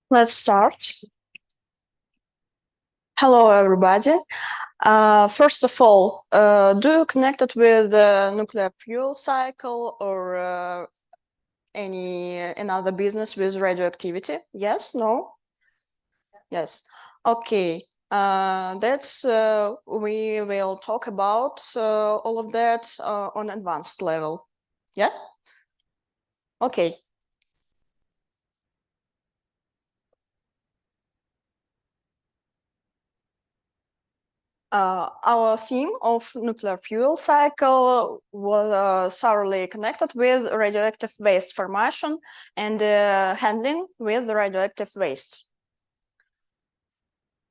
Let's start. Hello, everybody. First of all, do you connect it with the nuclear fuel cycle or any another business with radioactivity? Yes, no? Yes. Okay. That's we will talk about all of that on advanced level. Yeah? Okay. Our theme of nuclear fuel cycle was thoroughly connected with radioactive waste formation and handling with radioactive waste.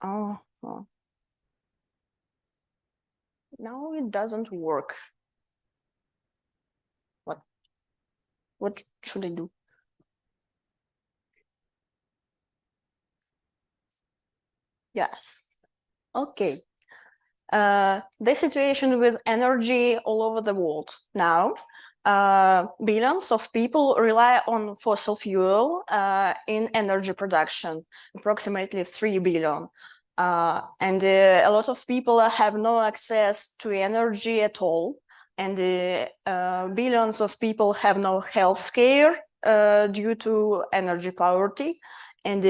Oh, now it doesn't work. What should I do? Yes. Okay. The situation with energy all over the world now. Billions of people rely on fossil fuel in energy production, approximately 3 billion. And a lot of people have no access to energy at all. And billions of people have no health care due to energy poverty. And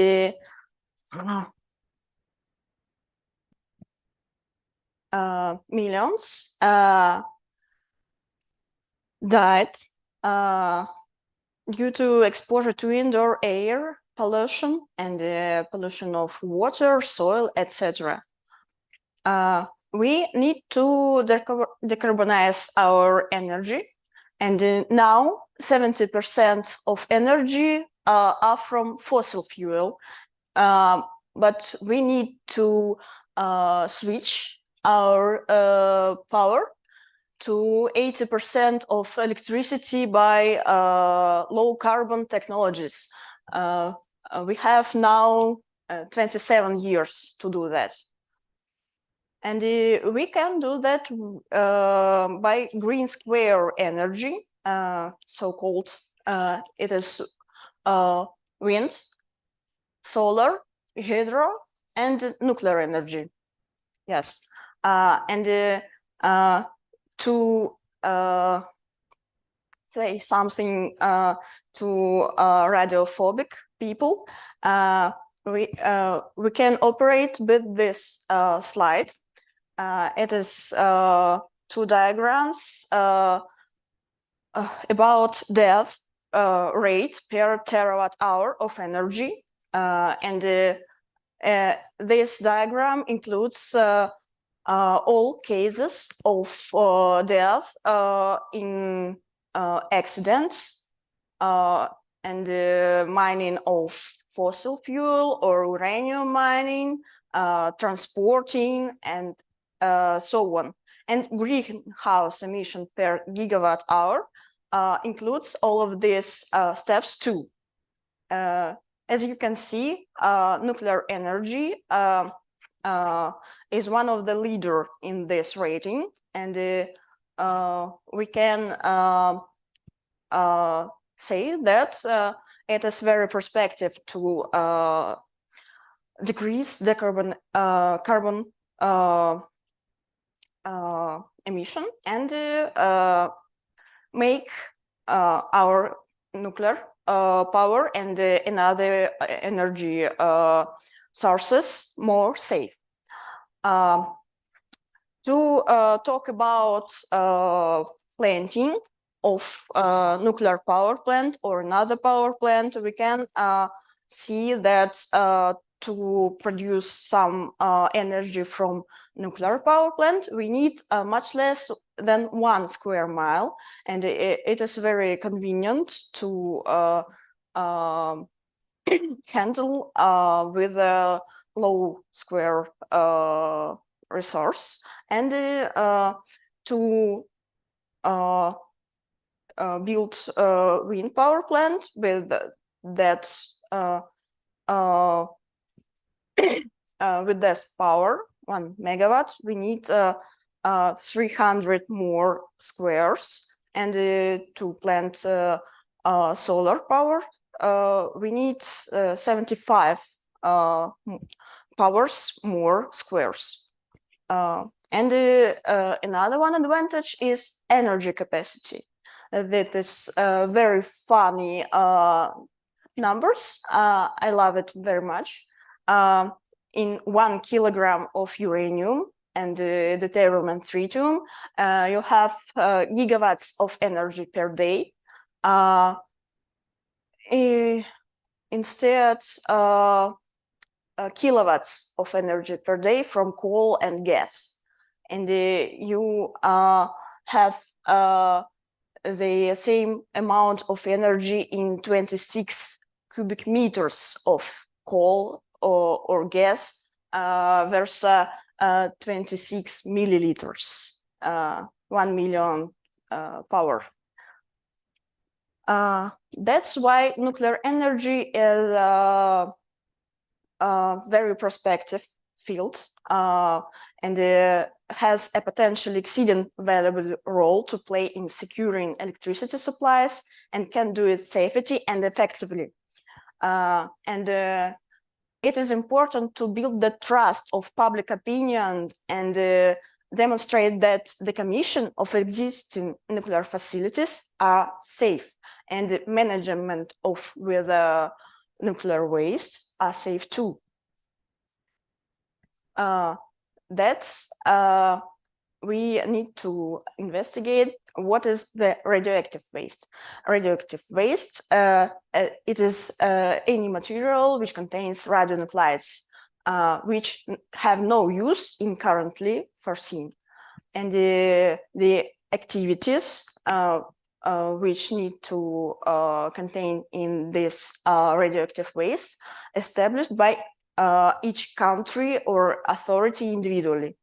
millions died due to exposure to indoor air pollution and pollution of water, soil, etc. We need to decarbonize our energy, and now 70% of energy are from fossil fuel, but we need to switch our power to 80% of electricity by low carbon technologies. We have now 27 years to do that. And we can do that by green square energy, so-called. It is wind, solar, hydro, and nuclear energy. Yes. And to say something to radiophobic people, we can operate with this slide. It is two diagrams about death rate per terawatt hour of energy, and this diagram includes all cases of death in accidents and mining of fossil fuel or uranium mining, transporting, and so on. And greenhouse emission per gigawatt hour includes all of these steps too. As you can see, nuclear energy is one of the leader in this rating, and we can say that it is very perspective to decrease the carbon emission and make our nuclear power and another energy sources more safe. To talk about planting of nuclear power plant or another power plant, we can see that to produce some energy from nuclear power plant, we need much less than 1 square mile, and it is very convenient to handle with a low square resource, and to build a wind power plant with that with this power, 1 megawatt, we need 300 more squares and to plant solar power, we need 75 powers more squares. And another one advantage is energy capacity. That is very funny numbers. I love it very much. In 1 kilogram of uranium and deuterium and tritium, you have gigawatts of energy per day. Instead, kilowatts of energy per day from coal and gas. And you have the same amount of energy in 26 cubic meters of coal or gas versus 26 milliliters, 1 million power. That's why nuclear energy is a very prospective field and has a potentially exceeding valuable role to play in securing electricity supplies and can do it safely and effectively. It is important to build the trust of public opinion and demonstrate that the commission of existing nuclear facilities are safe and management of with nuclear waste are safe too. We need to investigate what is the radioactive waste. Radioactive waste, it is any material which contains radionuclides, which have no use in currently foreseen. And the activities which need to contain in this radioactive waste established by each country or authority individually.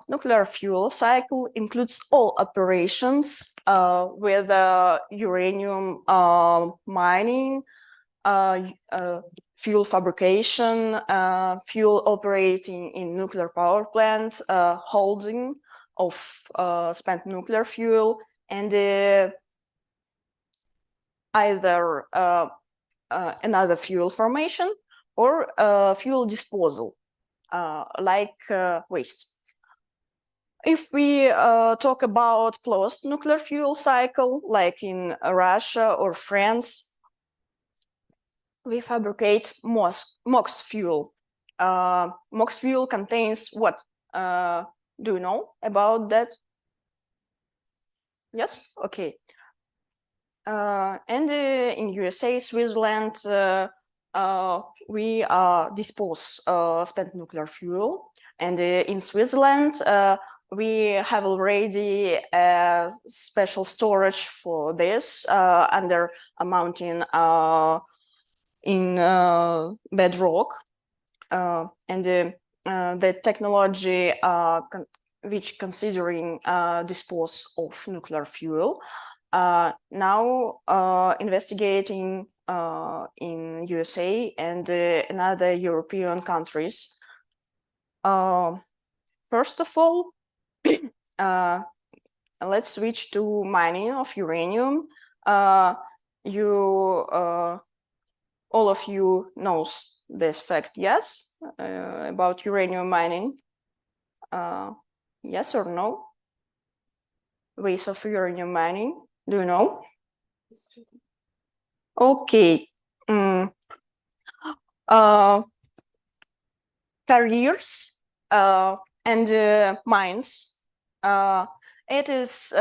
Nuclear fuel cycle includes all operations with uranium mining, fuel fabrication, fuel operating in nuclear power plant, holding of spent nuclear fuel, and either another fuel formation or fuel disposal, like waste. If we talk about closed nuclear fuel cycle, like in Russia or France, we fabricate MOX fuel. MOX fuel contains what? Do you know about that? Yes? Okay. And in USA, Switzerland, we dispose spent nuclear fuel. And in Switzerland, we have already a special storage for this under a mountain in bedrock. And the technology which considering dispose of nuclear fuel now investigating in USA and in other European countries. First of all, let's switch to mining of uranium. All of you knows this fact, yes, about uranium mining. Yes or no? Ways of uranium mining, do you know? Okay. Careers and mines. It is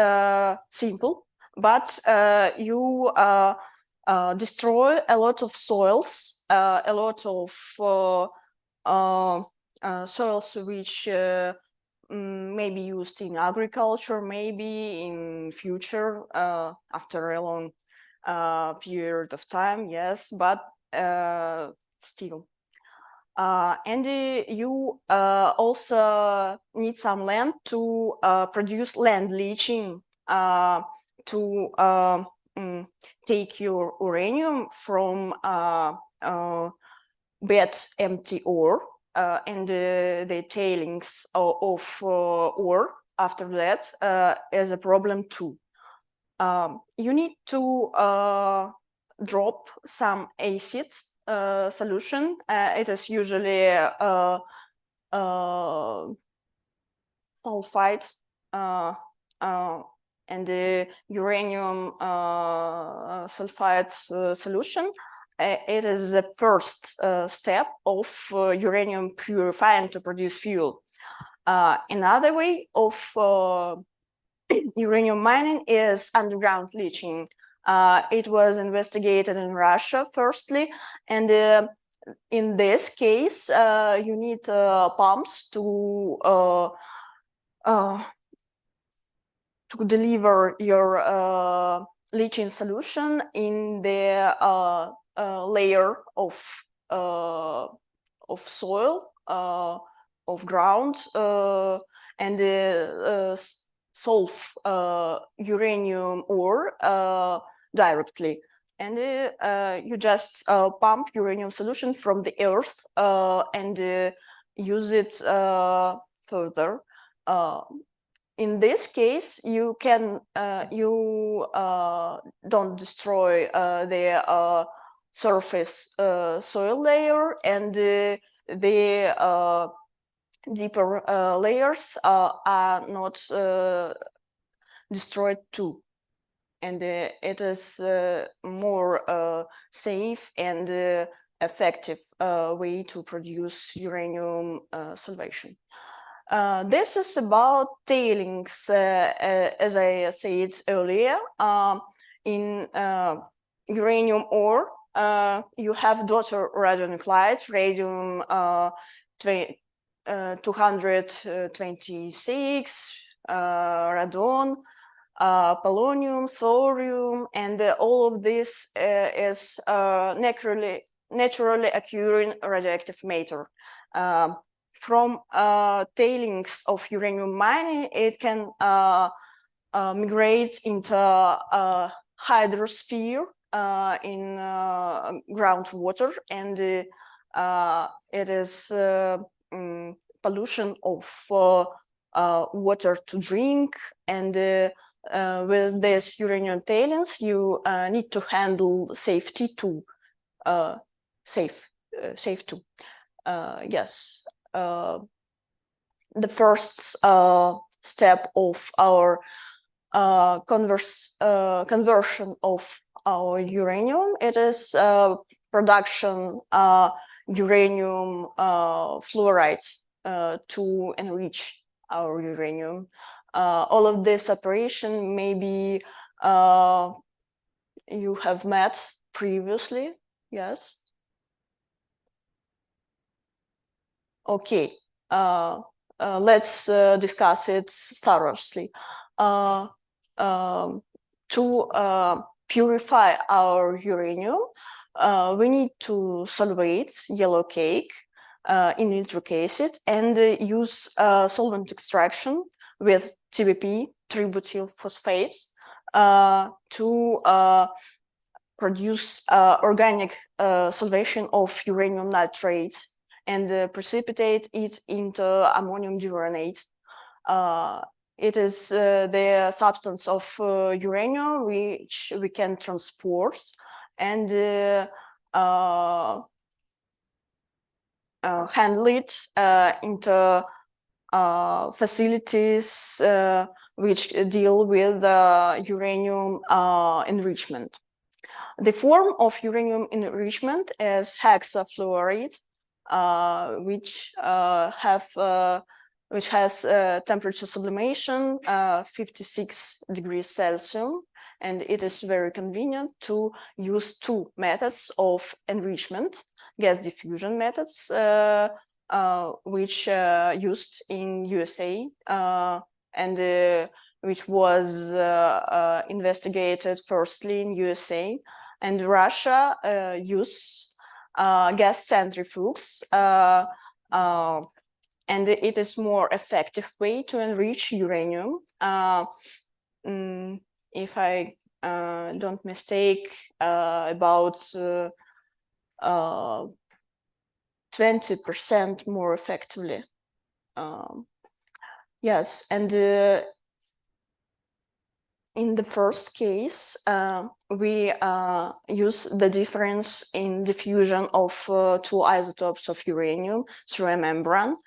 simple, but you destroy a lot of soils, a lot of soils which may be used in agriculture, maybe in future after a long period of time, yes, but still. And you also need some land to produce land leaching to take your uranium from bed empty ore and the tailings of ore after that is a problem too. You need to drop some acid solution. It is usually sulfide and the uranium sulfide solution. It is the first step of uranium purifying to produce fuel. Another way of uranium mining is underground leaching. It was investigated in Russia firstly, and in this case, you need pumps to deliver your leaching solution in the layer of soil, of ground, and solve uranium ore directly. And you just pump uranium solution from the earth and use it further. In this case, you can don't destroy the surface soil layer, and the deeper layers are not destroyed too. And it is more safe and effective way to produce uranium salvation. This is about tailings, as I said earlier. In uranium ore, you have daughter radionuclides, radium 226, radon, polonium, thorium, and all of this is naturally occurring radioactive matter. From tailings of uranium mining, it can migrate into hydrosphere in groundwater, and it is pollution of water to drink. And with this uranium tailings, you need to handle safety too. Safe too. Yes. The first step of our conversion of our uranium, it is production uranium fluoride to enrich our uranium. All of this operation maybe you have met previously, yes? Okay, let's discuss it thoroughly. To purify our uranium, we need to solvate yellow cake in nitric acid and use solvent extraction with TBP, tributyl phosphate, to produce organic solvation of uranium nitrate and precipitate it into ammonium diuranate. It is the substance of uranium which we can transport and handle it into facilities which deal with uranium enrichment. The form of uranium enrichment is hexafluoride, which has temperature sublimation 56 degrees Celsius, and it is very convenient to use two methods of enrichment: gas diffusion methods, which used in USA and which was investigated firstly in USA, and Russia use gas centrifuges, and it is more effective way to enrich uranium. If I don't mistake, about 20% more effectively. Yes, and in the first case, we use the difference in diffusion of two isotopes of uranium through a membrane.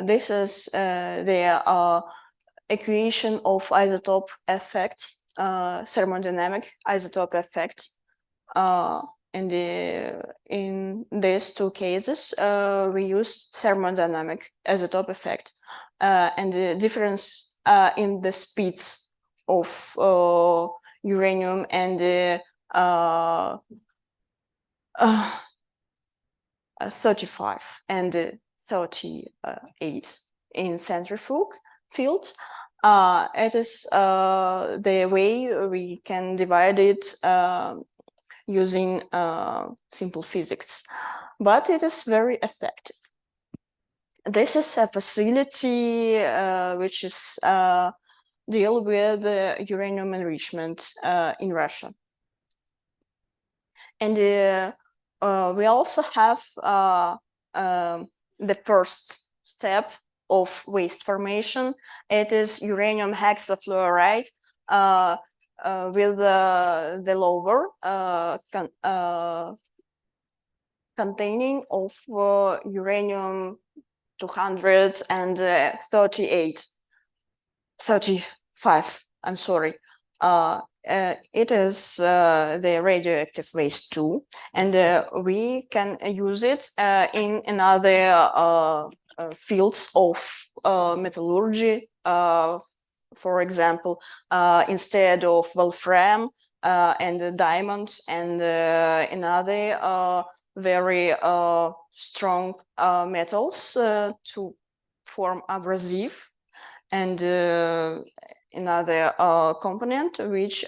This is the equation of isotope effect, thermodynamic isotope effect. And in these two cases, we use thermodynamic isotope effect, and the difference in the speeds of uranium and 35 and 38 in centrifuge field. It is the way we can divide it using simple physics, but it is very effective. This is a facility which is deal with uranium enrichment in Russia. And we also have the first step of waste formation. It is uranium hexafluoride with the lower containing of uranium 238, 35, I'm sorry. It is the radioactive waste too, and we can use it in another fields of metallurgy. For example, instead of wolfram and diamonds and another very strong metals to form abrasive, and another component which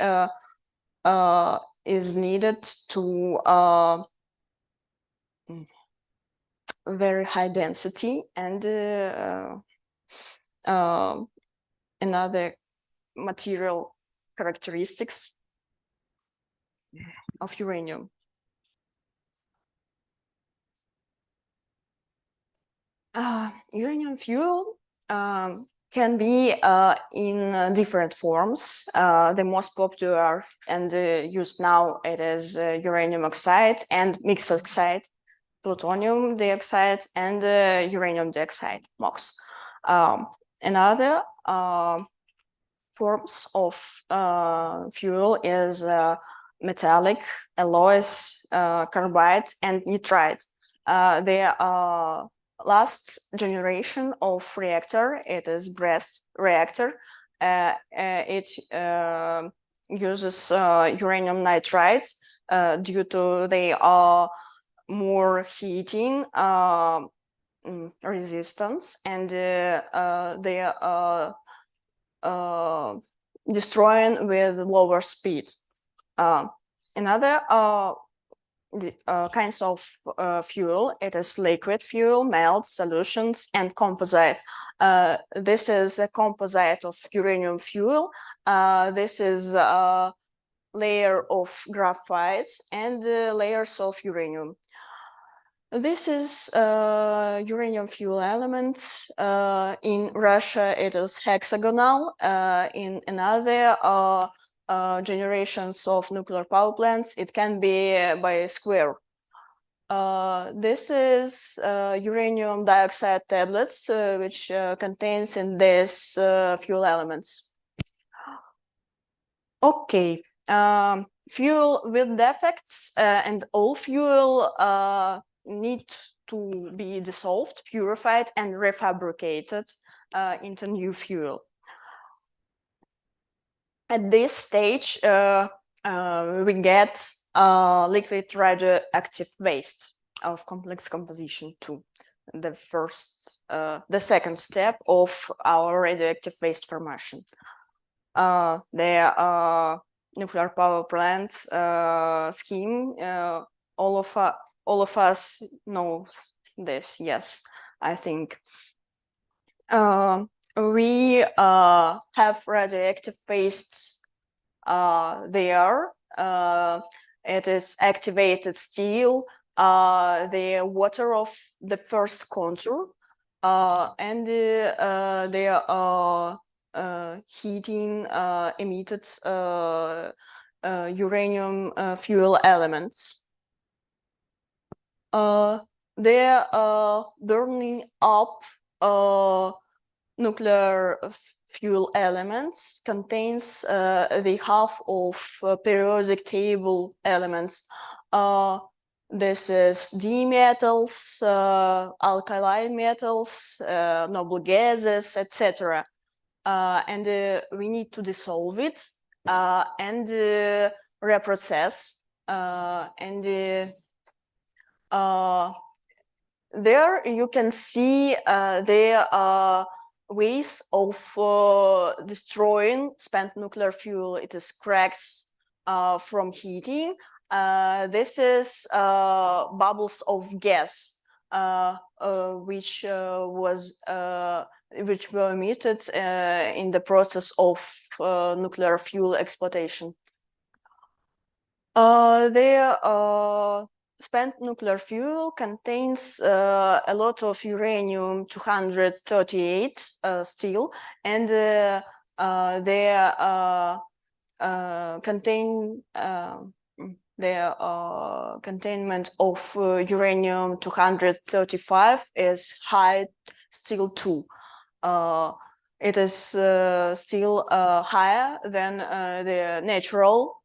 is needed to very high density, and another material characteristics of uranium. Uranium fuel can be in different forms. The most popular and used now it is uranium oxide and mixed oxide, plutonium dioxide, and uranium dioxide, MOX. Another forms of fuel is metallic, alloys, carbide, and nitride. They are last generation of reactor. It is breast reactor. It uses uranium nitride due to they are more heating resistance, and they are destroying with lower speed. Another kinds of fuel, it is liquid fuel, melt, solutions, and composite. This is a composite of uranium fuel. This is a layer of graphite and layers of uranium. This is uranium fuel element. In Russia, it is hexagonal. In another generations of nuclear power plants, it can be by square. This is uranium dioxide tablets, which contains in this fuel elements. Okay, fuel with defects and all fuel need to be dissolved, purified, and refabricated into new fuel. At this stage, we get liquid radioactive waste of complex composition too. The second step of our radioactive waste formation. There are nuclear power plant scheme. All of us know this. Yes, I think. We have radioactive wastes there. It is activated steel, the water of the first contour, and their heating emitted uranium fuel elements. They're burning up nuclear fuel elements contains the half of periodic table elements. This is D metals, alkali metals, noble gases, etc. And we need to dissolve it and reprocess. There you can see there are ways of destroying spent nuclear fuel. It is cracks from heating. This is bubbles of gas which were emitted in the process of nuclear fuel exploitation. Spent nuclear fuel contains a lot of uranium-238 still, and their containment of uranium-235 is high still too. It is still higher than the natural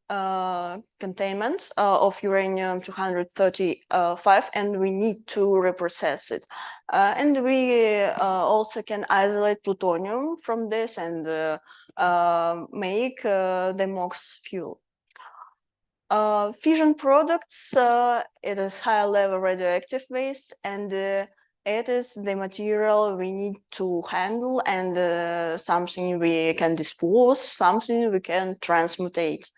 containment of uranium-235, and we need to reprocess it. And we also can isolate plutonium from this and make the MOX fuel. Fission products, it is higher level radioactive waste, and it is the material we need to handle, and something we can dispose, something we can transmutate.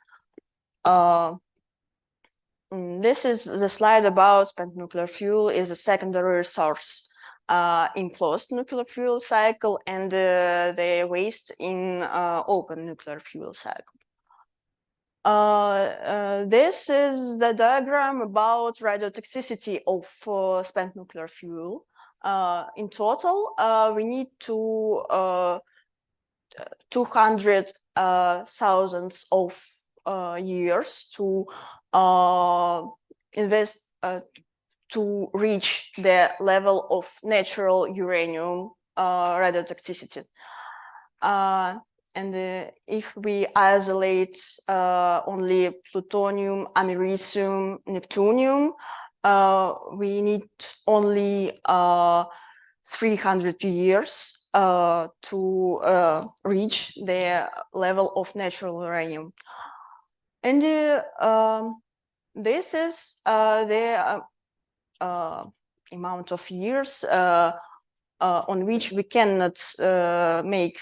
This is the slide about spent nuclear fuel is a secondary resource in closed nuclear fuel cycle and the waste in open nuclear fuel cycle. This is the diagram about radiotoxicity of spent nuclear fuel. In total, we need to 200,000 of years to invest to reach the level of natural uranium radiotoxicity. And if we isolate only plutonium, americium, neptunium, we need only 300 years to reach the level of natural uranium. And this is the amount of years on which we cannot make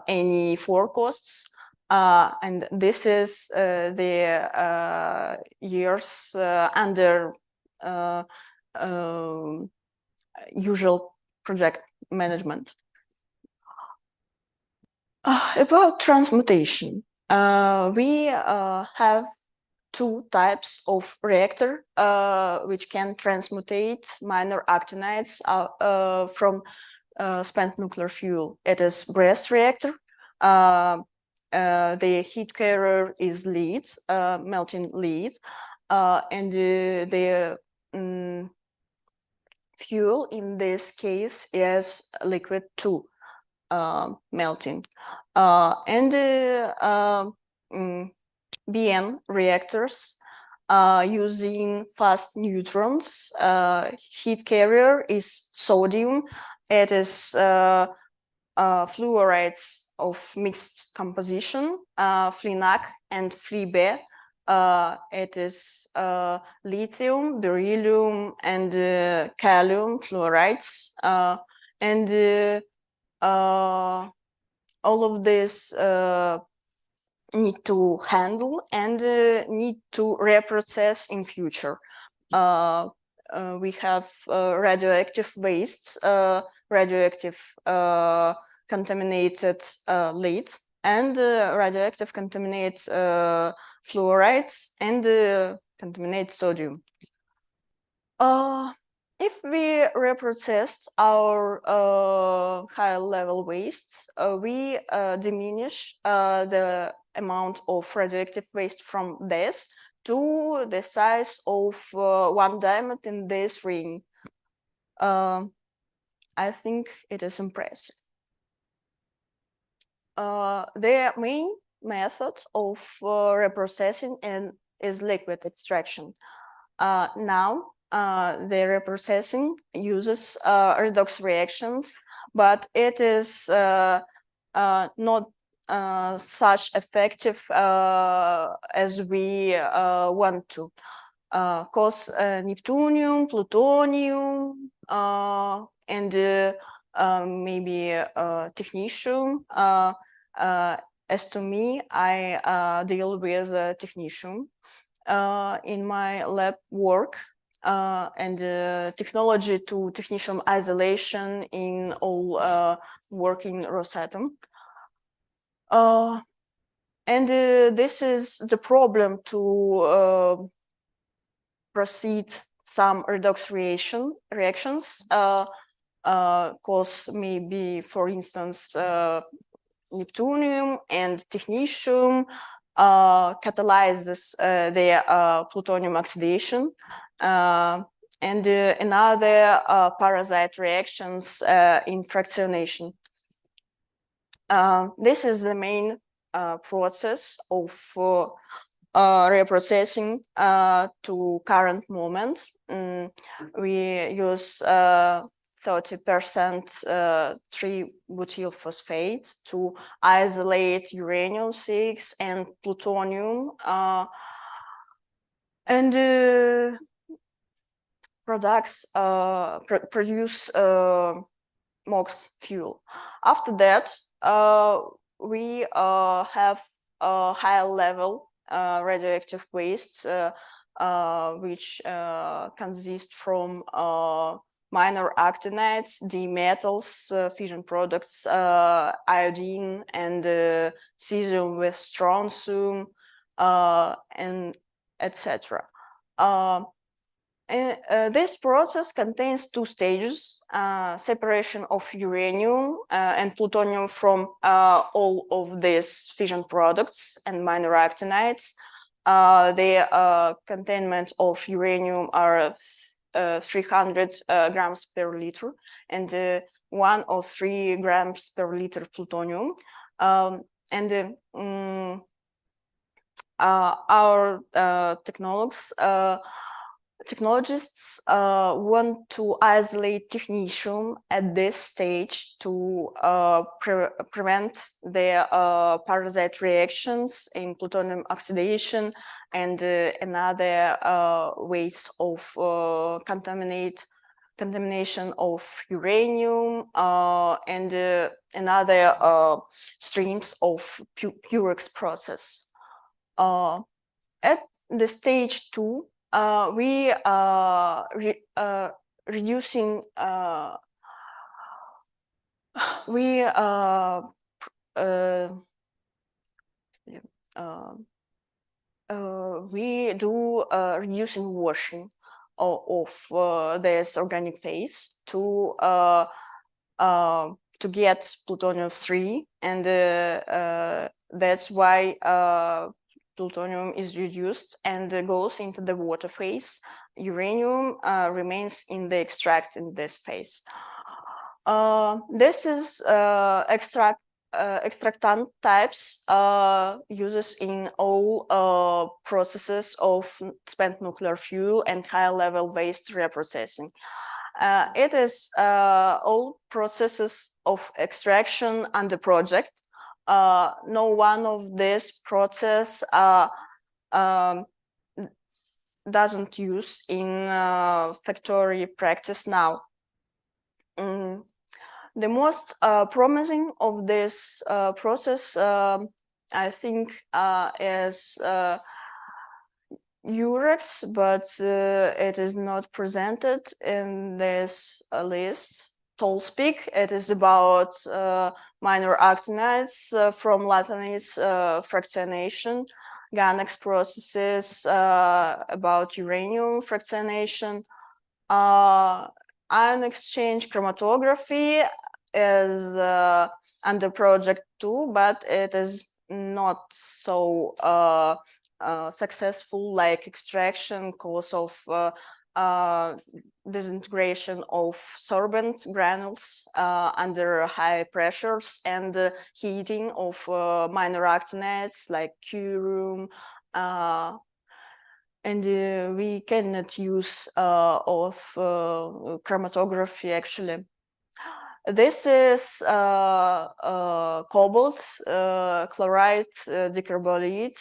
any forecasts, and this is the years under usual project management. About transmutation, we have two types of reactor which can transmutate minor actinides from spent nuclear fuel. It is breast reactor. The heat carrier is lead, melting lead, and the fuel in this case is liquid too, melting. And BN reactors using fast neutrons. Heat carrier is sodium. It is fluorides of mixed composition, FLiNaC and FLiBe. It is lithium, beryllium, and calcium fluorides. And all of this need to handle and need to reprocess in future. We have radioactive waste, radioactive contaminated lead, and radioactive contaminated fluorides and contaminated sodium. If we reprocess our high-level wastes, we diminish the amount of radioactive waste from this to the size of one diamond in this ring. I think it is impressive. The main method of reprocessing is liquid extraction. Now, the reprocessing uses redox reactions, but it is not such effective as we want to. Because neptunium, plutonium, and maybe technetium. As to me, I deal with technetium in my lab work and technology to technetium isolation in all work in Rosatom. And this is the problem to proceed some redox reactions, because maybe, for instance, neptunium and technetium catalyzes their plutonium oxidation, and another parasite reactions in fractionation. This is the main process of reprocessing to current moment. We use 30% 3-butyl phosphate to isolate uranium-6 and plutonium, and produce MOX fuel. After that, we have a high level radioactive wastes, which consist from minor actinides, D metals, fission products, iodine, and cesium with strontium, and etc. This process contains two stages: separation of uranium and plutonium from all of these fission products and minor actinides. The containment of uranium are 300 grams per liter, and 1 or 3 grams per liter plutonium. Our technologists want to isolate technetium at this stage to prevent the parasite reactions in plutonium oxidation and another ways of contamination of uranium and another streams of Purex process. At the stage 2, we are reducing we do reducing washing of this organic phase to get plutonium-3, and that's why plutonium is reduced and goes into the water phase. Uranium remains in the extract in this phase. This is extractant types uses in all processes of spent nuclear fuel and high-level waste reprocessing. It is all processes of extraction under project. No one of this process doesn't use in factory practice now. The most promising of this process, I think, is UREX, but it is not presented in this list. Tolspik, it is about minor actinides from Latinese fractionation. Ganex processes about uranium fractionation. Ion exchange chromatography is under project too, but it is not so successful like extraction because of disintegration of sorbent granules under high pressures and heating of minor actinides like curium, and we cannot use of chromatography actually. This is cobalt chloride decarbolate.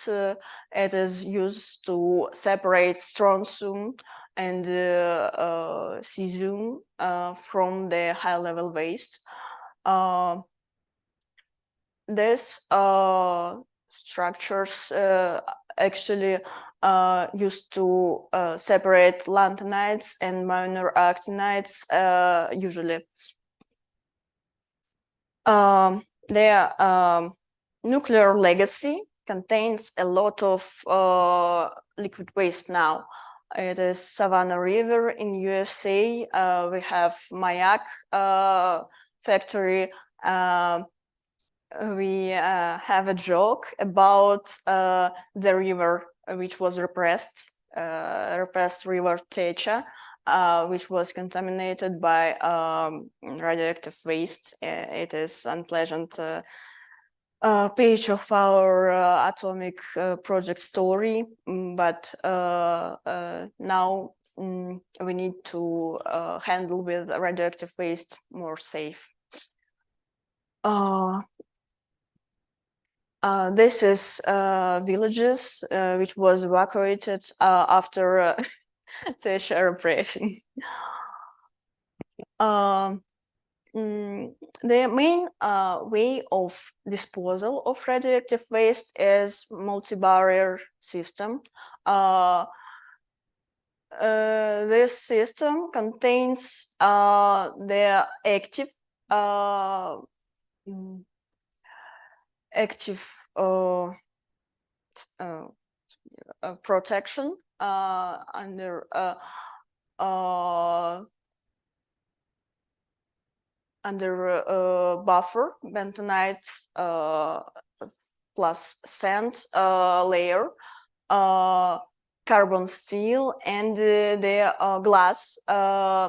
It is used to separate strontium and cesium from the high-level waste. These structures actually used to separate lanthanides and minor actinides usually. Their nuclear legacy contains a lot of liquid waste now. It is Savannah River in USA. We have Mayak factory. We have a joke about the river which was repressed river Techa, which was contaminated by radioactive waste. It is unpleasant page of our atomic project story, but now we need to handle with radioactive waste more safe. This is villages which was evacuated after Techa repression. The main way of disposal of radioactive waste is multi-barrier system. This system contains the active protection under buffer bentonite plus sand layer, carbon steel, and the glass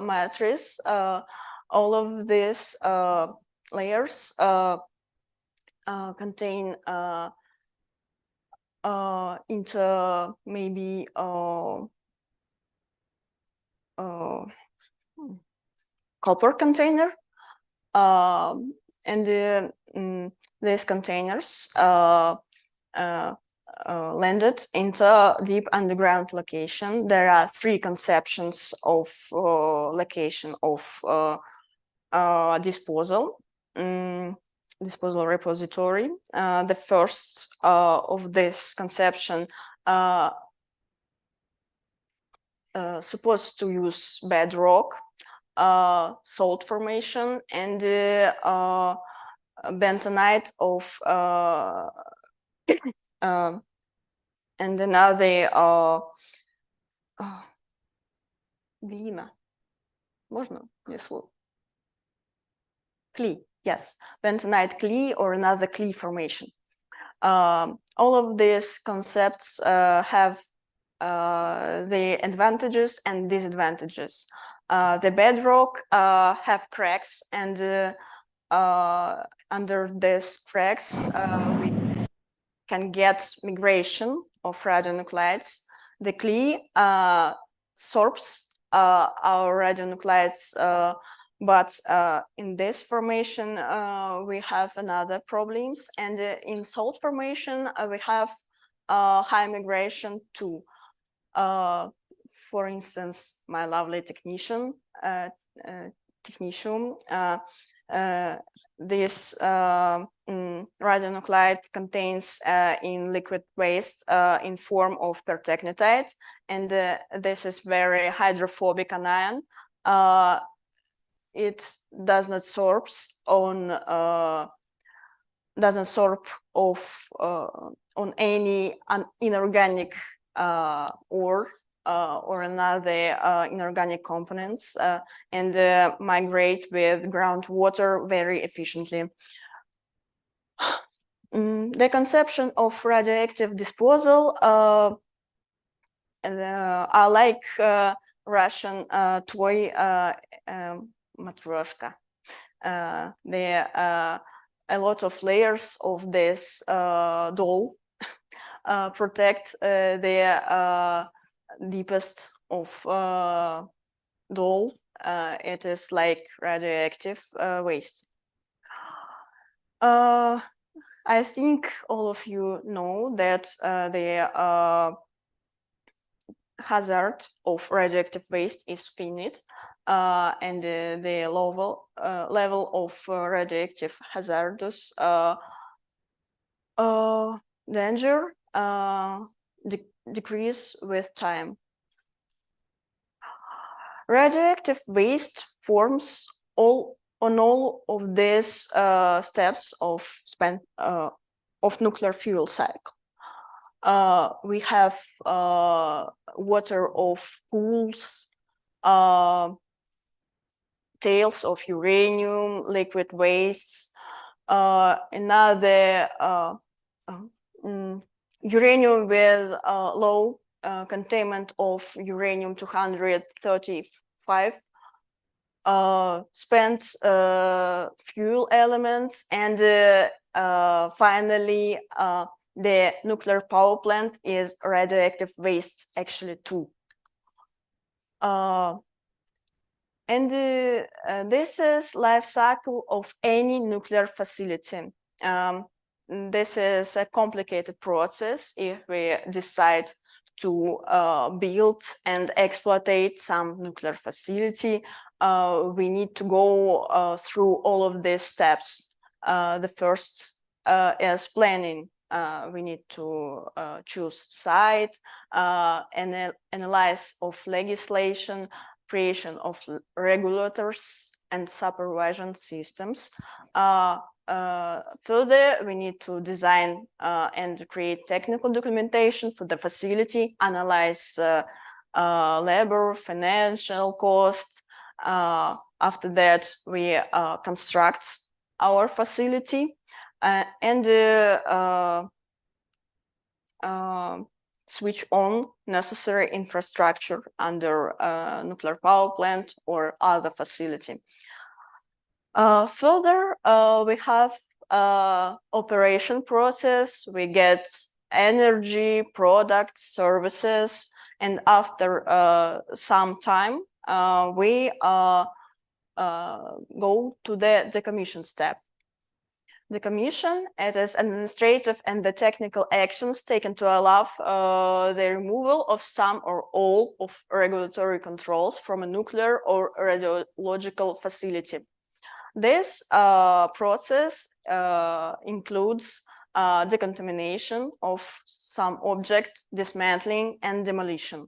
matrix. All of these layers contain into maybe copper container, and these containers landed into deep underground location. There are three conceptions of location of disposal. Disposal repository. The first of this conception supposed to use bedrock, salt formation, and bentonite of and another глина. Можно мне слово? Clay, yes, bentonite clay or another clay formation. All of these concepts have the advantages and disadvantages. The bedrock have cracks, and under these cracks we can get migration of radionuclides. The clay sorbs our radionuclides, but in this formation we have another problems, and in salt formation we have high migration too. For instance, my lovely technetium, this radionuclide contains in liquid waste in form of pertechnetate, and this is very hydrophobic anion. It does not sorb on any inorganic ore or another inorganic components and migrate with groundwater very efficiently. The conception of radioactive disposal are like Russian toy matryoshka. There are a lot of layers of this doll protect the deepest of doll. It is like radioactive waste. I think all of you know that the hazard of radioactive waste is finite, and the level of radioactive hazardous danger decrease with time. Radioactive waste forms on all of these steps of nuclear fuel cycle. We have water of pools, tails of uranium, liquid wastes, another uranium with low containment of uranium-235, spent fuel elements, and finally the nuclear power plant is radioactive waste actually too. And this is life cycle of any nuclear facility. This is a complicated process if we decide to build and exploit some nuclear facility. We need to go through all of these steps. The first is planning. We need to choose site, analyze of legislation, creation of regulators and supervision systems. Further, we need to design and create technical documentation for the facility, analyze labor, financial costs. After that, we construct our facility and switch on necessary infrastructure under nuclear power plant or other facility. Further, we have operation process. We get energy, products, services, and after some time, we go to the decommission step. Decommission, it is administrative and the technical actions taken to allow the removal of some or all of regulatory controls from a nuclear or radiological facility. This process includes decontamination of some object, dismantling, and demolition.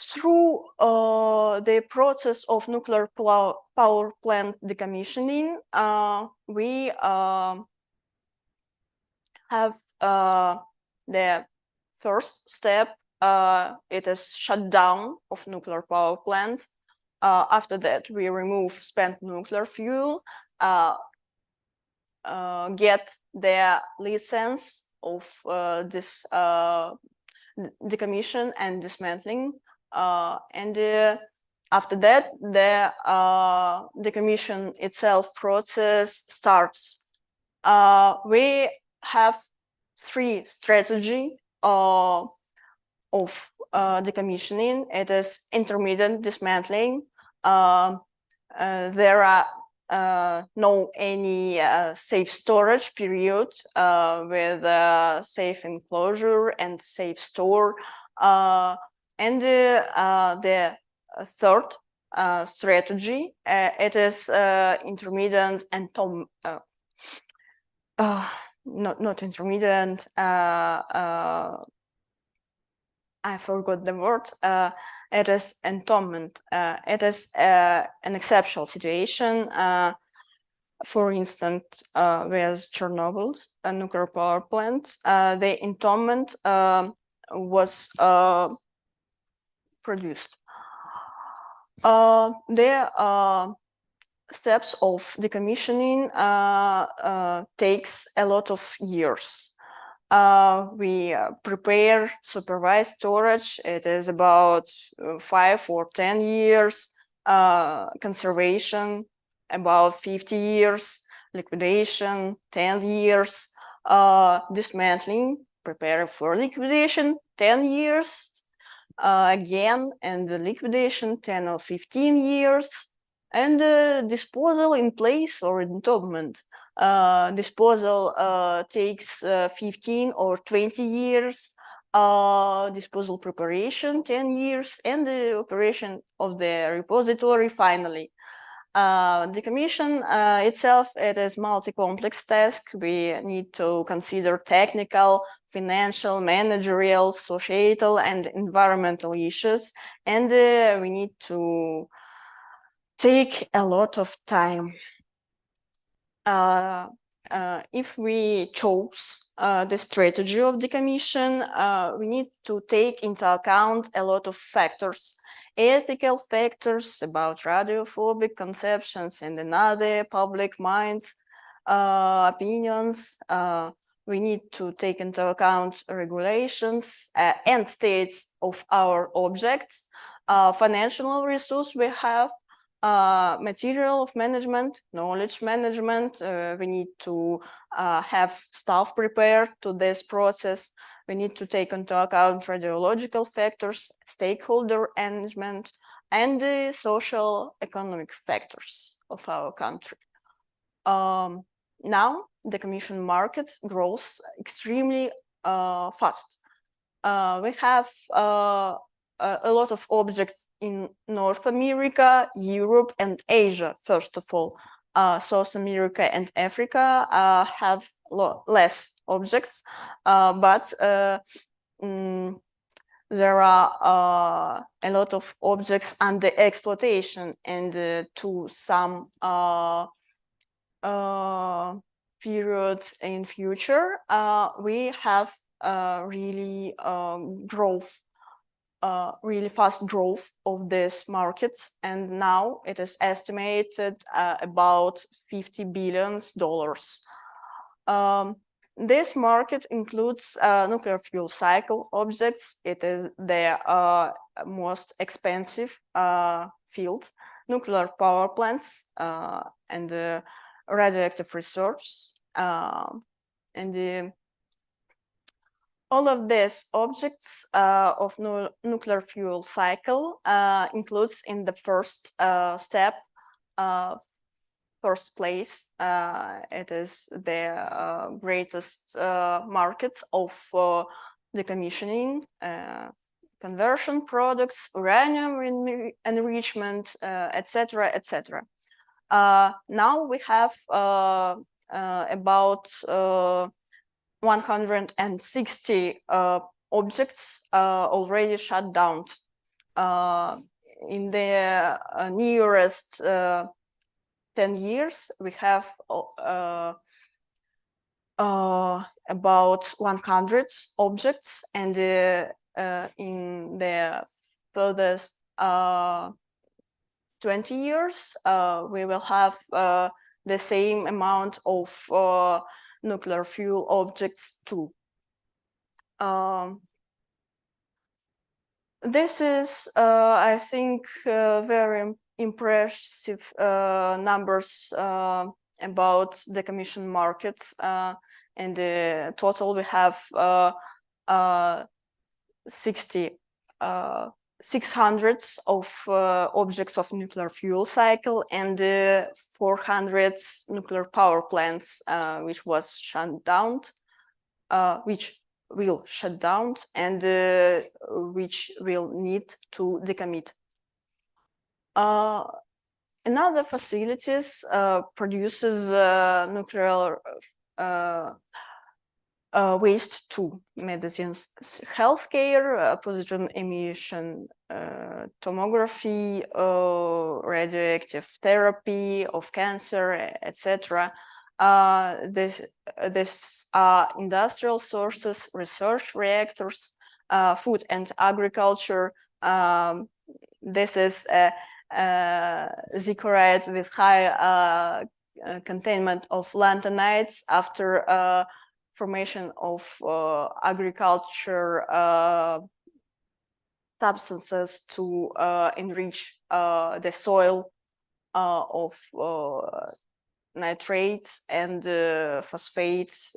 Through the process of nuclear power plant decommissioning, we have the first step. It is shutdown of nuclear power plant. After that, we remove spent nuclear fuel, get the license of this decommission and dismantling. And after that, the decommission itself process starts. We have three strategies of decommissioning. It is intermittent dismantling. There are no any safe storage period with safe enclosure and safe store. And the third strategy, it is intermittent and not intermittent. I forgot the word. It is entombment. It is an exceptional situation. For instance, with Chernobyl's nuclear power plant, the entombment was produced. The steps of decommissioning takes a lot of years. We prepare supervised storage. It is about 5 or 10 years. Conservation, about 50 years. Liquidation, 10 years. Dismantling, prepare for liquidation, 10 years. Again, and the liquidation, 10 or 15 years. And disposal in place or entombment. Disposal takes 15 or 20 years, disposal preparation 10 years, and the operation of the repository finally. Decommission itself, it is multi-complex task. We need to consider technical, financial, managerial, societal, and environmental issues, and we need to take a lot of time. If we chose the strategy of decommission, we need to take into account a lot of factors, ethical factors about radiophobic conceptions and another public minds, opinions. We need to take into account regulations and states of our objects, financial resource we have, material of management, knowledge management. We need to have staff prepared to this process. We need to take into account radiological factors, stakeholder management, and the social economic factors of our country. Now, the decommission market grows extremely fast. We have a lot of objects in North America, Europe, and Asia, first of all. South America and Africa have less objects, but there are a lot of objects under exploitation, and to some period in future, we have really really fast growth of this market, and now it is estimated about $50 billion. This market includes nuclear fuel cycle objects. It is the most expensive field, nuclear power plants, and radioactive research, and all of these objects of nuclear fuel cycle includes in the first step, first place. It is the greatest market of decommissioning, conversion products, uranium enrichment, etc., etc. Now we have about 160 objects already shut down. In the nearest 10 years, we have about 100 objects, and in the furthest 20 years, we will have the same amount of nuclear fuel objects too. This is, I think, very impressive numbers about the decommission markets. And the total we have 600 of objects of nuclear fuel cycle, and 400 nuclear power plants which was shut down, which will shut down, and which will need to decommit. Another facilities produces nuclear waste to medicines, healthcare, position emission tomography, radioactive therapy of cancer, etc. This are industrial sources, research reactors, food and agriculture. This is zichoride with high containment of lanthanides after formation of agriculture substances to enrich the soil of nitrates and phosphates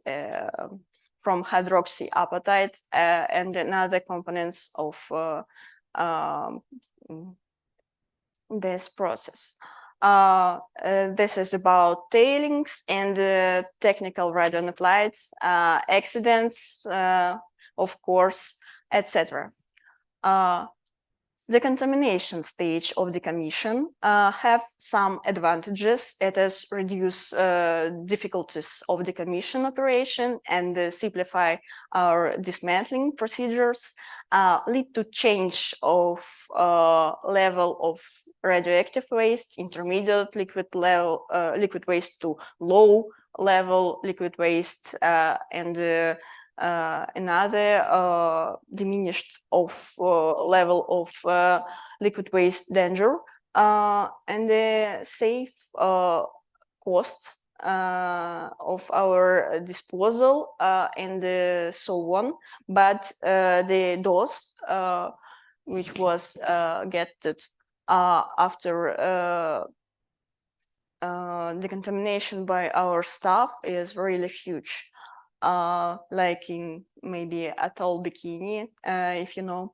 from hydroxyapatite and other components of this process. This is about tailings and technical radionuclides, accidents, of course, etc. The contamination stage of decommission have some advantages. It is reduce difficulties of decommission operation and simplify our dismantling procedures, lead to change of level of radioactive waste, intermediate liquid level liquid waste to low level liquid waste, and another diminished of level of liquid waste danger, and the safe costs of our disposal and so on. But the dose which was getted after decontamination by our staff is really huge. Like in maybe Atoll Bikini, if you know,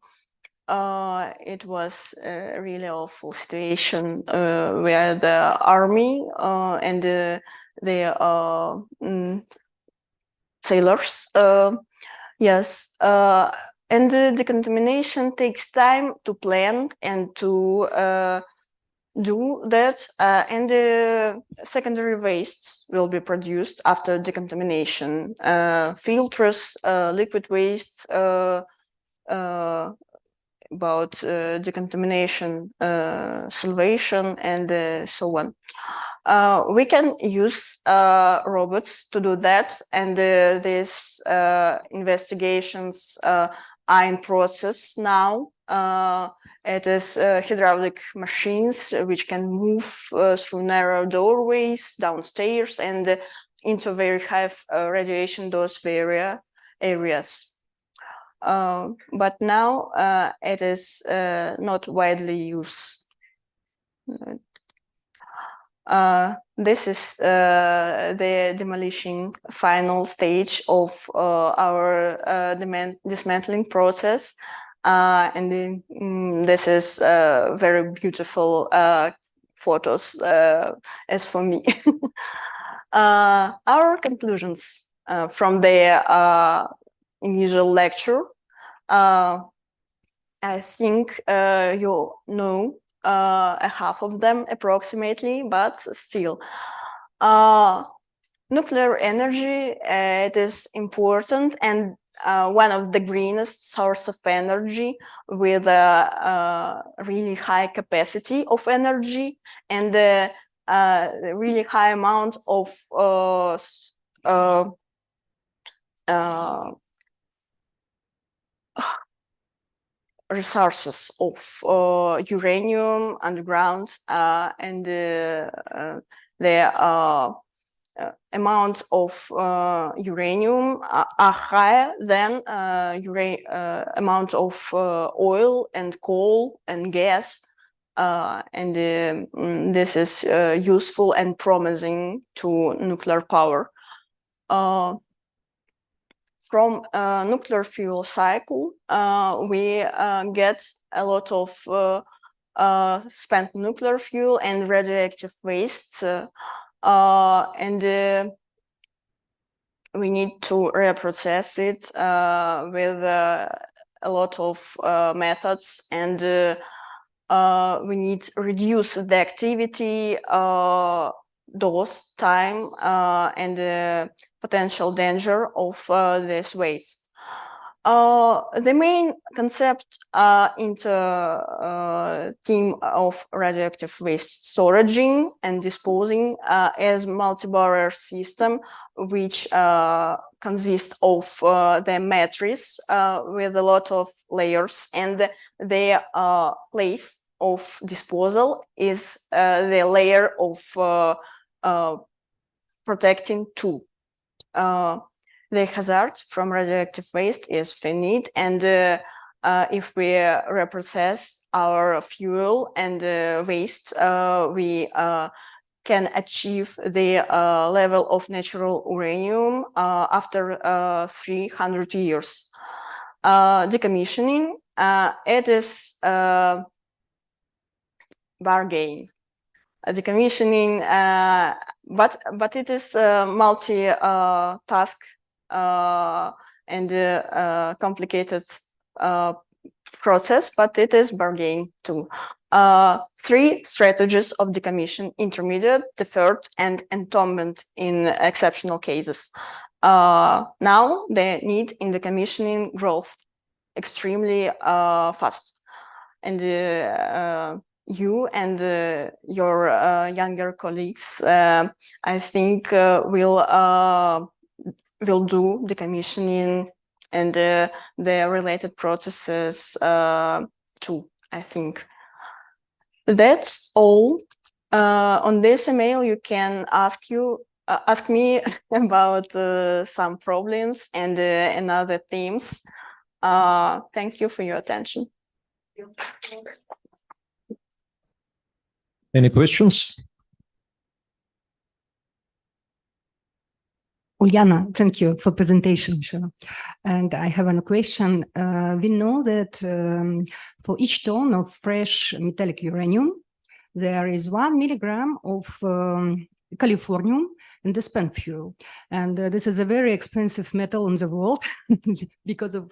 it was a really awful situation where the army and the sailors, yes, and the decontamination takes time to plan and to do that, and the secondary wastes will be produced after decontamination. Filters, liquid waste, about decontamination, salvation, and so on. We can use robots to do that, and these investigations are in process now. It is hydraulic machines which can move through narrow doorways downstairs and into very high radiation dose areas. But now it is not widely used. This is the demolition final stage of our dismantling process. And this is very beautiful photos as for me. Our conclusions from the initial lecture. I think you know a half of them approximately, but still. Nuclear energy, it is important and one of the greenest source of energy with a really high capacity of energy and a really high amount of resources of uranium underground, and the amount of uranium are higher than amount of oil and coal and gas, and this is useful and promising to nuclear power. From nuclear fuel cycle, we get a lot of spent nuclear fuel and radioactive wastes, and we need to reprocess it with a lot of methods, and we need to reduce the activity, dose time, and potential danger of this waste. The main concept into team of radioactive waste storaging and disposing is multi-barrier system, which consists of the matrix with a lot of layers, and the place of disposal is the layer of protecting two. The hazard from radioactive waste is finite, and if we reprocess our fuel and waste, we can achieve the level of natural uranium after 300 years. Decommissioning, it is bargain. Decommissioning, but it is a multi-task and complicated process, but it is bargain too. 3 strategies of decommission: intermediate, deferred, and entombment in exceptional cases. Now the need in decommissioning growth extremely fast, and you and your younger colleagues, I think, will do decommissioning and the related processes too, I think. That's all. On this email, you can ask me about some problems and other themes. Thank you for your attention. Any questions? Uliana, thank you for presentation. Sure. And I have a question. We know that for each ton of fresh metallic uranium, there is 1 milligram of californium in the spent fuel. And this is a very expensive metal in the world because of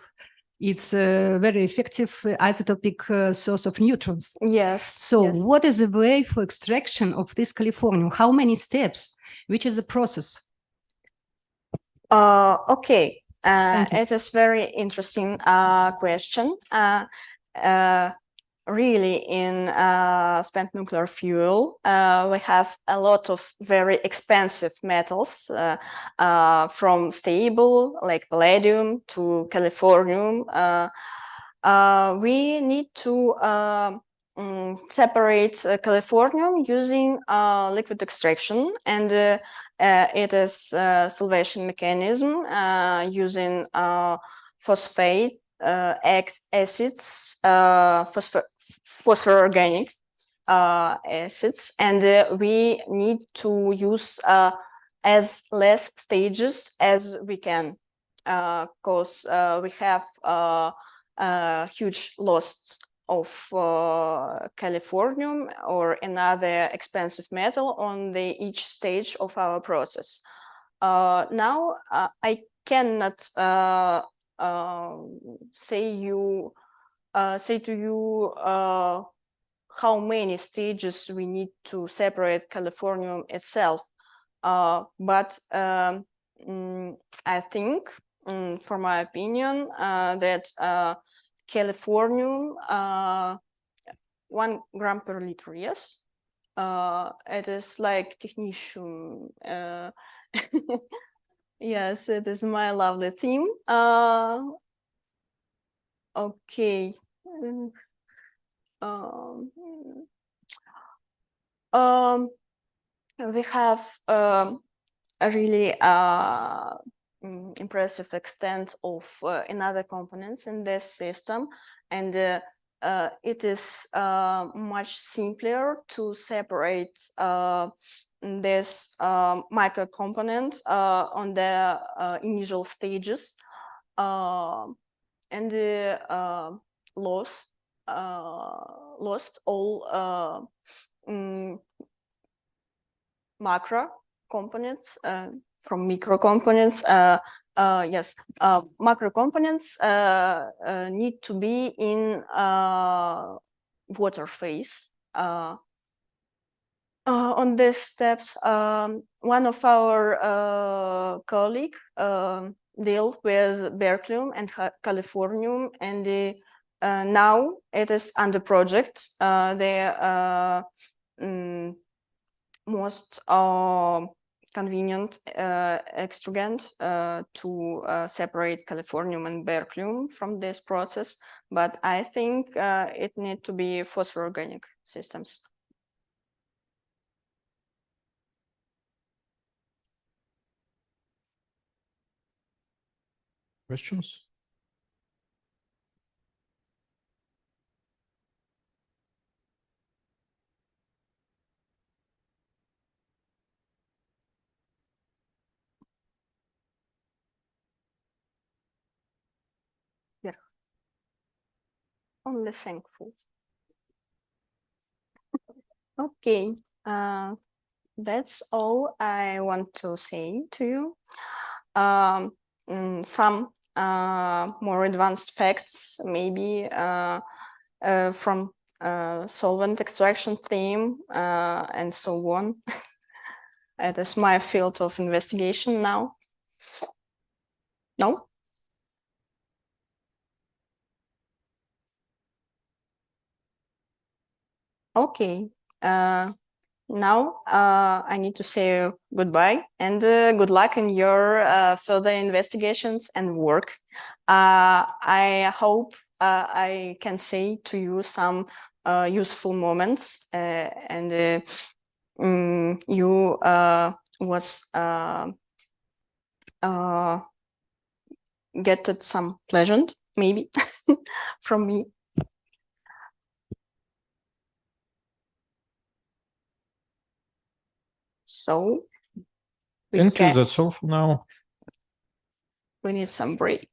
its very effective isotopic source of neutrons. Yes. So what is the way for extraction of this californium? How many steps? Which is the process? Okay, it is very interesting question. Really, in spent nuclear fuel, we have a lot of very expensive metals, from stable like palladium to californium. We need to separate californium using liquid extraction, and it is salvation mechanism using phosphate acids, phosphor organic acids, and we need to use as less stages as we can, because we have huge loss of californium or another expensive metal on each stage of our process. Now I cannot say to you how many stages we need to separate californium itself, but I think, for my opinion, that californium 1 gram per liter, yes, it is like technetium. Yes, it is my lovely theme. Okay. We have a really impressive extent of another components in this system, and it is much simpler to separate this micro component on the initial stages, and lost all macro components from micro components. Yes, macro components need to be in water phase. on these steps, one of our colleagues dealt with berkelium and californium, and now it is under project. The most convenient extragent to separate californium and berkelium from this process, but I think it needs to be phosphoorganic systems. Questions? Yeah. Only thankful. Okay, that's all I want to say to you. Some more advanced facts, maybe from solvent extraction theme and so on. It is my field of investigation now. No? Okay. Now I need to say goodbye and good luck in your further investigations and work. I hope I can say to you some useful moments and you was get some pleasure maybe from me. So Thank you. That's all for now. We need some break.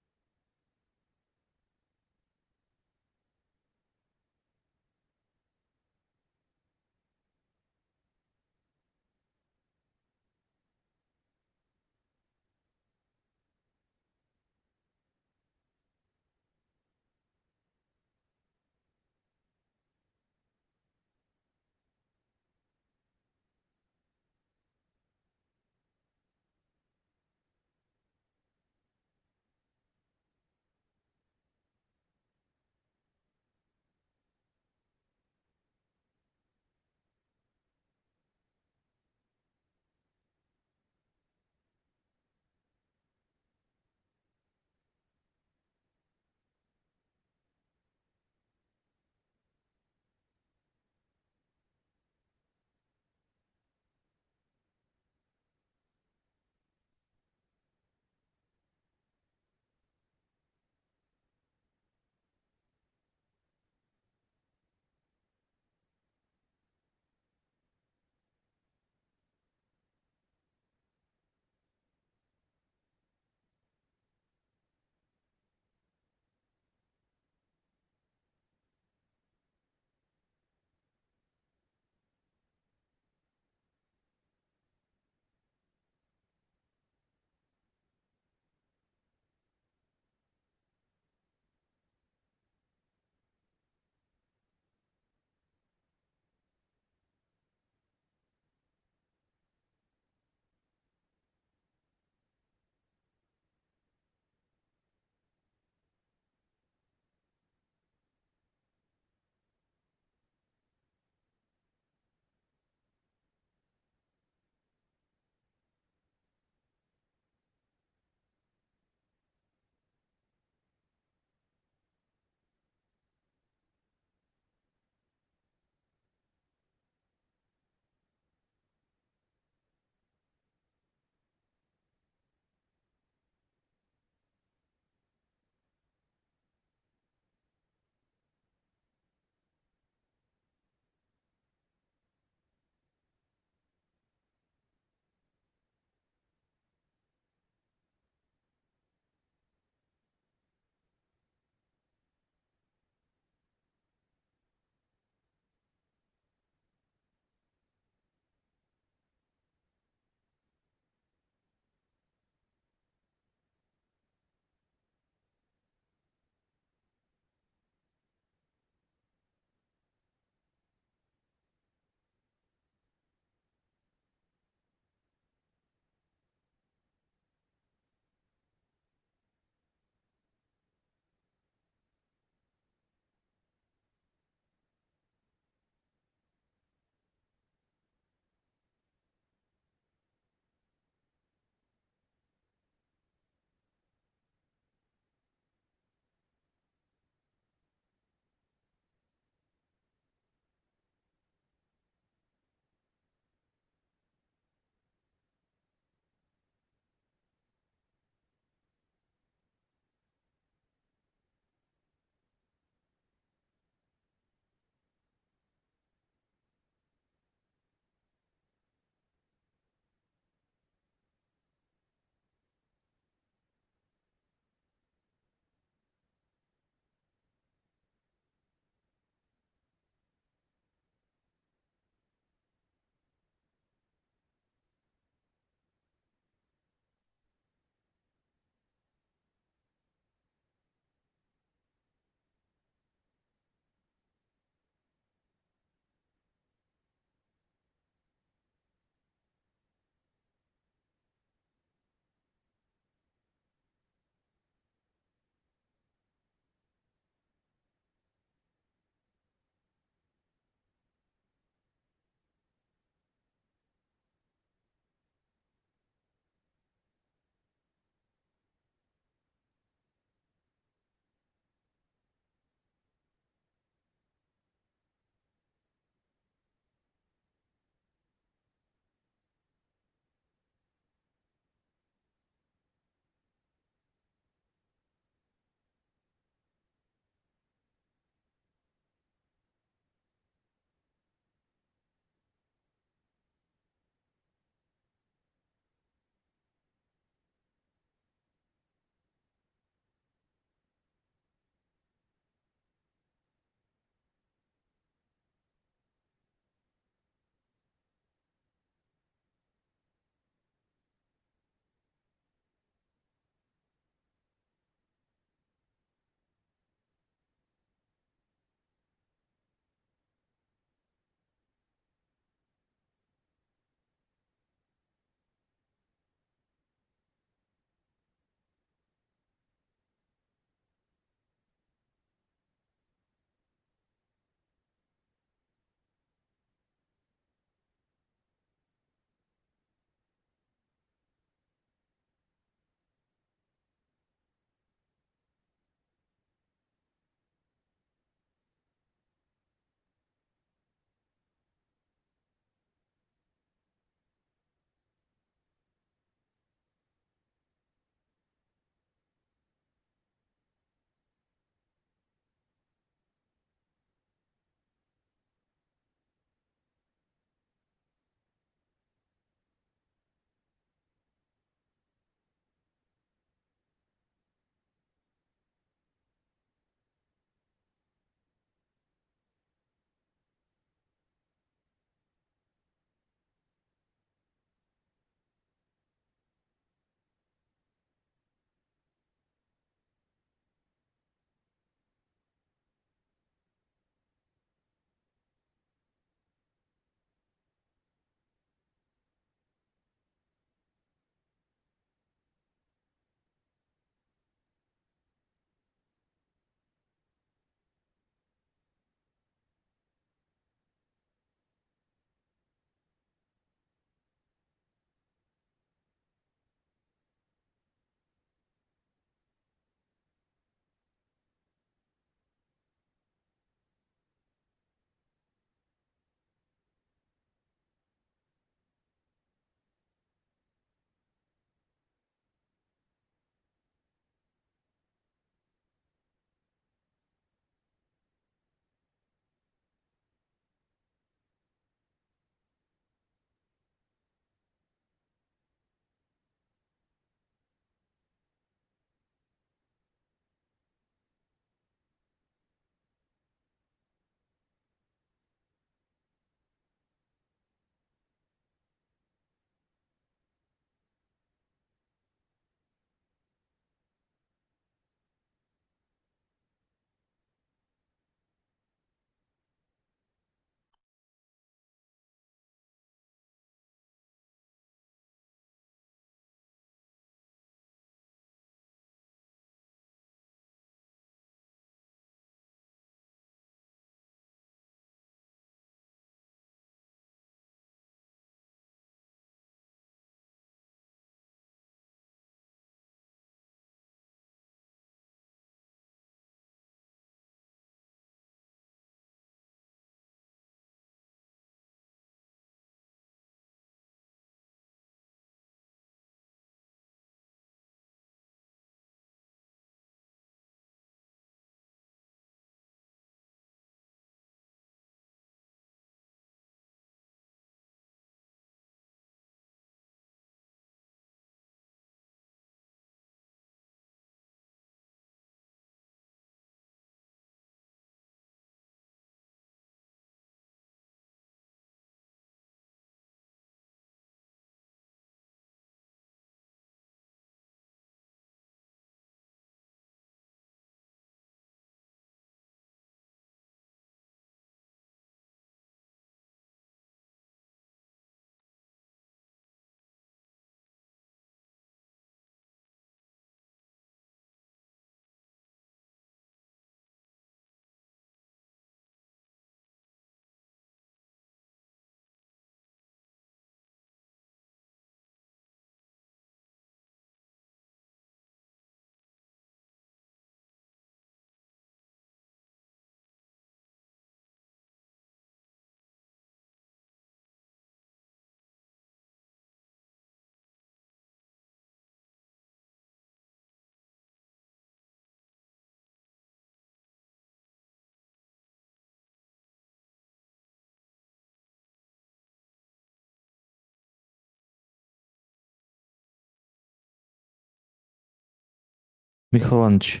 Михаил Иванович,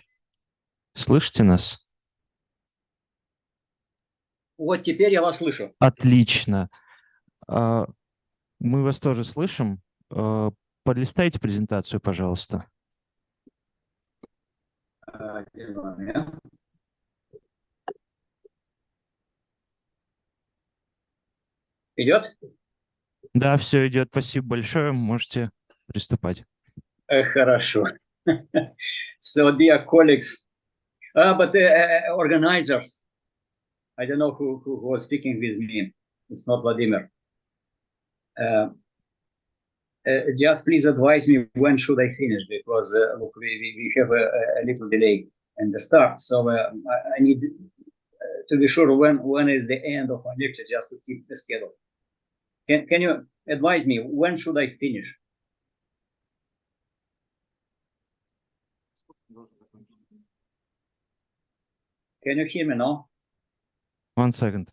слышите нас? Вот теперь я вас слышу. Отлично. Мы вас тоже слышим. Полистайте презентацию, пожалуйста. Идет? Да, все идет. Спасибо большое. Можете приступать. Хорошо. So, dear colleagues, but organizers, I don't know who was speaking with me. It's not Vladimir. Just please advise me when should I finish, because look, we have a little delay in the start. So I need to be sure when is the end of my lecture, just to keep the schedule. Can you advise me when should I finish? Can you hear me now? 1 second.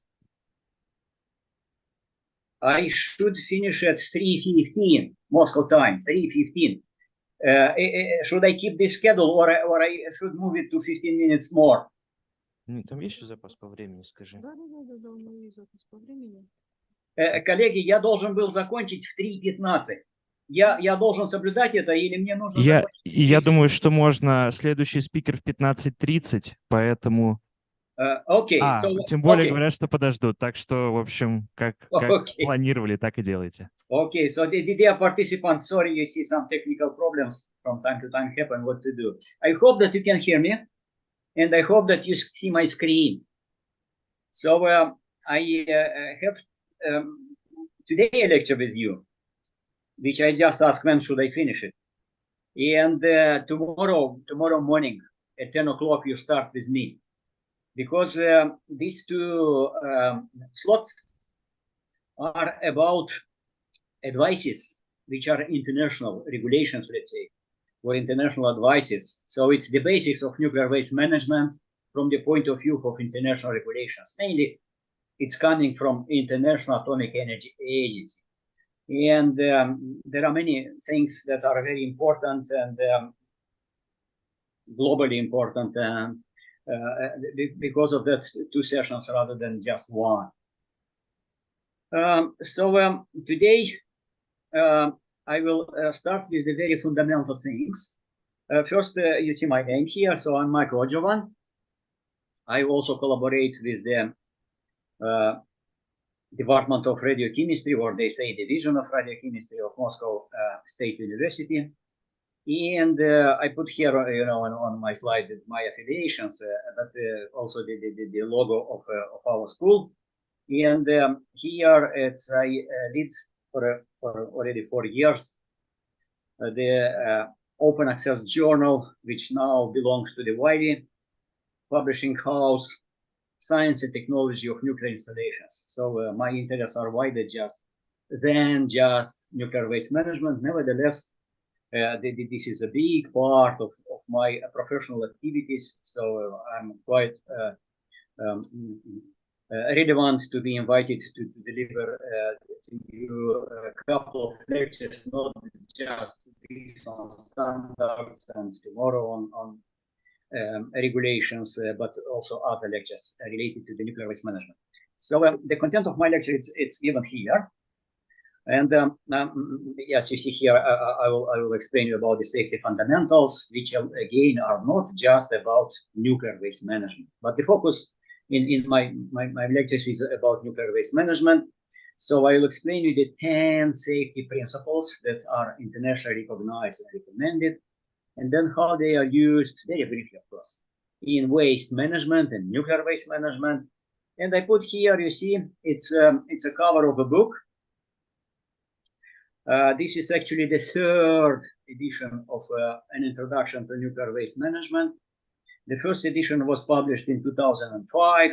I should finish at 3:15 Moscow time, 3:15. Should I keep this schedule, or I should move it to 15 minutes more? Там есть еще запас по времени, скажи. Да, у него есть запас по времени. Коллеги, я должен был закончить в 3:15. Я должен соблюдать это, или мне нужно Я думаю, что можно. Следующий спикер в 15:30, поэтому... Тем более говорят, что подождут. Так что, в общем, как планировали, так и делайте. Okay, so the dear participants, sorry, you see some technical problems from time to time happen, what to do. I hope that you can hear me, and I hope that you see my screen. So I have today a lecture with you, which I just asked when should I finish it. And tomorrow morning at 10 o'clock you start with me. Because these two slots are about advices, which are international regulations, let's say, or international advices. So it's the basics of nuclear waste management from the point of view of international regulations. Mainly, it's coming from International Atomic Energy Agency. And there are many things that are very important and globally important. Because of that, 2 sessions rather than just one. So today I will start with the very fundamental things. First, you see my name here, so I'm Mike Rojovan. I also collaborate with the Department of Radiochemistry, or they say Division of Radiochemistry of Moscow State University. And I put here, on my slide my affiliations, but also the logo of our school. And here I did for already 4 years the open access journal, which now belongs to the Wiley publishing house, Science and Technology of Nuclear Installations. So my interests are wider than just nuclear waste management. Nevertheless, this is a big part of my professional activities, so I'm quite relevant to be invited to deliver to you a couple of lectures, not just this on standards and tomorrow on regulations, but also other lectures related to the nuclear waste management. So the content of my lecture it's given here. And yes, you see here, I will explain you about the safety fundamentals, which again are not just about nuclear waste management, but the focus in my lectures is about nuclear waste management. So I will explain you the 10 safety principles that are internationally recognized and recommended, and then how they are used, very briefly of course, in waste management and nuclear waste management. And I put here, you see, it's a cover of a book. This is actually the 3rd edition of an introduction to nuclear waste management. The first edition was published in 2005.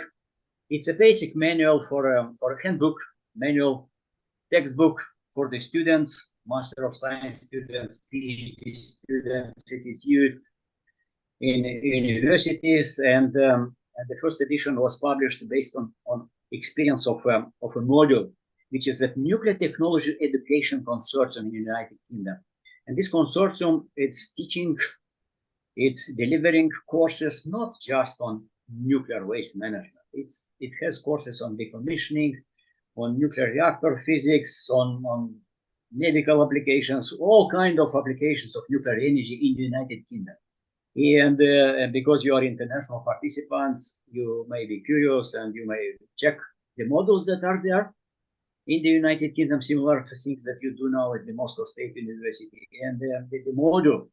It's a basic manual for a handbook, manual, textbook for the students, Master of Science students, PhD students. It is used in universities, and the first edition was published based on experience of a module, which is a nuclear technology education consortium in the United Kingdom. And this consortium, it's teaching It's delivering courses not just on nuclear waste management. It has courses on decommissioning, on nuclear reactor physics, on medical applications, all kinds of applications of nuclear energy in the United Kingdom. And because you are international participants, you may be curious and you may check the modules that are there in the United Kingdom, similar to things that you do now at the Moscow State University. And the module,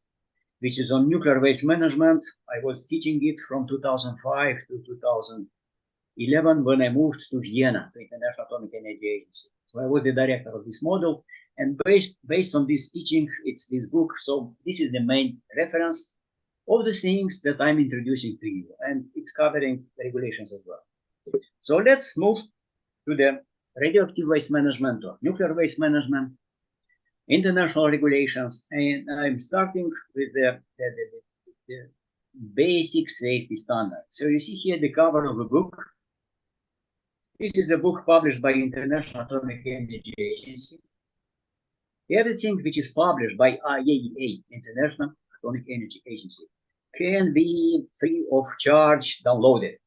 which is on nuclear waste management, I was teaching it from 2005 to 2011 when I moved to Vienna, the International Atomic Energy Agency. So I was the director of this module. And based on this teaching, it's this book. So this is the main reference of the things that I'm introducing to you, and it's covering regulations as well. So let's move to the radioactive waste management or nuclear waste management, international regulations, and I'm starting with the basic safety standard. So you see here the cover of the book. This is a book published by International Atomic Energy Agency. Everything which is published by IAEA, International Atomic Energy Agency, can be free of charge downloaded.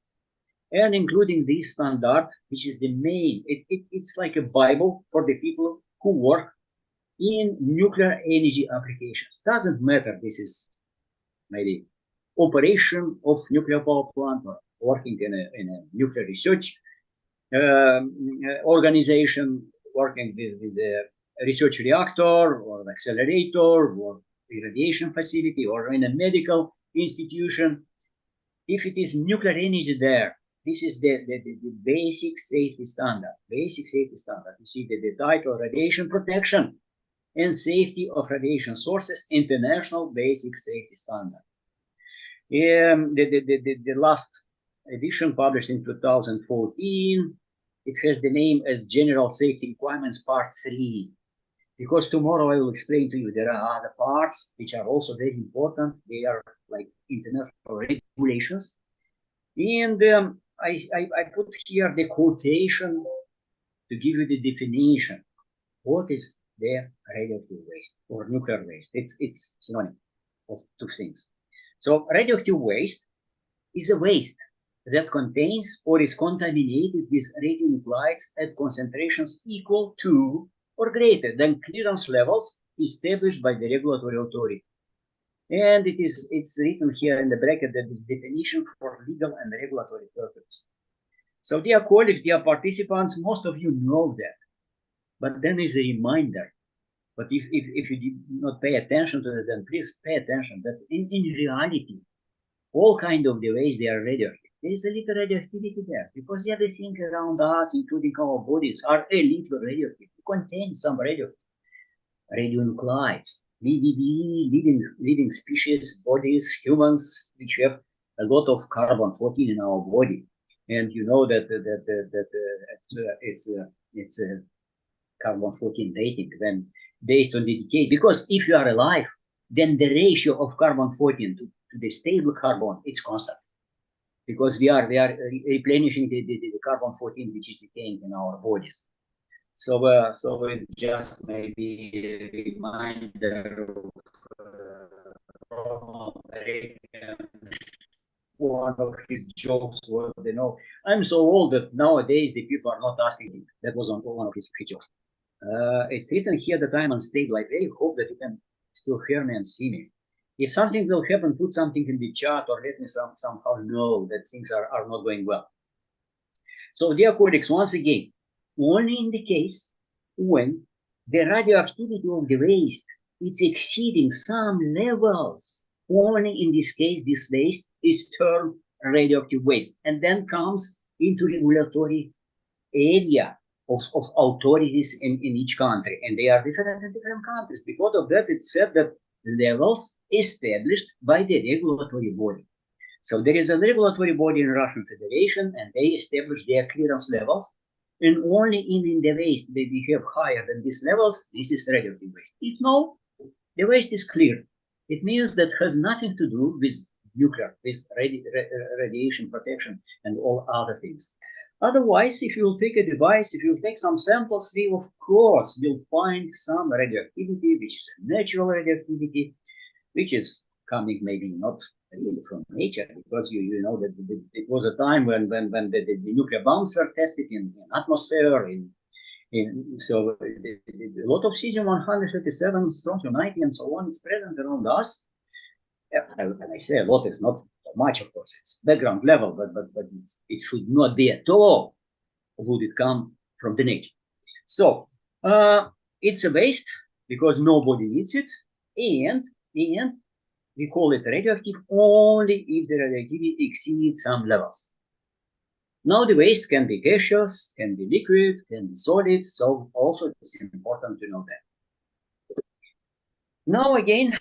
And including this standard, which is the main, it's like a Bible for the people who work in nuclear energy applications. Doesn't matter, this is maybe operation of nuclear power plant or working in a nuclear research organization, working with a research reactor or an accelerator or irradiation facility or in a medical institution. If it is nuclear energy there, this is the basic safety standard. Basic safety standard. You see the title, radiation protection and safety of radiation sources, international basic safety standard. The last edition, published in 2014, it has the name as General Safety Requirements Part 3. Because tomorrow I will explain to you there are other parts which are also very important. They are like international regulations. And I put here the quotation to give you the definition. What is the radioactive waste or nuclear waste? It's synonym of two things. So radioactive waste is a waste that contains or is contaminated with radionuclides at concentrations equal to or greater than clearance levels established by the regulatory authority. And it's written here in the bracket that this definition for legal and regulatory purposes. So dear colleagues, dear participants, most of you know that. But then is a reminder. But if you did not pay attention to that, then please pay attention that in reality, all kinds of the ways they are radioactive. There is a little radioactivity there because everything around us, including our bodies, are a little radioactive. It contains some radionuclides, living species, bodies, humans, which have a lot of carbon-14 in our body. And you know that it's a carbon-14 dating then based on the decay. Because if you are alive, then the ratio of carbon-14 to the stable carbon, it's constant. Because we are replenishing the carbon-14 which is decaying in our bodies. So it just maybe a reminder of one of his jokes was, you know, I'm so old that nowadays the people are not asking him. That was on one of his jokes. It's written here that I'm unstable. I really hope that you can still hear me and see me. If something will happen, put something in the chat or let me somehow know that things are not going well. So dear colleagues, once again, only in the case when the radioactivity of the waste is exceeding some levels, only in this case, this waste is termed radioactive waste and then comes into regulatory area of authorities in each country. And they are different in different countries. Because of that, it's said that levels established by the regulatory body. So there is a regulatory body in Russian Federation and they establish their clearance levels. And only in the waste that we have higher than these levels, this is radioactive waste. If no, the waste is clear. It means that has nothing to do with nuclear, with radiation protection and all other things. Otherwise, if you will take a device, if you will take some samples, we of course will find some radioactivity, which is natural radioactivity, which is coming maybe not really from nature, because you know that it was a time when the nuclear bombs were tested in atmosphere, so a lot of cesium-137, strontium-90, and so on is present around us. And I say a lot, is not so much, of course, it's background level, but it should not be at all would it come from the nature. So it's a waste because nobody needs it, and we call it radioactive only if the radioactivity exceeds some levels. Now the waste can be gaseous, can be liquid, can be solid, so also it's important to know that. Now again,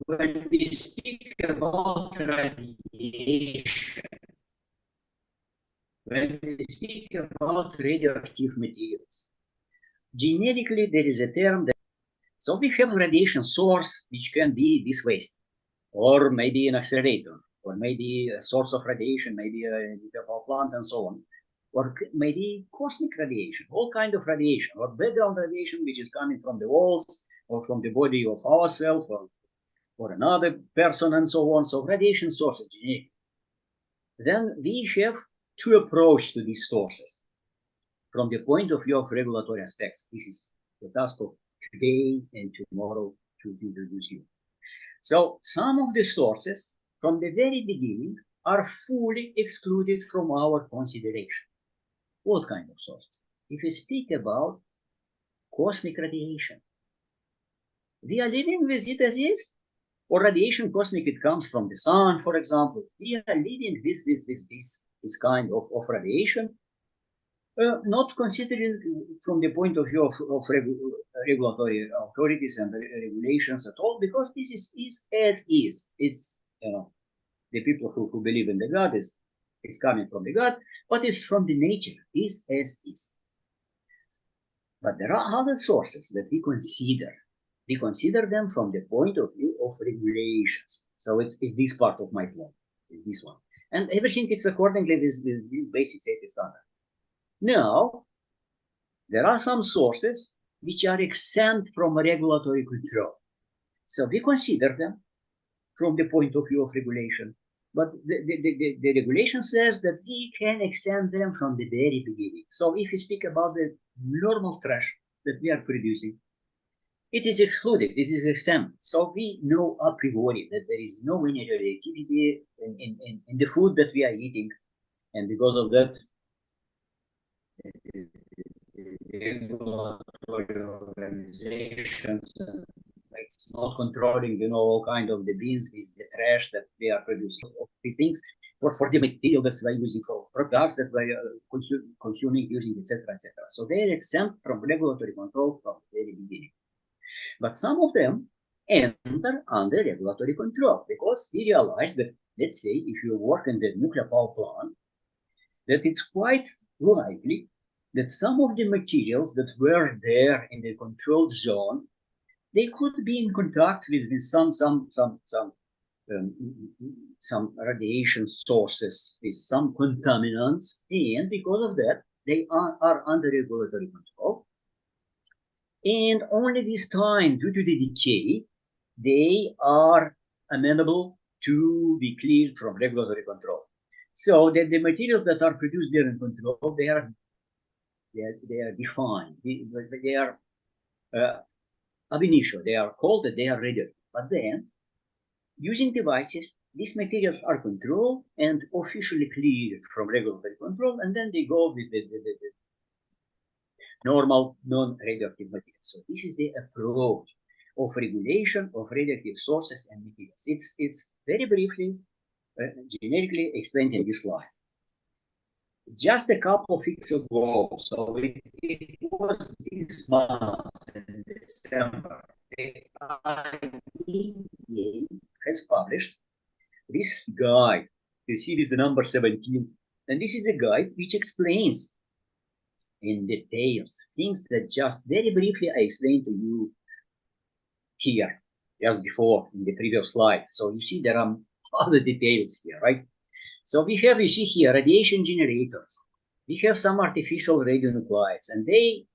when we speak about radiation, when we speak about radioactive materials, generically there is a term that, so we have a radiation source which can be this waste, or maybe an accelerator, or maybe a source of radiation, maybe a nuclear power plant and so on, or maybe cosmic radiation, all kind of radiation, or background radiation which is coming from the walls or from the body of ourselves or another person and so on. So radiation sources, then we have two approaches to these sources from the point of view of regulatory aspects. This is the task of today and tomorrow to introduce you. So some of the sources from the very beginning are fully excluded from our consideration. What kind of sources? If we speak about cosmic radiation, we are living with it as is, or radiation cosmic, it comes from the sun, for example. We are living with this kind of radiation, not considering from the point of view of regulatory authorities and regulations at all, because this is as is. It's the people who believe in the God, it's coming from the God, but it's from the nature, is as is. But there are other sources that we consider. We consider them from the point of view of regulations. So it's this part of my plan, is this one. And everything it's accordingly with this basic safety standard. Now, there are some sources which are exempt from regulatory control. So we consider them from the point of view of regulation. But the regulation says that we can exempt them from the very beginning. So if we speak about the normal trash that we are producing, it is excluded, it is exempt. So we know a priori that there is no any radioactivity in the food that we are eating. And because of that, regulatory organizations, it's not controlling, all kind of the beans, the trash that they are producing, the things for the material that we are using, for products that we are consuming, using, etc., etc. So they are exempt from regulatory control from the very beginning. But some of them enter under regulatory control because we realize that, let's say, if you work in the nuclear power plant, that it's quite likely that some of the materials that were there in the controlled zone, they could be in contact with some radiation sources, with some contaminants, and because of that, they are under regulatory control. And only this time, due to the decay, they are amenable to be cleared from regulatory control. So that the materials that are produced there in control, they are defined. They are ab initio. They are called that they are radioactive. But then, using devices, these materials are controlled and officially cleared from regulatory control, and then they go with the normal non-radioactive materials. So this is the approach of regulation of radioactive sources and materials. It's very briefly, generically explained in this slide. Just a couple of weeks ago, so it was this month in December, the IWSR has published this guide. You see this, the number 17, and this is a guide which explains in details things that just very briefly I explained to you here, just before in the previous slide. So you see there are other details here, right? So we have, you see here, radiation generators. We have some artificial radionuclides, and we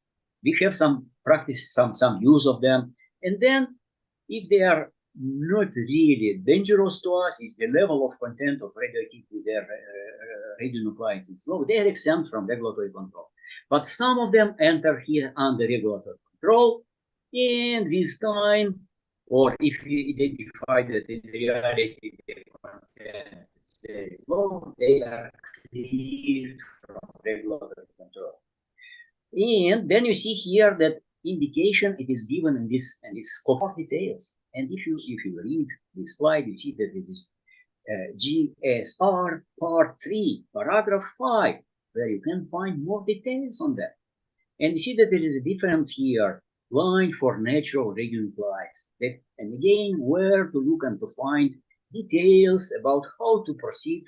have some practice, some use of them. And then if they are not really dangerous to us is the level of content of radioactivity with their radionuclides is low. They are exempt from regulatory control. But some of them enter here under regulatory control, and this time, or if we identify that in reality the content is very low, they are cleared from regulatory control. And then you see here that indication it is given in this scope details. And if you read this slide, you see that it is GSR Part 3, Paragraph 5, where you can find more details on that. And you see that there is a difference here, line for natural radionuclides. And again, where to look and to find details about how to proceed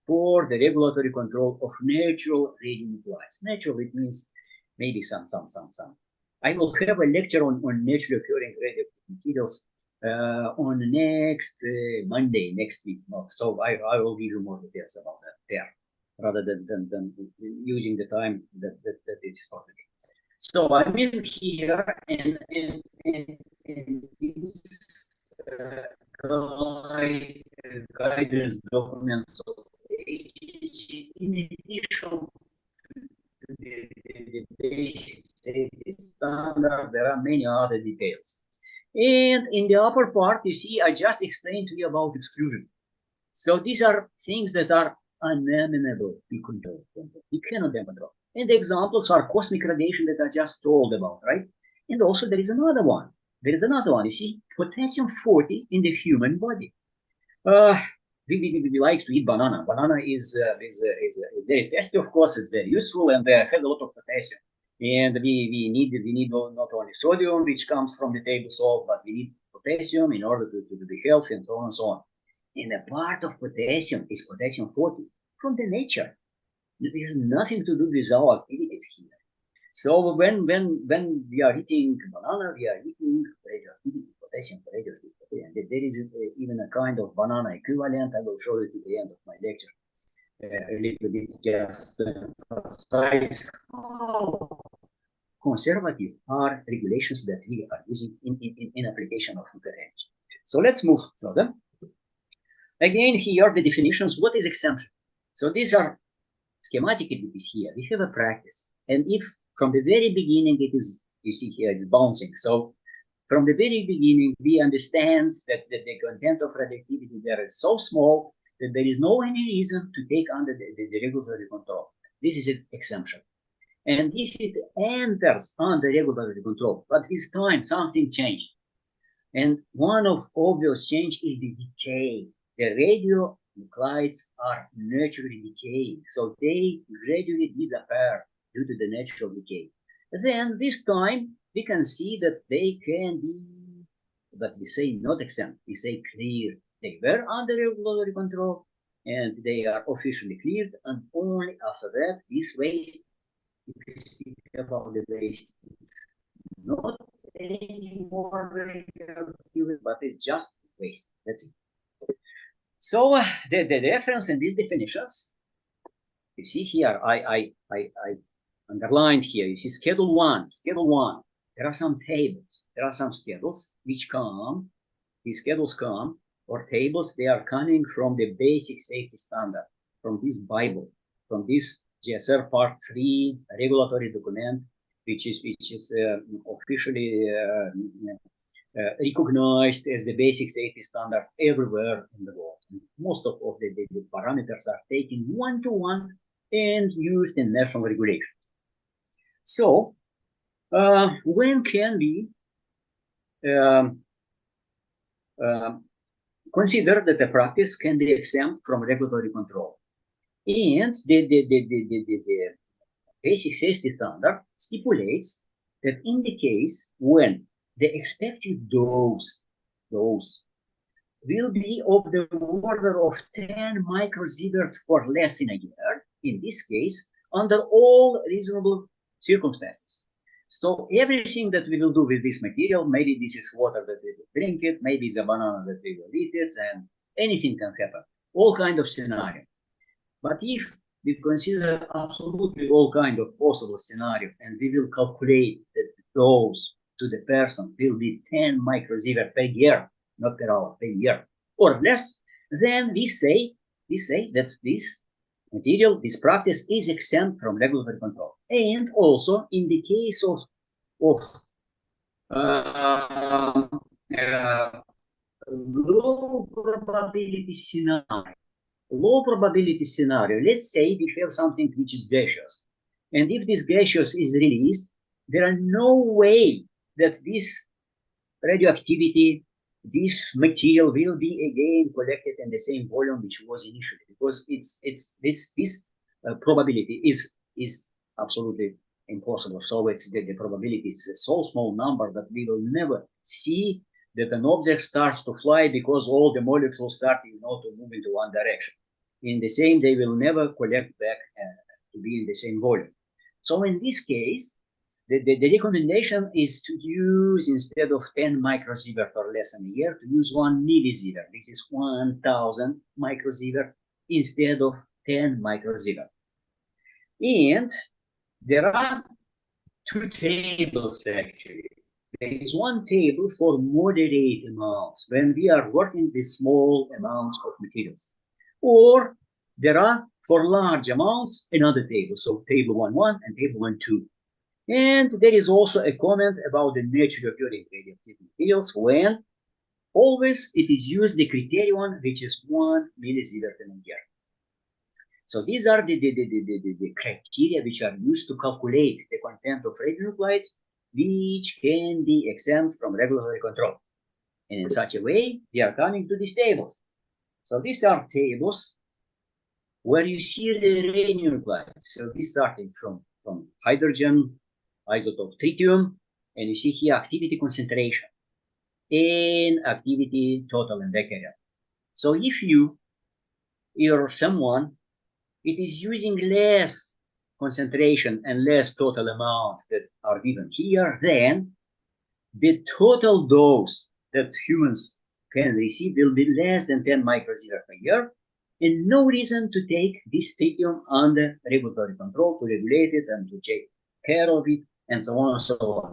for the regulatory control of natural radionuclides. Natural, it means maybe some. I will have a lecture on naturally occurring radioactive materials on next Monday, next week. So I will give you more details about that there, rather than using the time that is for today. So I'm in here and this guidance documents of agency in addition to the basic safety standard, there are many other details. And in the upper part, you see, I just explained to you about exclusion. So these are things that are unamenable to control. You cannot control. And the examples are cosmic radiation that I just told about, right? And also there is another one. You see, potassium-40 in the human body. We like to eat banana. Banana is very tasty, of course. It's very useful and has a lot of potassium. And we need not only sodium, which comes from the table salt, but we need potassium in order to be healthy and so on and so on. And a part of potassium is potassium-40 from the nature. It has nothing to do with our activities here. So when we are eating banana, we are eating radioactivity, potassium radioactivity. And there is even a kind of banana equivalent. I will show it at the end of my lecture. A little bit just to emphasize how conservative are regulations that we are using in application of nuclear energy. So let's move further. Again, here the definitions. What is exemption? So these are schematic entities here. We have a practice, and if from the very beginning it is, you see here it's bouncing. So from the very beginning we understand that the content of radioactivity there is so small that there is no any reason to take under the regulatory control. This is an exemption. And if it enters under regulatory control, but this time something changed. And one of obvious change is the decay. The radionuclides are naturally decaying, so they gradually disappear due to the natural decay. Then this time we can see that they can be, but we say not exempt, we say cleared. They were under regulatory control and they are officially cleared, and only after that this waste, if we speak about the waste, it's not anymore radioactive, but it's just waste. That's it. So the reference in these definitions, you see here, I underlined here, you see schedule one, there are some tables, there are some schedules which come, these schedules come, or tables, they are coming from the basic safety standard, from this Bible, from this GSR Part 3 regulatory document, which is officially recognized as the basic safety standard everywhere in the world. And most of the parameters are taken one-to-one and used in national regulations. So, when can we consider that the practice can be exempt from regulatory control? And the basic safety standard stipulates that in the case when the expected dose will be of the order of 10 microsievert or less in a year, in this case, under all reasonable circumstances. So everything that we will do with this material, maybe this is water that we will drink it, maybe it's a banana that we will eat it, and anything can happen, all kind of scenario. But if we consider absolutely all kind of possible scenario, and we will calculate that the dose to the person will be 10 microsievert per year, not per hour, per year, or less, then we say that this material, this practice is exempt from regulatory control. And also in the case of low probability scenario, let's say we have something which is gaseous. And if this gaseous is released, there are no way that this radioactivity, this material will be again collected in the same volume which was initially, because this probability is absolutely impossible. So it's the probability is a so small number that we will never see that an object starts to fly because all the molecules start to move into one direction. In the same, they will never collect back to be in the same volume. So in this case, the recommendation is to use, instead of 10 microsievert or less in a year, to use 1 millisievert. This is 1,000 microsievert instead of 10 microsievert. And there are 2 tables actually. There is one table for moderate amounts when we are working with small amounts of materials. Or there are, for large amounts, another table. So table 1.1 and table 1.2. And there is also a comment about the naturally occurring radioactive materials when always it is used the criterion which is 1 millisievert in a year. So these are the criteria which are used to calculate the content of radionuclides which can be exempt from regulatory control. And in such a way, they are coming to these tables. So these are tables where you see the radionuclides. So we started from hydrogen, isotope tritium, and you see here activity concentration and activity total in becquerel. So if you or someone, it is using less concentration and less total amount that are given here, then the total dose that humans can receive will be less than 10 microsievert per year, and no reason to take this tritium under regulatory control to regulate it and to take care of it, and so on and so on.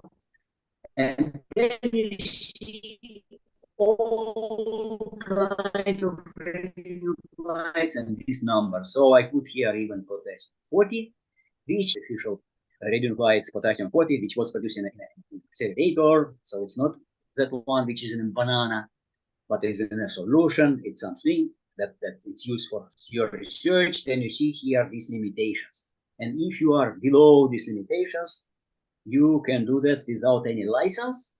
And then you see all kinds of radionuclides and these numbers. So I put here even potassium 40, which official radionuclides potassium 40, which was produced in an accelerator. So it's not that one which is in a banana, but is in a solution. It's something that it's used for your research. Then you see here these limitations. And if you are below these limitations, you can do that without any license,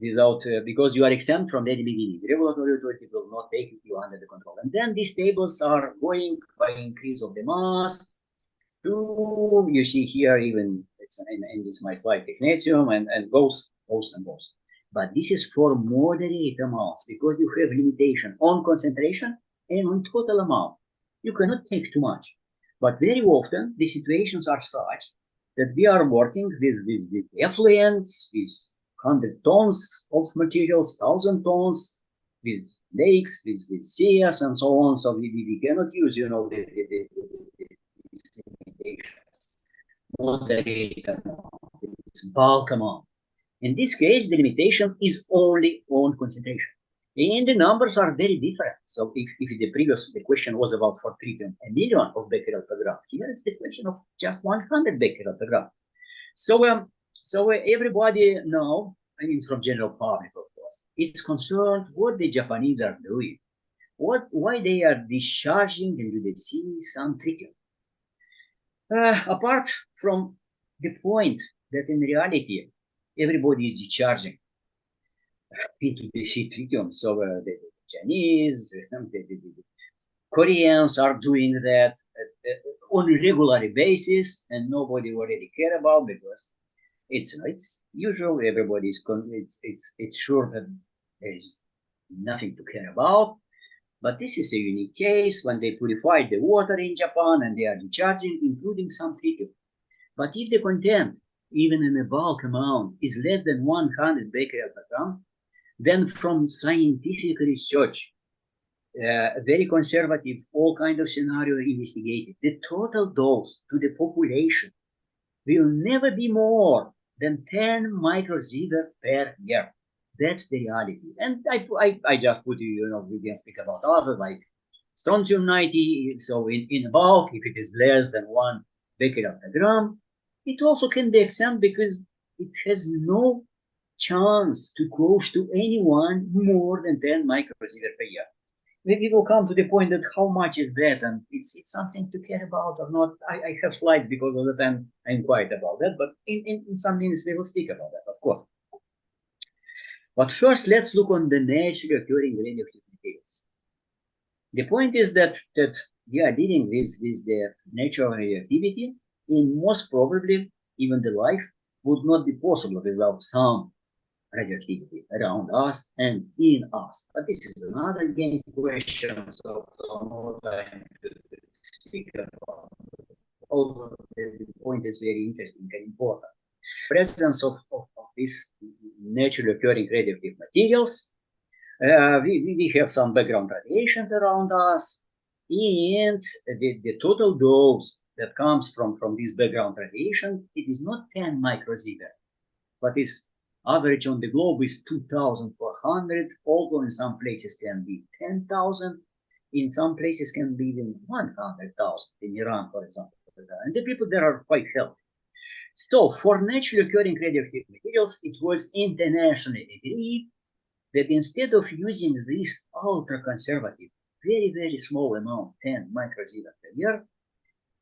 because you are exempt from the beginning. The regulatory authority will not take you under the control. And then these tables are going by increase of the mass to, you see here, even it's in this my slide, technetium, and goes. But this is for moderate amounts, because you have limitation on concentration and on total amount. You cannot take too much. But very often, the situations are such that we are working with effluents, with 100 tons of materials, 1,000 tons, with lakes, with seas, and so on. So we cannot use, the limitations. Moderate amount, it's bulk amount. In this case, the limitation is only on concentration. And the numbers are very different. So if the question was about for tritium 1 million of becquerel per gram, here it's the question of just 100 becquerel per gram. So everybody now, I mean from general public, of course, it's concerned what the Japanese are doing, why they are discharging into the sea some tritium. Apart from the point that in reality everybody is discharging into the sea tritium, so the Chinese, the Koreans are doing that on a regular basis, and nobody already care about, because it's usual. Everybody is it's sure that there is nothing to care about. But this is a unique case when they purified the water in Japan and they are discharging, including some tritium. But if the content, even in a bulk amount, is less than 100 becquerel per gram, then from scientific research, very conservative, all kind of scenario investigated, the total dose to the population will never be more than 10 microsievert per year. That's the reality. And I just put you, we can speak about others like strontium 90. So in bulk, if it is less than 1 becquerel per gram, it also can be exempt because it has no chance to cause to anyone more than 10 microsievert per year. We will come to the point that how much is that, and it's something to care about or not. I have slides because of that, and I'm quiet about that, but in some minutes we will speak about that, of course. But first, let's look on the naturally occurring radioactive materials. The point is that we are dealing with the natural radioactivity, and most probably even the life would not be possible without some radioactivity around us and in us. But this is another game question, so no time to speak about. Although the point is very interesting and important. Presence of these naturally occurring radioactive materials. We have some background radiation around us, and the total dose that comes from this background radiation, it is not 10 microsievert, but is average on the globe is 2,400, although in some places can be 10,000, in some places can be even 100,000, in Iran, for example. And the people there are quite healthy. So for naturally occurring radioactive materials, it was internationally agreed that instead of using this ultra-conservative, very, very small amount, 10 microsievert per year,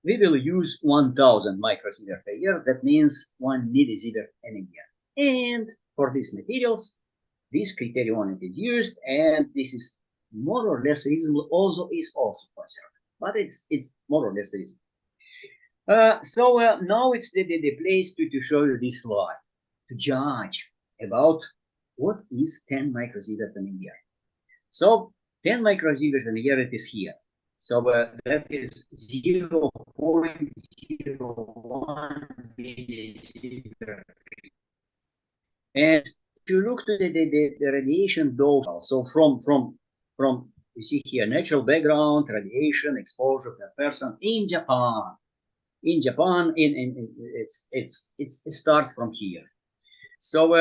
we will use 1,000 microsievert per year. That means 1 millisievert in a year. And for these materials, this criterion is used, and this is more or less reasonable, although is also conservative, but it's more or less reasonable. Now it's the place to show you this slide, to judge about what is 10 microsievert in a year. So 10 microsievert in a year, it is here. So that is 0.01 millisievert. And if you look to the radiation dose, so from you see here, natural background, radiation exposure per person in Japan. In Japan, it starts from here. So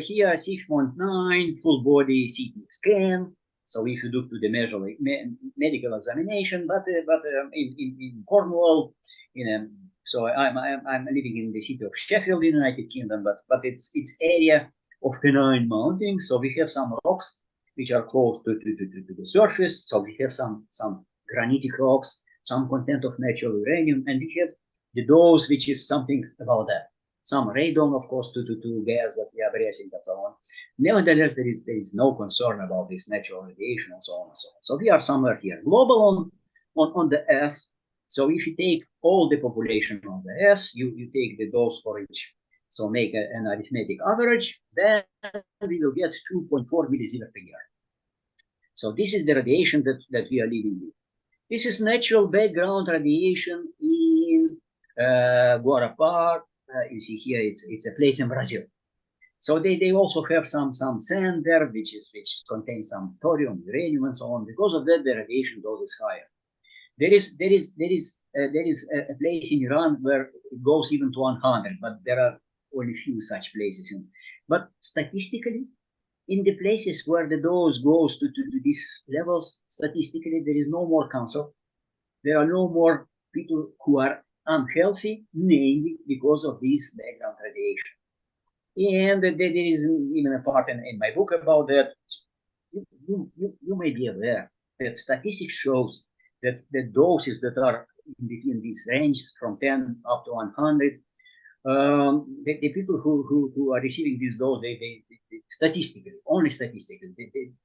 here 6.9 full body CT scan. So if you look to the medical examination, but in Cornwall, so I'm living in the city of Sheffield, United Kingdom, but it's area of Pennine Mountain. So we have some rocks which are close to the surface. So we have some granitic rocks, some content of natural uranium, and we have the dose which is something about that. Some radon, of course, to gas that we are breathing and so on. Nevertheless, there is no concern about this natural radiation and so on and so on. So we are somewhere here. Global on the S. So if you take all the population on the S, you take the dose for each. So make an arithmetic average, then we will get 2.4 millisievert per year. So this is the radiation that we are living with. This is natural background radiation in Guarapar. You see here, it's a place in Brazil. So they also have some sand there, which contains some thorium, uranium, and so on. Because of that, the radiation dose is higher. There is a place in Iran where it goes even to 100, but there are only few such places. But statistically, in the places where the dose goes to these levels, statistically, there is no more cancer. There are no more people who are unhealthy, mainly because of this background radiation. And there is even a part in my book about that. You may be aware that statistics shows that the doses that are in between these ranges from 10 up to 100, the people who are receiving this dose, they statistically, only statistically,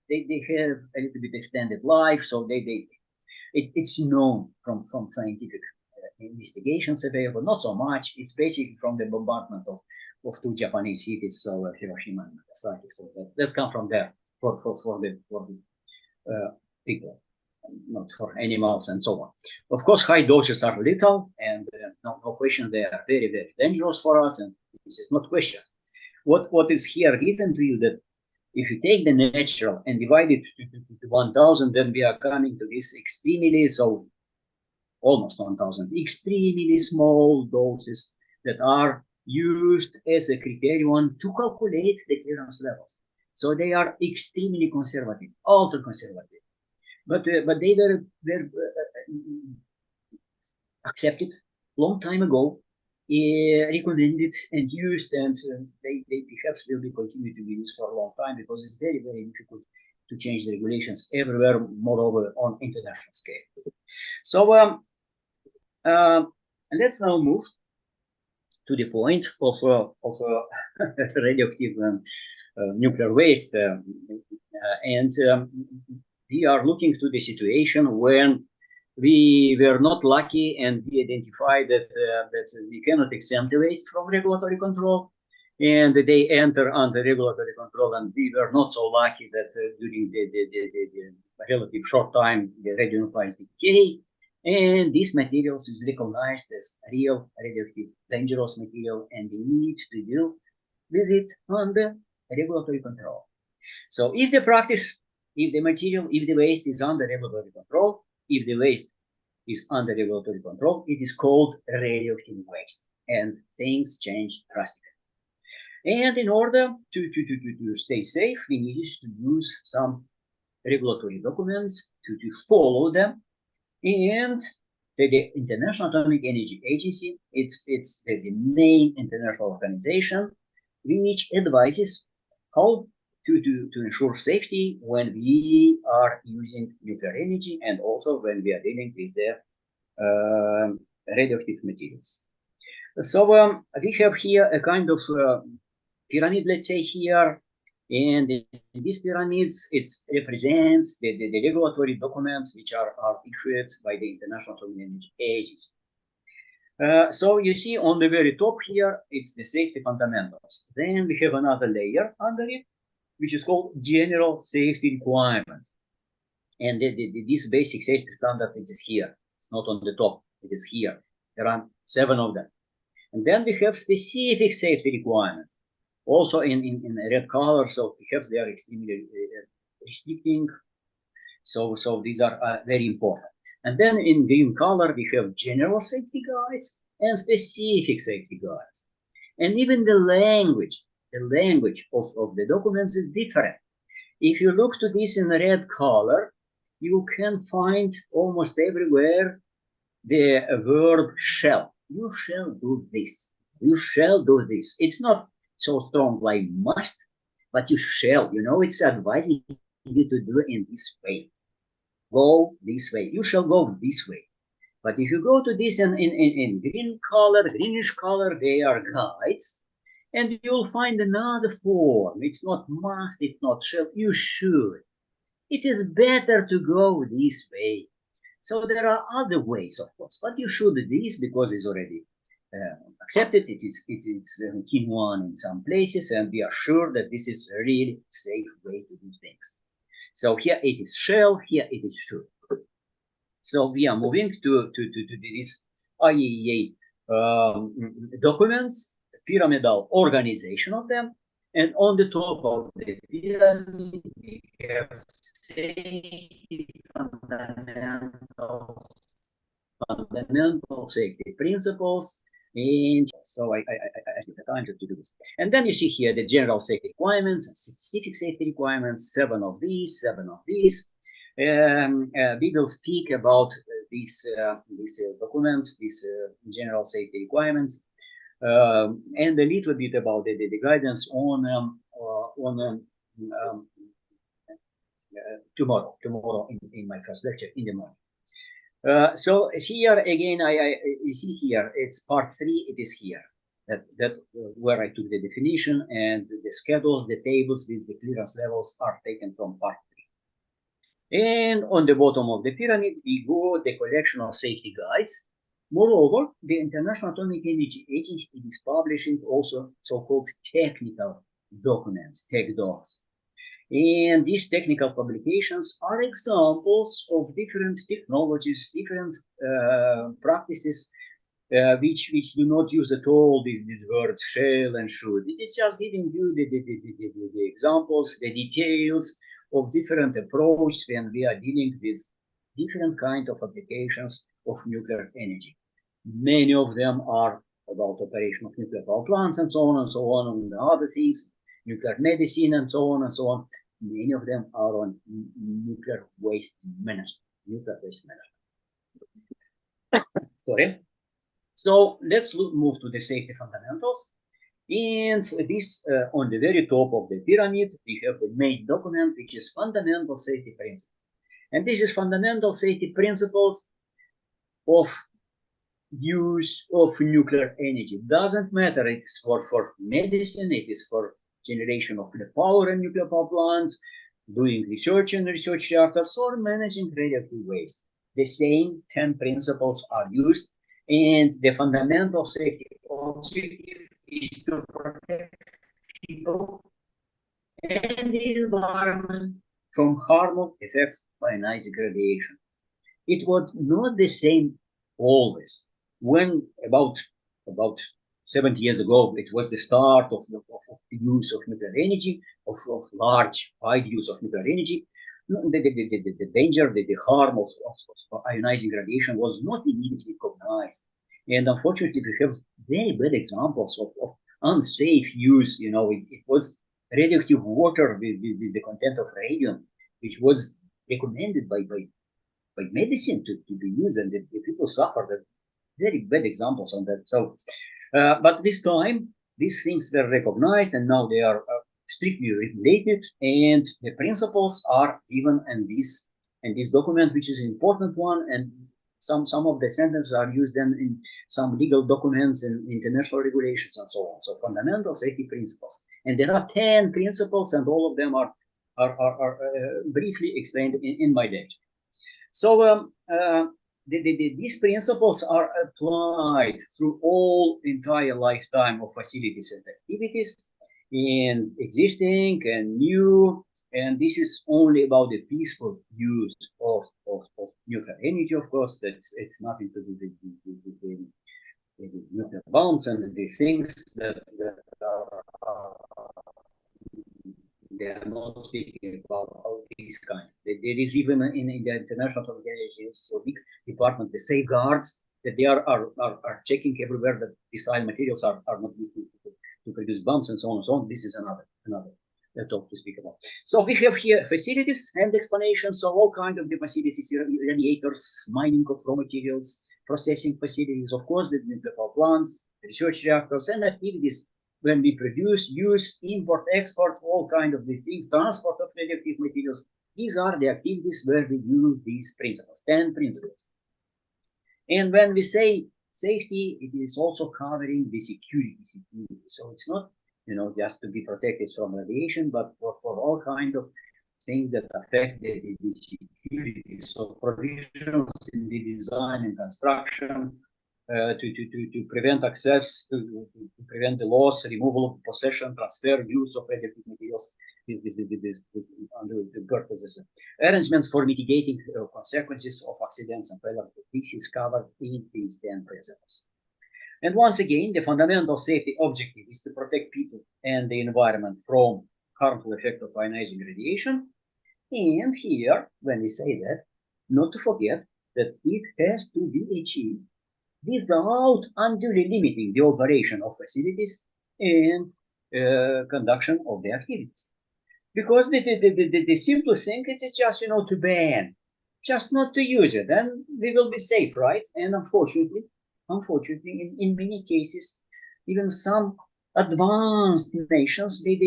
they have a little bit extended life. So it's known from scientific investigations available, not so much. It's basically from the bombardment of two Japanese cities, so Hiroshima and Nagasaki. So that's come from there for the people, not for animals and so on. Of course, high doses are lethal, and no question they are very, very dangerous for us, and this is not question. What is here given to you, that if you take the natural and divide it to 1,000, then we are coming to this extremely, so almost 1,000, extremely small doses that are used as a criterion to calculate the clearance levels. So they are extremely conservative, ultra conservative. But they were accepted long time ago, recommended and used, and they perhaps will be continued to be used for a long time, because it's very, very difficult to change the regulations everywhere, moreover on international scale. So let's now move to the point of radioactive nuclear waste, and we are looking to the situation when we were not lucky and we identified that we cannot exempt the waste from regulatory control, and they enter under regulatory control, and we were not so lucky that during the relative short time the radionuclides decay, and this material is recognized as real radioactive dangerous material, and we need to deal with it under regulatory control. So if the practice, if the material, if the waste is under regulatory control, if the waste is under regulatory control, it is called radioactive waste, and things change drastically. And in order to stay safe, we need to use some regulatory documents to follow them. And the International Atomic Energy Agency, it's the main international organization which advises how to ensure safety when we are using nuclear energy, and also when we are dealing with the radioactive materials. So we have here a kind of pyramid, let's say here, and in these pyramids, it represents the regulatory documents which are issued by the International Atomic Energy Agency. So you see on the very top here, it's the safety fundamentals. Then we have another layer under it, which is called general safety requirements. And this basic safety standard, it is here. It's not on the top, it is here. There are 7 of them. And then we have specific safety requirements, also in red color, so perhaps they are extremely restricting. So these are very important. And then in green color, we have general safety guides and specific safety guides. And even the language of the documents is different. If you look to this in red color, you can find almost everywhere the verb shall. You shall do this. You shall do this. It's not so strong like must, but you shall. You know, it's advising you to do it in this way. Go this way. You shall go this way. But if you go to this in green color, greenish color, they are guides. And you'll find another form. It's not must, it's not shall. You should. It is better to go this way. So there are other ways, of course, but you should do this because it's already accepted. It is key one in some places, and we are sure that this is a really safe way to do things. So here it is shall, here it is should. So we are moving to this IAEA documents, pyramidal organization of them, and on the top of the pyramid we have safety fundamental safety principles. And so I took the time to do this. And then you see here the general safety requirements and specific safety requirements, 7 of these, 7 of these. We will speak about these documents, these general safety requirements, and a little bit about the guidance on tomorrow in my first lecture in the morning. So here again, you see here, it's part 3, it is here. That where I took the definition, and the schedules, the tables with the clearance levels are taken from part 3. And on the bottom of the pyramid, we go the collection of safety guides. Moreover, the International Atomic Energy Agency is publishing also so-called technical documents, tech docs. And these technical publications are examples of different technologies, different practices, which do not use at all these words shall and should. It is just giving you the examples, the details of different approaches when we are dealing with different kind of applications of nuclear energy. Many of them are about operation of nuclear power plants and so on and other things. nuclear medicine, and so on and so on. Many of them are on nuclear waste management. Sorry. So let's move to the safety fundamentals. And this, on the very top of the pyramid, we have the main document, which is Fundamental Safety Principles. And this is Fundamental Safety Principles of use of nuclear energy. Doesn't matter, it is for medicine, it is for generation of the power in nuclear power plants, doing research in research reactors, or managing radioactive waste. The same 10 principles are used, and the fundamental safety objective is to protect people and the environment from harmful effects of ionizing radiation. It was not the same always. When about 70 years ago, it was the start of the use of nuclear energy, of large, wide use of nuclear energy. The danger, the harm of ionizing radiation was not immediately recognized. And unfortunately, we have very bad examples of unsafe use. You know, it was radioactive water with the content of radium, which was recommended by medicine to be used, and the people suffered. Very bad examples on that. So, but this time, these things were recognized, and now they are strictly regulated, and the principles are given in this document, which is an important one, and some of the sentences are used then in some legal documents and international regulations and so on. So fundamental safety principles, and there are 10 principles, and all of them are briefly explained in my lecture. So these principles are applied through all entire lifetime of facilities and activities, in existing and new, and this is only about the peaceful use of nuclear energy. Of course, it's nothing to do with the nuclear bombs and the things that are they are not speaking about this kind. There is even in the international organizations, so big department, the safeguards that they are checking everywhere that fissile materials are not used to produce bombs and so on and so on. This is another talk to speak about. So we have here facilities and explanations of all kinds of the facilities, radiators, mining of raw materials, processing facilities, of course, the nuclear power plants, research reactors, and activities when we produce, use, import, export, all kinds of these things, transport of radioactive materials. These are the activities where we use these principles, 10 principles. And when we say safety, it is also covering the security. So it's not, just to be protected from radiation, but for all kinds of things that affect the security. So provisions in the design and construction, to prevent access, to prevent the loss, removal of possession, transfer, use of radioactive materials under the purposes. Arrangements for mitigating consequences of accidents and failure. This is covered in these 10 principles. And once again, the fundamental safety objective is to protect people and the environment from harmful effect of ionizing radiation. And here, when we say that, not to forget that it has to be achieved without unduly limiting the operation of facilities and conduction of the activities. Because the simple thing is just, to ban, just not to use it, and we will be safe, right? And unfortunately, in many cases, even some advanced nations, they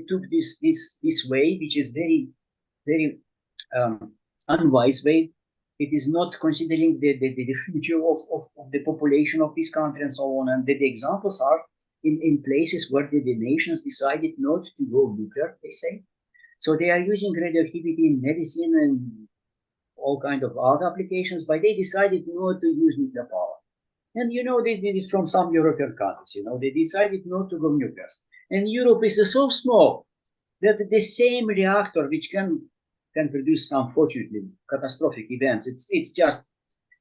took this way, which is very, very unwise way. It is not considering the future of the population of this country and so on. And the examples are in places where the nations decided not to go nuclear, they say. So they are using radioactivity in medicine and all kinds of other applications, but they decided not to use nuclear power. And they did it from some European countries, they decided not to go nuclear. And Europe is so small that the same reactor, which can produce some, unfortunately, catastrophic events. It's just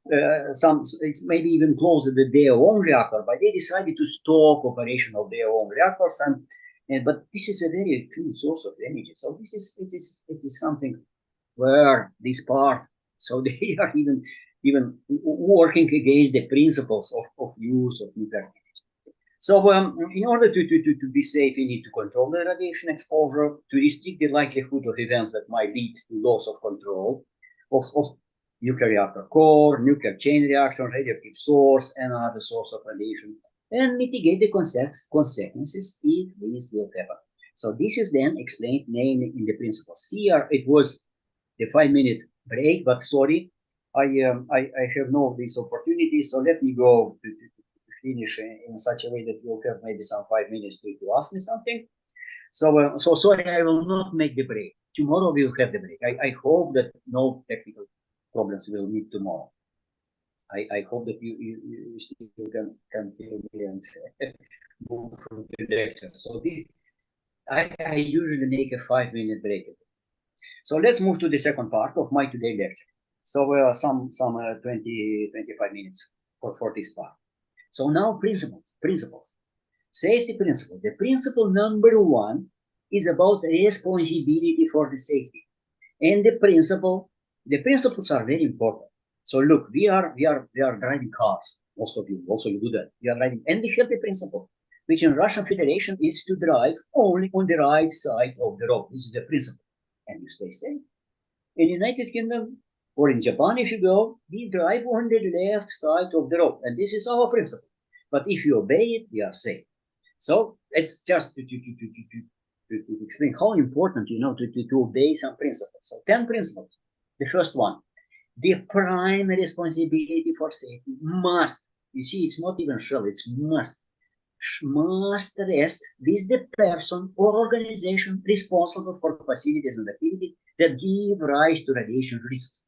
it's maybe even closer to their own reactor, but they decided to stop operation of their own reactors, but this is a very clean source of energy. So it is something where this part, so they are even working against the principles of use of nuclear energy. So in order to be safe, we need to control the radiation exposure, to restrict the likelihood of events that might lead to loss of control of nuclear reactor core, nuclear chain reaction, radioactive source, and other source of radiation, and mitigate the consequences if this will happen. So this is then explained mainly in the principles. Here it was the 5-minute break, but sorry, I have no this opportunity, so let me go to finish in such a way that you'll have maybe some 5 minutes to ask me something. So sorry, I will not make the break. Tomorrow we will have the break. I hope that no technical problems will meet tomorrow. I hope that you still can hear me and move through the lecture. So this, I usually make a 5-minute break. So let's move to the second part of my today lecture. So some 25 minutes for this part. So now principles. Safety principle. The principle number 1 is about responsibility for the safety. And the principles are very important. So look, we are driving cars. Most of you, also you do that. We are driving, and we have the principle, which in Russian Federation is to drive only on the right side of the road. This is the principle, and you stay safe. In United Kingdom or in Japan, if you go, we drive on the left side of the road, and this is our principle. But if you obey it, we are safe. So it's just to explain how important, to obey some principles. So 10 principles. The first one, the prime responsibility for safety must, you see, it's not even shall, it's must rest with the person or organization responsible for facilities and activities that give rise to radiation risks.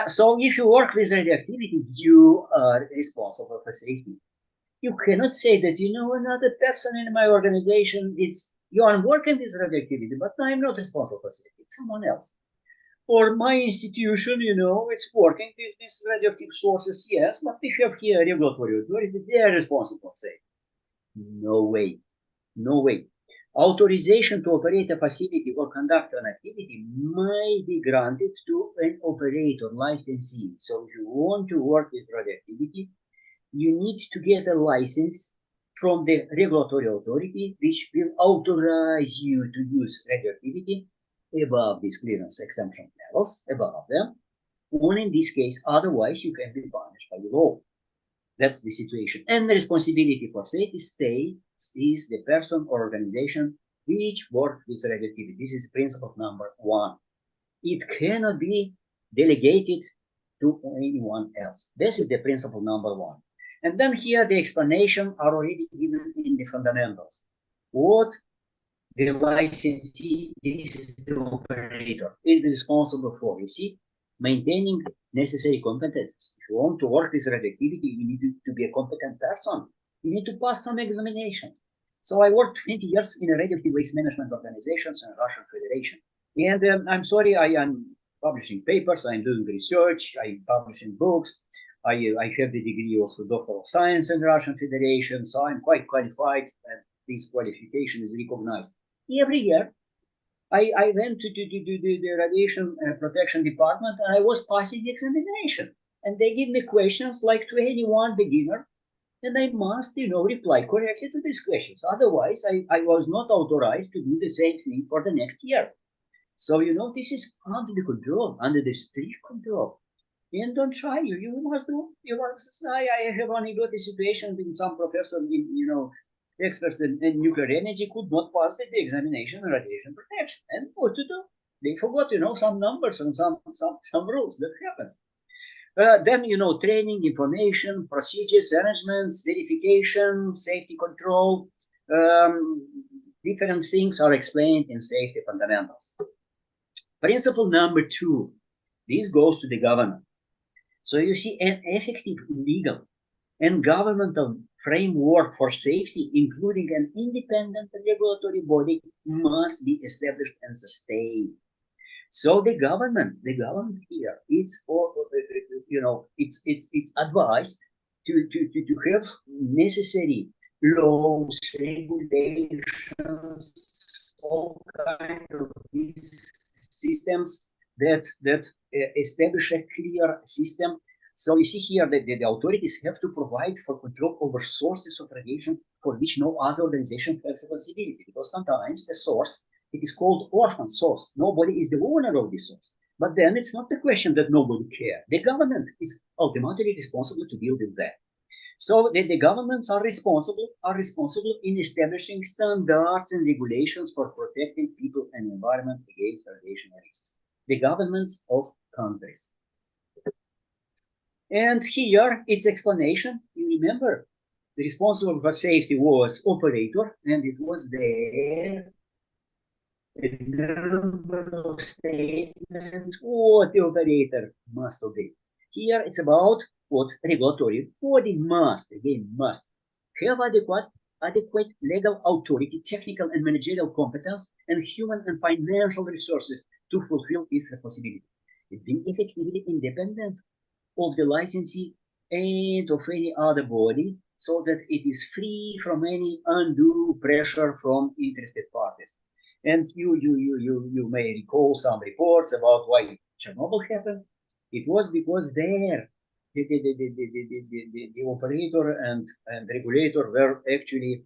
So if you work with radioactivity, you are responsible for safety. You cannot say that, another person in my organization, you are working with radioactivity, but I'm not responsible for safety. It's someone else. Or my institution, it's working with these radioactive sources, yes, but we have here regulatory authority, they are responsible for safety. No way. No way. Authorization to operate a facility or conduct an activity might be granted to an operator licensee. So if you want to work with radioactivity, you need to get a license from the regulatory authority, which will authorize you to use radioactivity above these clearance exemption levels, above them. Only in this case, otherwise you can be punished by the law. That's the situation. And the responsibility for safety stays is the person or organization which works with radioactivity. This is principle number 1. It cannot be delegated to anyone else. This is the principle number 1. And then here the explanation are already given in the fundamentals. What the licensee, this is the operator, is responsible for, you see, maintaining necessary competencies. If you want to work with radioactivity, you need to be a competent person. You need to pass some examinations. So I worked 20 years in a radioactive waste management organizations in Russian Federation. And I'm sorry, I am publishing papers, I'm doing research, I'm publishing books. I have the degree of Doctor of Science in the Russian Federation, so I'm quite qualified, and this qualification is recognized. Every year, I went to the radiation protection department, and I was passing the examination. And they give me questions like to anyone beginner, and I must, reply correctly to these questions. Otherwise, I was not authorized to do the same thing for the next year. So, this is under the control, under the strict control. And don't try, you must do, I have only got a situation with some professor, experts in nuclear energy could not pass the examination in radiation protection. And what to do? They forgot, some numbers and some rules. That happens. Then, training, information, procedures, arrangements, verification, safety control, different things are explained in safety fundamentals. Principle number 2, this goes to the government. So you see, an effective legal and governmental framework for safety, including an independent regulatory body, must be established and sustained. So the government here, it's advised to have necessary laws, regulations, all kinds of these systems that establish a clear system So you see here that the authorities have to provide for control over sources of radiation for which no other organization has a possibility, because sometimes the source, it is called orphan source. Nobody is the owner of the source. But then it's not the question that nobody cares. The government is ultimately responsible to deal with that. So the governments are responsible in establishing standards and regulations for protecting people and environment against radiation risks. The governments of countries. And here its explanation, you remember, the responsible for safety was operator, and it was there a number of statements what the operator must obey. Here it's about what regulatory body must, again, must have adequate legal authority, technical and managerial competence, and human and financial resources to fulfill its responsibility. It being effectively independent of the licensee and of any other body, so that it is free from any undue pressure from interested parties. And you may recall some reports about why Chernobyl happened. It was because there the operator and regulator were actually,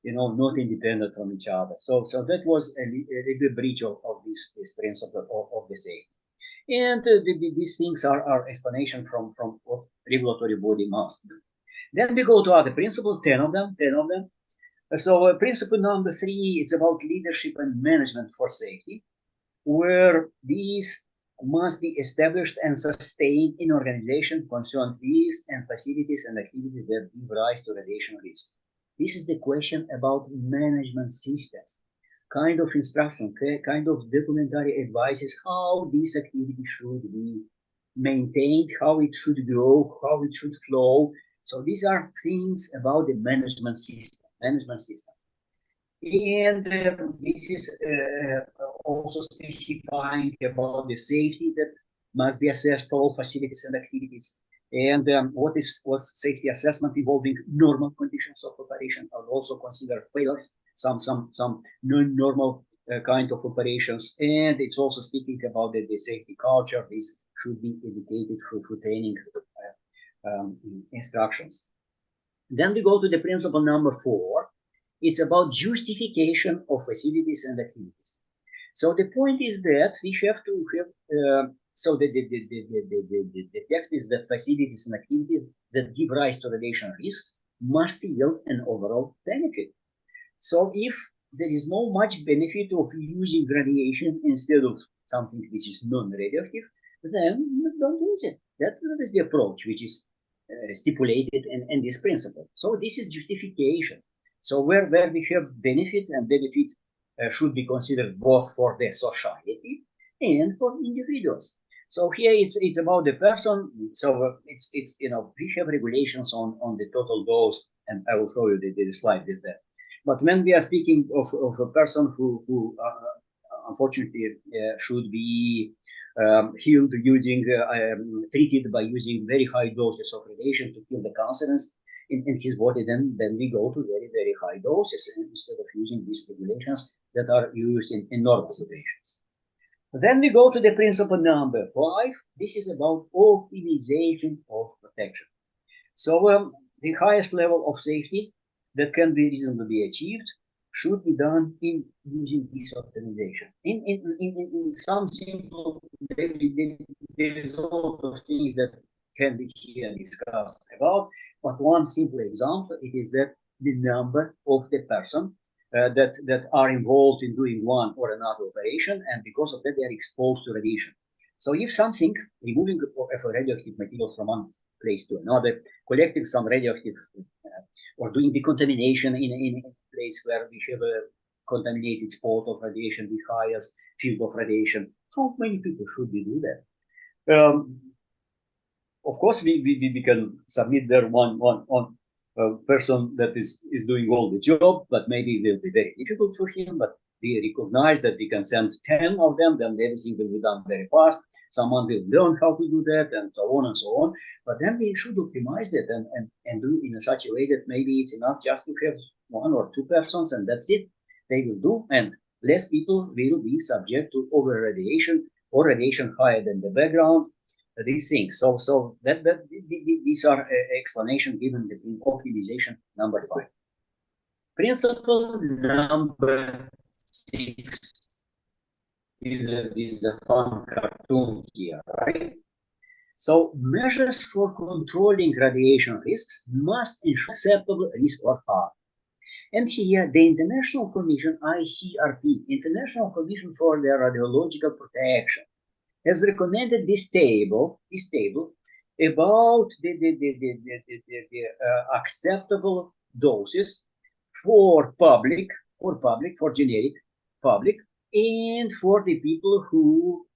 not independent from each other. So that was a little breach of this principle of the safety. And these things are explanation from what regulatory body must do. Then we go to other principles, 10 of them. So principle number 3, it's about leadership and management for safety, where these must be established and sustained in organization concerned with and facilities and activities that give rise to radiation risk. This is the question about management systems. Kind of instruction, kind of documentary advices, how this activity should be maintained, how it should go, how it should flow. So these are things about the management system. And this is also specifying about the safety that must be assessed for all facilities and activities. And what's safety assessment involving normal conditions of operation, and also consider failures, some non-normal kind of operations. And it's also speaking about the safety culture. This should be indicated through training instructions. Then we go to the principle number 4. It's about justification of facilities and activities. So the point is that we have to have, so the text is that facilities and activities that give rise to radiation risks must yield an overall benefit. So if there is no much benefit of using radiation instead of something which is non-radioactive, then don't use it. That is the approach which is stipulated in this principle. So this is justification. So where we have benefit, and benefit should be considered both for the society and for individuals. So here it's about the person. So it's we have regulations on the total dose, and I will show you the slide with that. But when we are speaking of a person who unfortunately should be healed using treated by using very high doses of radiation to kill the cancerous in his body, then we go to very, very high doses instead of using these regulations that are used in normal situations. Then we go to the principle number 5. This is about optimization of protection. So the highest level of safety that can be reasonably achieved should be done in using this optimization. In some simple, there is a lot of things that can be here discussed about, but one simple example, it is that the number of the person that are involved in doing one or another operation, and because of that they are exposed to radiation. So if something, removing of a radioactive material from one place to another, collecting some radioactive or doing decontamination in a place where we have a contaminated spot of radiation with highest field of radiation, how many people should we do that? Of course, we can submit there one person that is doing all the job, but maybe it will be very difficult for him. But we recognize that we can send 10 of them, then everything will be done very fast. Someone will learn how to do that, and so on and so on. But then we should optimize that and do in such a way that maybe it's enough just to have 1 or 2 persons, and that's it. They will do, and less people will be subject to over radiation or radiation higher than the background. these things. So these are explanation given in optimization number 5. Principle number 6 is a fun cartoon here, right? So measures for controlling radiation risks must ensure acceptable risk or harm. And here the International Commission, ICRP, International Commission for the Radiological Protection, has recommended this table about the acceptable doses for generic public, and for the people who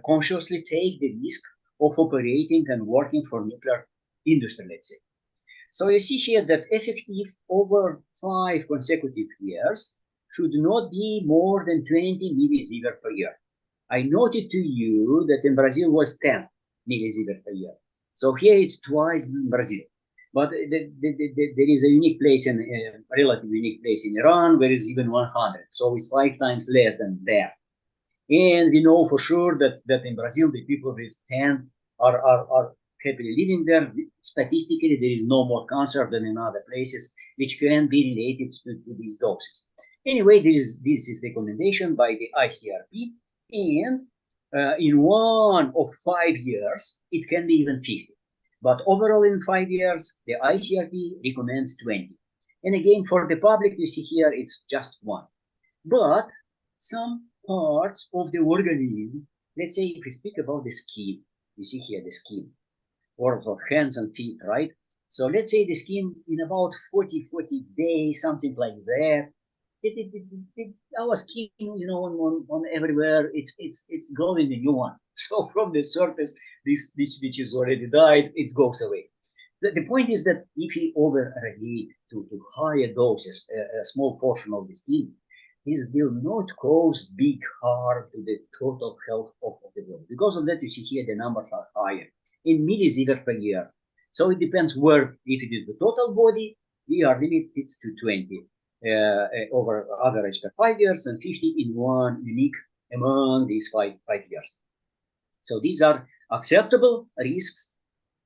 consciously take the risk of operating and working for nuclear industry, let's say. So you see here that effective over 5 consecutive years should not be more than 20 millisievert per year. I noted to you that in Brazil was 10 millisievert per year. So here it's twice in Brazil. But there is a unique place, a relatively unique place in Iran, where it's even 100. So it's 5 times less than there. And we know for sure that in Brazil, the people with 10 are happily living there. Statistically, there is no more cancer than in other places, which can be related to these doses. Anyway, this is the recommendation by the ICRP. And in 1 of 5 years, it can be even 50. But overall, in 5 years, the ICRP recommends 20. And again, for the public, you see here, it's just 1. But some parts of the organism, let's say if we speak about the skin, you see here the skin, or hands and feet, right? So let's say the skin in about 40 days, something like that. Our skin, you know, on everywhere, it's growing a new one. So from the surface, this which is already died, it goes away. The point is that if we over-radiate to higher doses, a small portion of the skin, this will not cause big harm to the total health of the body. Because of that, you see here the numbers are higher in millisievert per year. So it depends where, if it is the total body, we are limited to 20 over average per 5 years and 50 in one unique among these 5 years. So these are acceptable risks.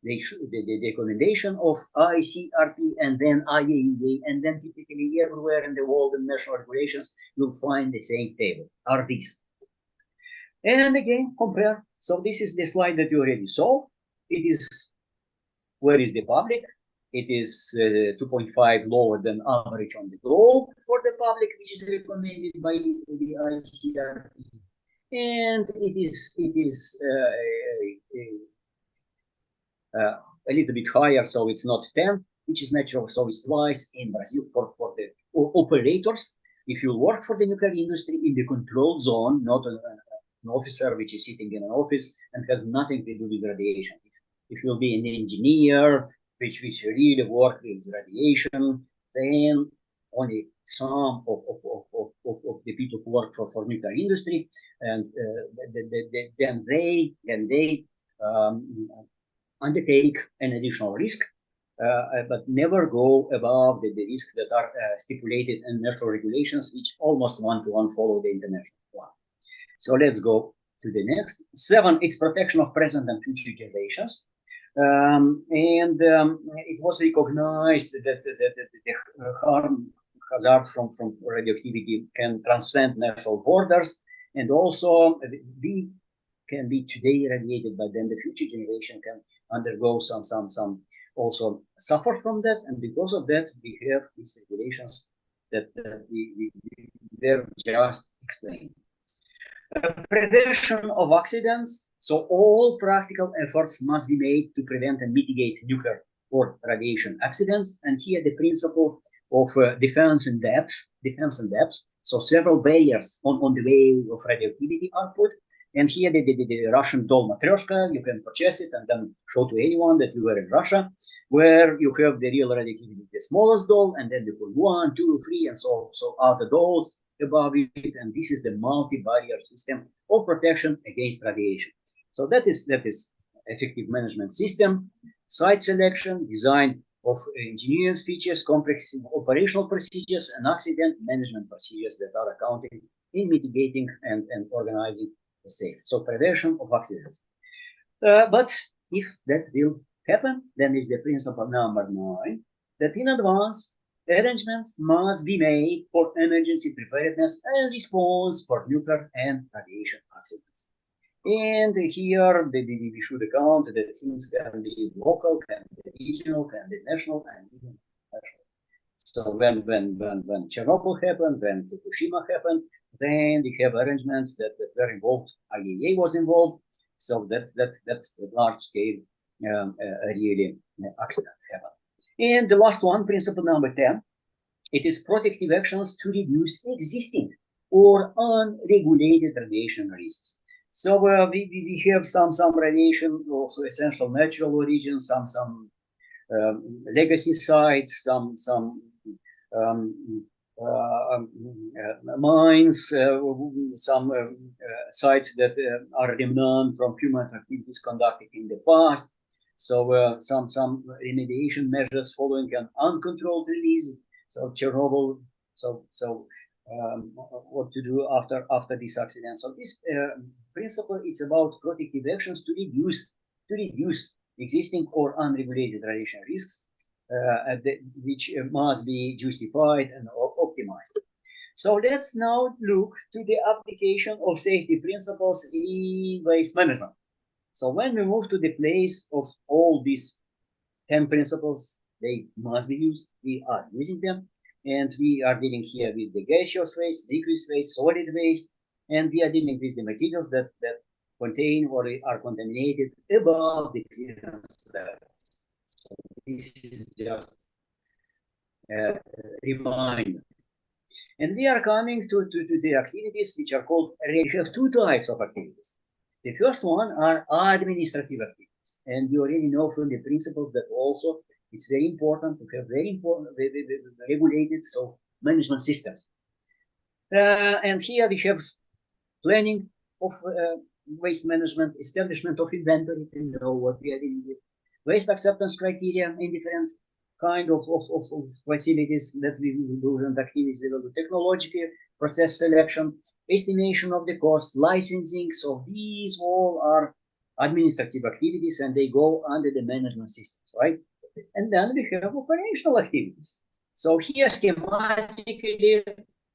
The recommendation of ICRP and then IAEA, and then typically everywhere in the world in national regulations, you'll find the same table, are these. And again, compare. So this is the slide that you already saw. It is, where is the public? It is 2.5 lower than average on the globe for the public, which is recommended by the ICRP. And it is a little bit higher, so it's not 10, which is natural, so it's twice in Brazil for the operators. If you work for the nuclear industry in the control zone, not an officer which is sitting in an office and has nothing to do with radiation. If you'll be an engineer, which really work with radiation, then only some of the people who work for nuclear industry, and then they undertake an additional risk, but never go above the risks that are stipulated in national regulations, which almost one-to-one follow the international one. So let's go to the next. 7, it's protection of present and future generations. It was recognized that the harm hazard from radioactivity can transcend national borders, and also we can be today irradiated, but then the future generation can undergo some also suffer from that, and because of that we have these regulations that we were just explained. Prevention of accidents. So all practical efforts must be made to prevent and mitigate nuclear or radiation accidents. And here the principle of defense in depth. So several barriers on the way of radioactivity are put. And here the Russian doll Matryoshka, you can purchase it and then show to anyone that you were in Russia, where you have the real radioactivity, the smallest doll, and then you put 1, 2, 3, and so other dolls above it, and this is the multi-barrier system of protection against radiation. So that is effective management system, site selection, design of engineers features, comprehensive operational procedures, and accident management procedures that are accounting in mitigating and organizing the safe. So prevention of accidents. But if that will happen, then is the principle number 9, that in advance, arrangements must be made for emergency preparedness and response for nuclear and radiation accidents. And here we should account that things can be local, can be regional, can be national, and even national. So when Chernobyl happened, when Fukushima happened, then we have arrangements that were involved. IAEA was involved, so that's a large scale really accident happened. And the last one, principle number 10, it is protective actions to reduce existing or unregulated radiation risks. So we have some radiation of essential natural origin, some legacy sites, some mines, some sites that are remnant from human activities conducted in the past. So some remediation measures following an uncontrolled release. So Chernobyl. So what to do after this accident? So this principle is about protective actions to reduce existing or unregulated radiation risks, which must be justified and optimized. So let's now look to the application of safety principles in waste management. So when we move to the place of all these 10 principles, they must be used. We are using them, and we are dealing here with the gaseous waste, liquid waste, solid waste, and we are dealing with the materials that contain or are contaminated above the clearance level. So this is just a reminder. And we are coming to the activities which are called, we have two types of activities. The first one are administrative activities. And you already know from the principles that also it's very important to have very important, regulated management systems. And here we have planning of waste management, establishment of inventory to know what we are dealing with, waste acceptance criteria in different kind of facilities that we will do and activities we will do, technological process selection, estimation of the cost, licensing. So these all are administrative activities and they go under the management systems, right? And then we have operational activities. So here schematically,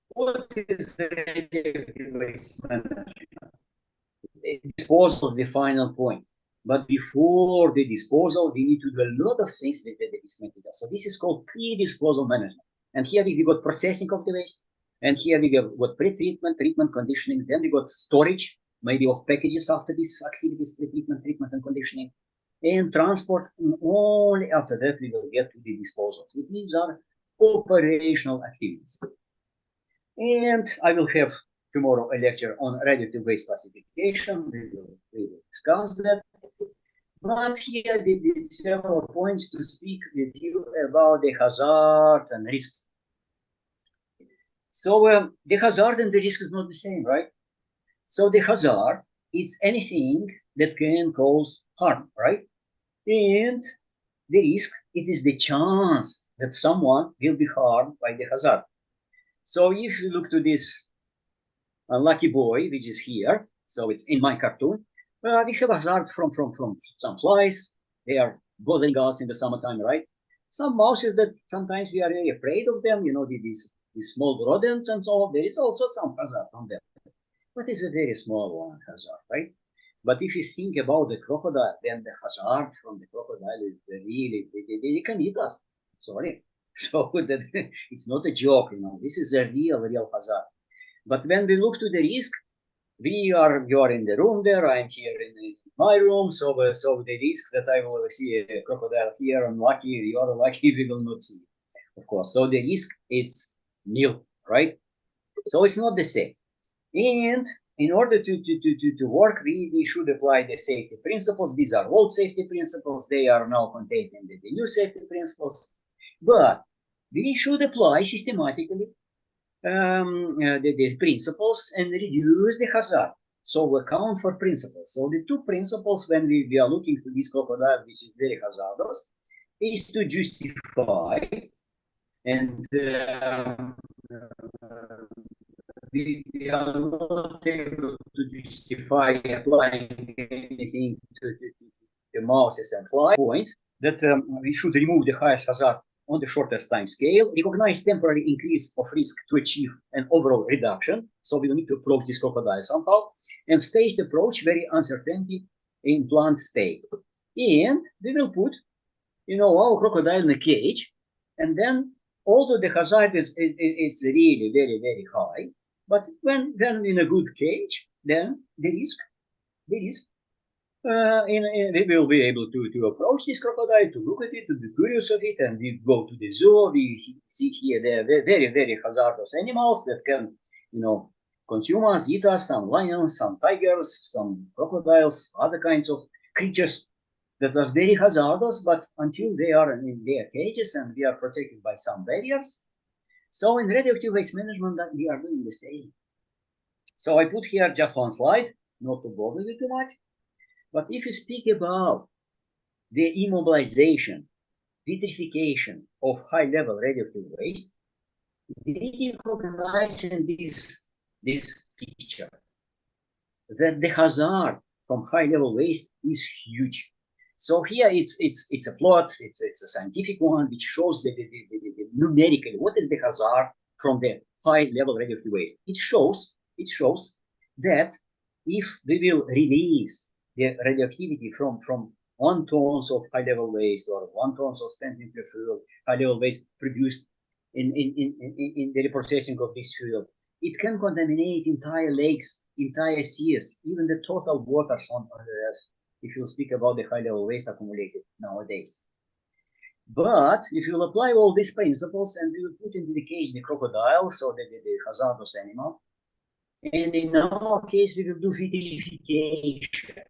what is radioactive waste management? Disposal is the final point. But before the disposal, we need to do a lot of things with the waste material. So this is called pre-disposal management. And here we got processing of the waste. And here we got pre-treatment, treatment, conditioning. Then we got storage, maybe of packages after these activities, pre-treatment, treatment, and conditioning. And transport. And only after that, we will get to the disposal. So these are operational activities. And I will have tomorrow a lecture on radioactive waste classification. We will discuss that. But here the several points to speak with you about the hazards and risks. So the hazard and the risk is not the same, right? So the hazard is anything that can cause harm, right? And the risk, it is the chance that someone will be harmed by the hazard. So if you look to this unlucky boy, which is here, so it's in my cartoon, we have hazard from some flies. They are bothering us in the summertime, right? Some mouses that sometimes we are really afraid of them, you know, these small rodents and so on. There is also some hazard from them, but it's a very small one hazard, right? But if you think about the crocodile, then the hazard from the crocodile is really, they can eat us. Sorry. So that it's not a joke, you know, this is a real hazard. But when we look to the risk, you are in the room there, I'm here in my room, so the risk that I will see a crocodile here, I'm lucky, you are lucky, we will not see it, of course. So the risk, it's nil, right? So it's not the same. And in order to work, we should apply the safety principles. These are old safety principles. They are now contained in the new safety principles. But we should apply systematically the principles and reduce the hazard. So account for principles. So the two principles when we are looking to this crocodile, which is very hazardous, is to justify and we are not able to justify applying anything to the mouses and flies. Point that we should remove the highest hazard on the shortest time scale, recognize temporary increase of risk to achieve an overall reduction. So we will need to approach this crocodile somehow, and staged approach very uncertainty in plant state. And we will put, our crocodile in a cage, and then although the hazard is it's really very, very high, but when in a good cage, then the risk we will be able to approach this crocodile, to look at it, to be curious of it, and we go to the zoo. We see here the very, very hazardous animals that can, consume us, eat us, some lions, some tigers, some crocodiles, other kinds of creatures that are very hazardous, but until they are in their cages and we are protected by some barriers. So in radioactive waste management, that we are doing the same. So I put here just one slide, not to bother you too much. But if you speak about the immobilization, vitrification of high-level radioactive waste, we recognize in this picture that the hazard from high-level waste is huge. So here it's a plot, it's a scientific one, which shows the numerically what is the hazard from the high-level radioactive waste. It shows that if we will release the radioactivity from 1 tons of high-level waste or 1 tons of spent nuclear fuel, high-level waste produced in the reprocessing of this fuel, it can contaminate entire lakes, entire seas, even the total waters on Earth, if you speak about the high-level waste accumulated nowadays. But if you apply all these principles and you put into the cage the crocodile, so the hazardous animal, and in our case we will do vitrification.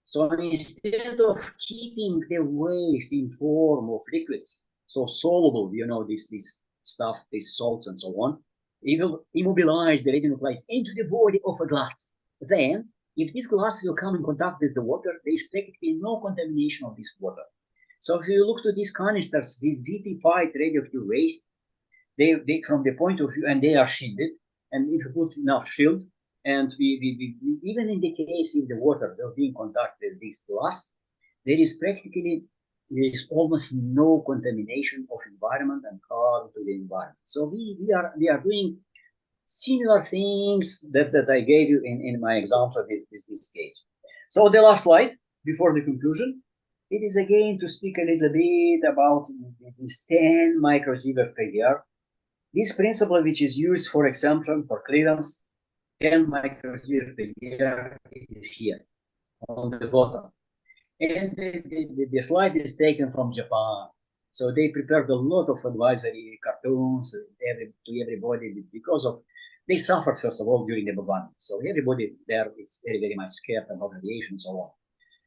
So instead of keeping the waste in form of liquids, so soluble, this stuff, these salts and so on, it will immobilize the radionuclides into the body of a glass. Then, if this glass will come in contact with the water, there is practically no contamination of this water. So if you look to these canisters, these vitrified radioactive waste, they from the point of view, and they are shielded, and if you put enough shield, and we even in the case if the water will be in contact with this glass, there is almost no contamination of environment and harm to the environment. So we are doing similar things that I gave you in my example of this case. So the last slide before the conclusion, it is again to speak a little bit about this 10 microsievert per year. This principle, which is used for example for clearance, 10 microsievert per year, is here on the bottom. And the slide is taken from Japan. So they prepared a lot of advisory cartoons to everybody because of they suffered first of all during the bombardment. So everybody there is very, very much scared about radiation and so on.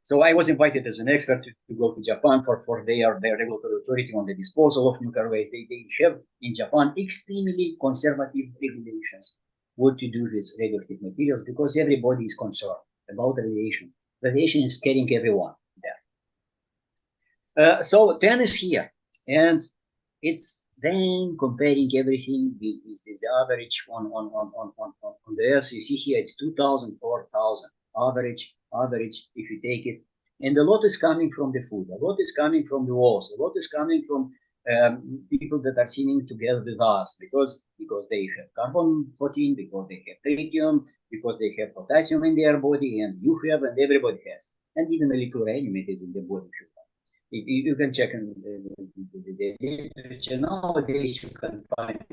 So I was invited as an expert to go to Japan for their regulatory authority on the disposal of nuclear waste. They have in Japan extremely conservative regulations what to do with radioactive materials because everybody is concerned about radiation. Radiation is scaring everyone there. So 10 is here, and it's then comparing everything with the average on the Earth. You see here it's 2,000, 4,000 average if you take it, and a lot is coming from the food, a lot is coming from the walls, a lot is coming from people that are sitting together with us because they have carbon 14, because they have tritium, because they have potassium in their body, and you have, and everybody has, and even a little uranium it is in the body. You can check in the literature nowadays. You can find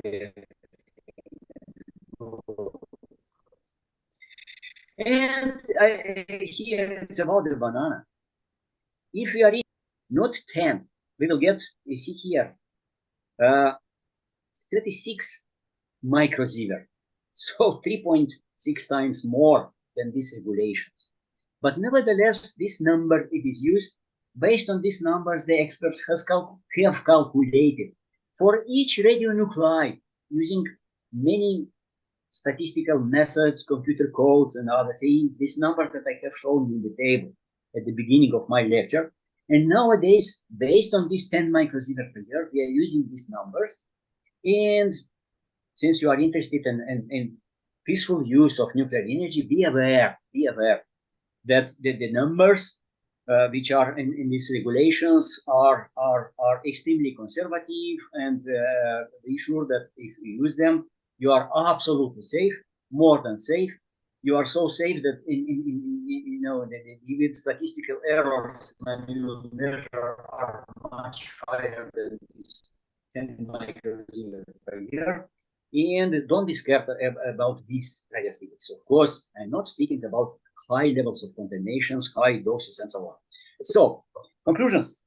and here it's about the banana. If we are in not 10, we will get, you see here, 36 microsievert, so 3.6 times more than these regulations. But nevertheless, this number, it is used. Based on these numbers, the experts have calculated for each radionuclide using many statistical methods, computer codes, and other things, these numbers that I have shown you in the table at the beginning of my lecture. And nowadays, based on these 10 microsievert per year, we are using these numbers. And since you are interested in peaceful use of nuclear energy, be aware that the numbers which are in these regulations are extremely conservative, and be sure that if you use them, you are absolutely safe, more than safe. You are so safe that you know the statistical errors when you measure are much higher than 10 microsievert per year. And don't be scared about these radioactivities. Of course, I'm not speaking about high levels of contaminations, high doses, and so on. So, conclusions.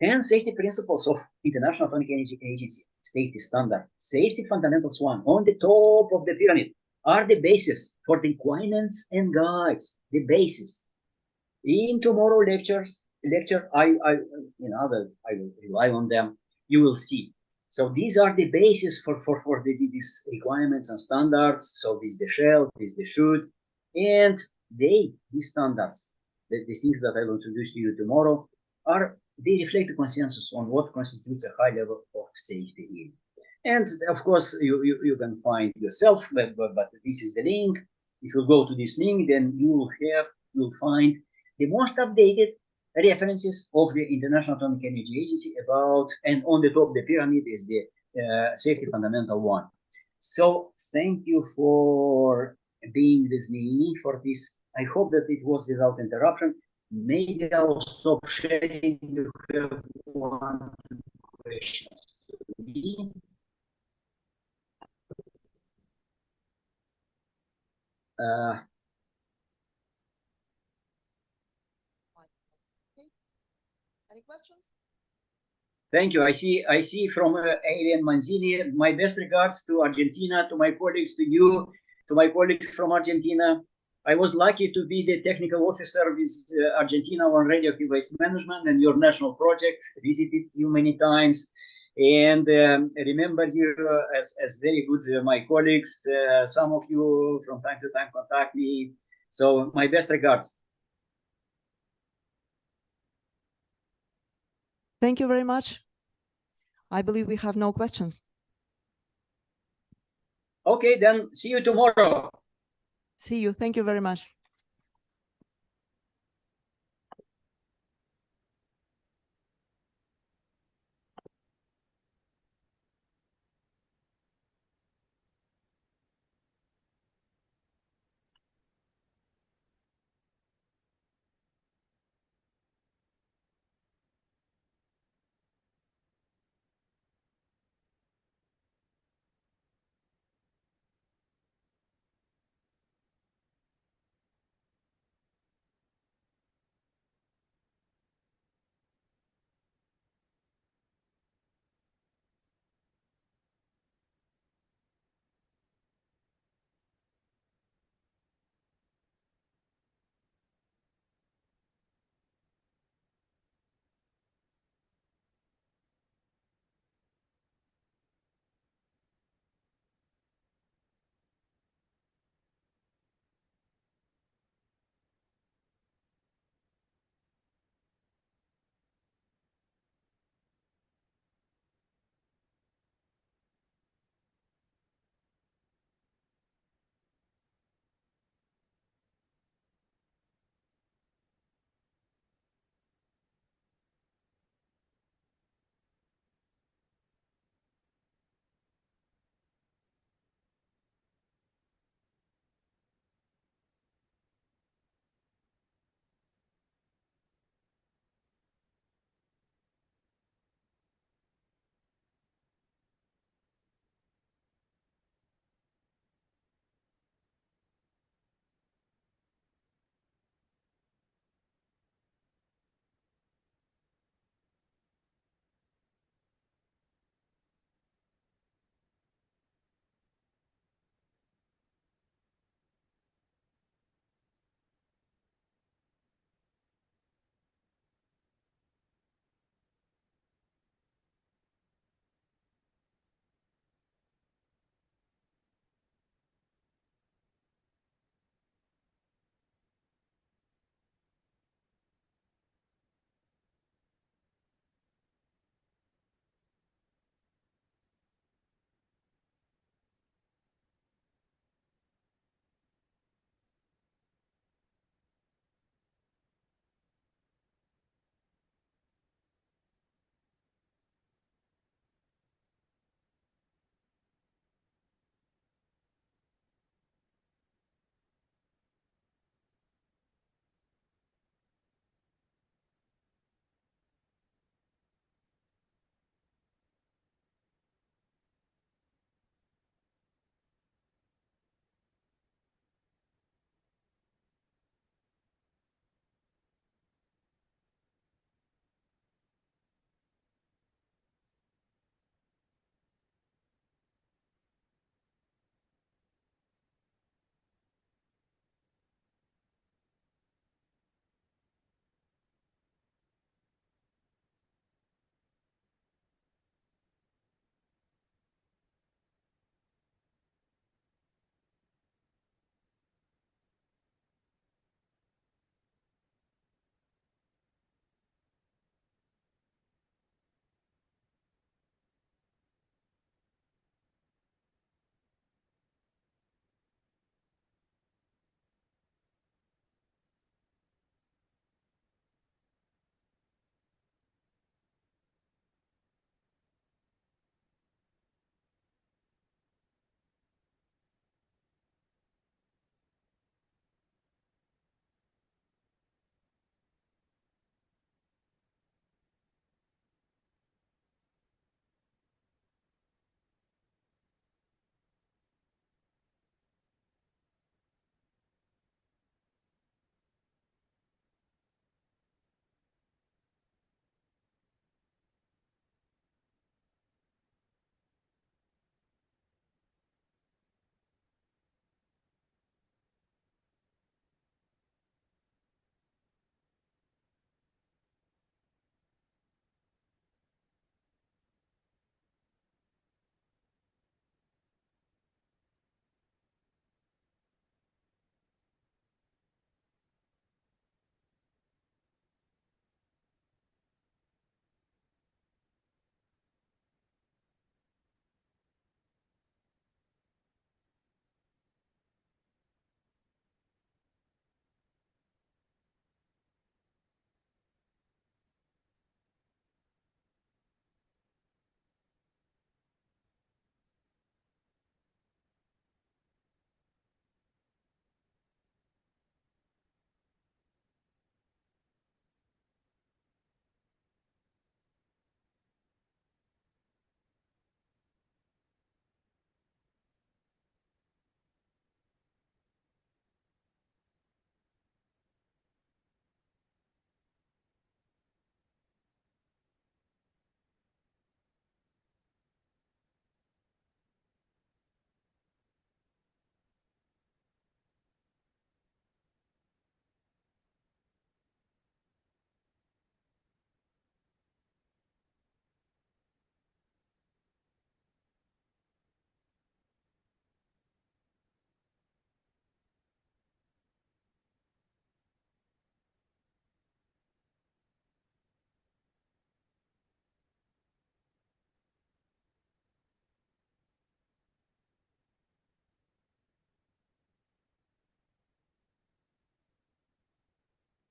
10 safety principles of International Atomic Energy Agency safety standard, safety fundamentals 1, on the top of the pyramid, are the basis for the requirements and guides, the basis. In tomorrow lecture, I will rely on them. You will see. So these are the basis for these requirements and standards. So this is the shall, this is the should, and these standards, the things that I will introduce to you tomorrow, they reflect the consensus on what constitutes a high level of safety. And of course, you can find yourself, but this is the link. If you go to this link, then you'll find the most updated references of the International Atomic Energy Agency about, and on the top of the pyramid is the safety fundamental 1. So thank you for being with me for this. I hope that it was without interruption. Maybe I'll stop sharing. You have one questions to me. Any questions? Thank you. I see from Alien Manzini. My best regards to Argentina, to my colleagues, to you, to my colleagues from Argentina. I was lucky to be the technical officer with Argentina on radioactive waste management and your national project. Visited you many times, and remember you as very good my colleagues. Some of you from time to time contact me. So my best regards. Thank you very much. I believe we have no questions. Okay, then see you tomorrow. See you. Thank you very much.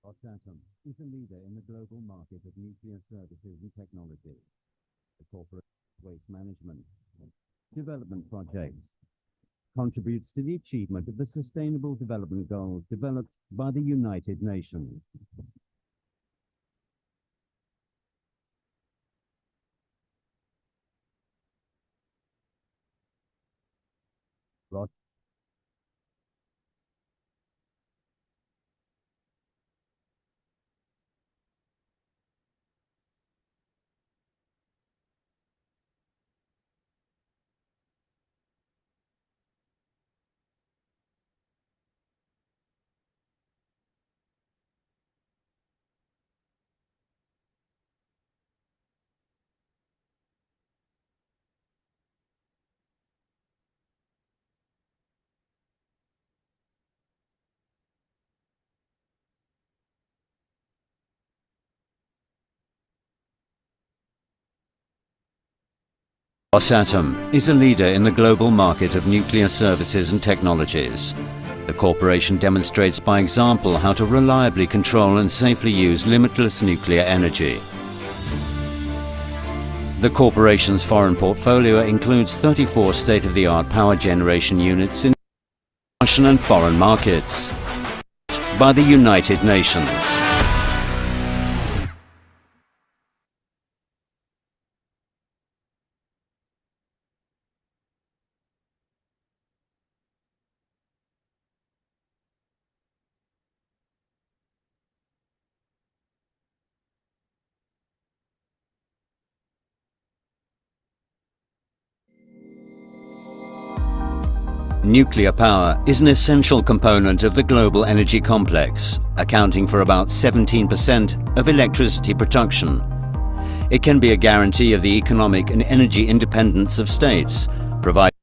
Rosatom is a leader in the global market of nuclear services and technology. The corporate waste management and development projects contributes to the achievement of the Sustainable Development Goals developed by the United Nations. Rosatom is a leader in the global market of nuclear services and technologies. The corporation demonstrates by example how to reliably control and safely use limitless nuclear energy. The corporation's foreign portfolio includes 34 state-of-the-art power generation units in Russian and foreign markets by the United Nations. Nuclear power is an essential component of the global energy complex, accounting for about 17% of electricity production. It can be a guarantee of the economic and energy independence of states, providing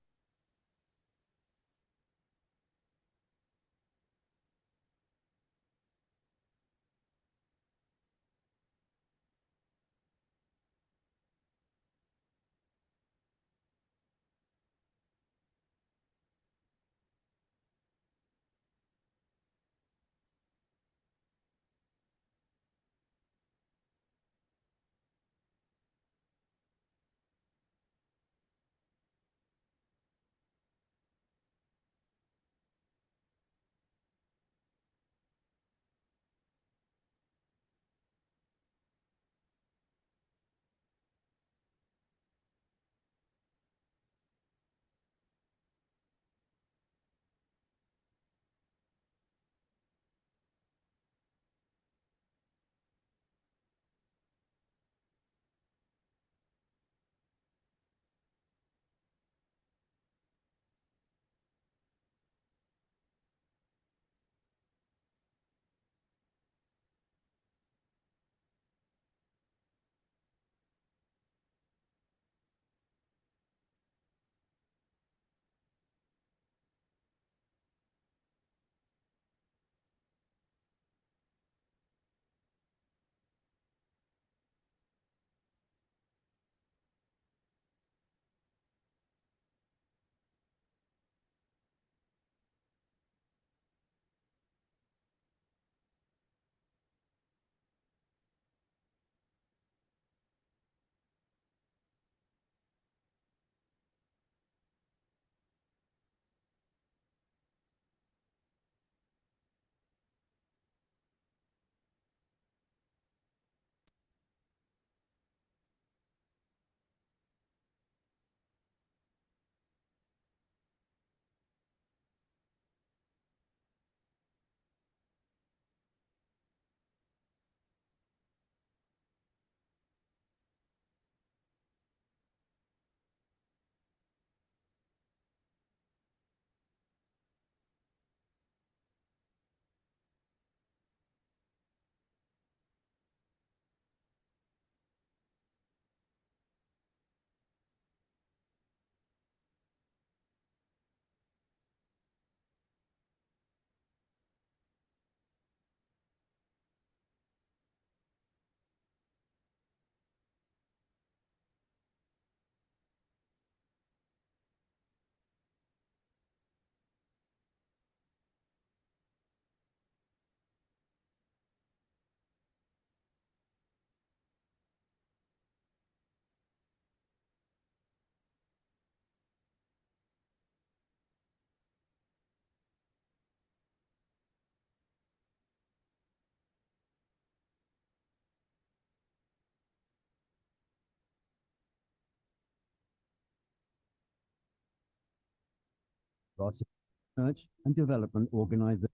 Research and Development Organization.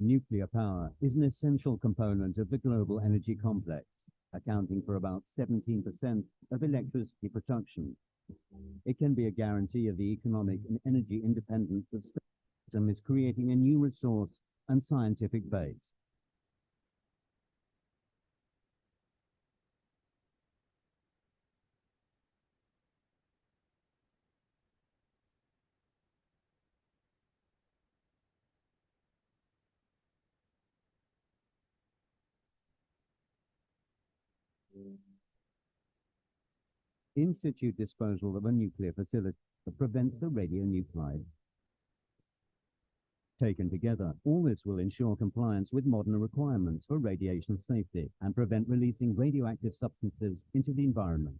Nuclear power is an essential component of the global energy complex, accounting for about 17% of electricity production. It can be a guarantee of the economic and energy independence of the system, is creating a new resource and scientific base. In situ disposal of a nuclear facility prevents the radionuclide. Taken together, all this will ensure compliance with modern requirements for radiation safety and prevent releasing radioactive substances into the environment.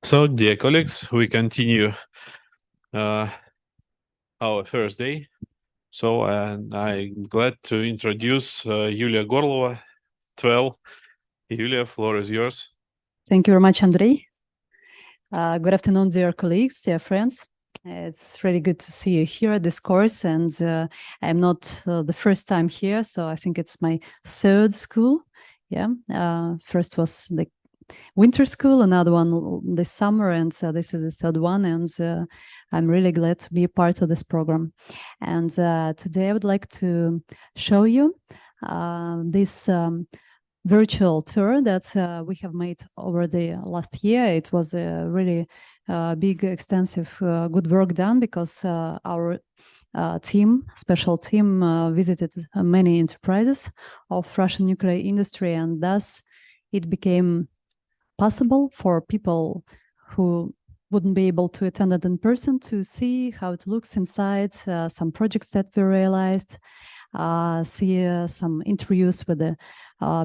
So, dear colleagues, we continue our first day. So, and I'm glad to introduce Yulia Gorlova, 12. Yulia, floor is yours. Thank you very much, Andrei. Good afternoon, dear colleagues, dear friends. It's really good to see you here at this course, and I'm not the first time here, so I think it's my third school. Yeah, first was the winter school, another one this summer, and this is the third one, and I'm really glad to be a part of this program. And today I would like to show you this virtual tour that we have made over the last year. It was a really big, extensive, good work done, because our special team visited many enterprises of Russian nuclear industry, and thus it became possible for people who wouldn't be able to attend it in person to see how it looks inside, some projects that we realized, see some interviews with the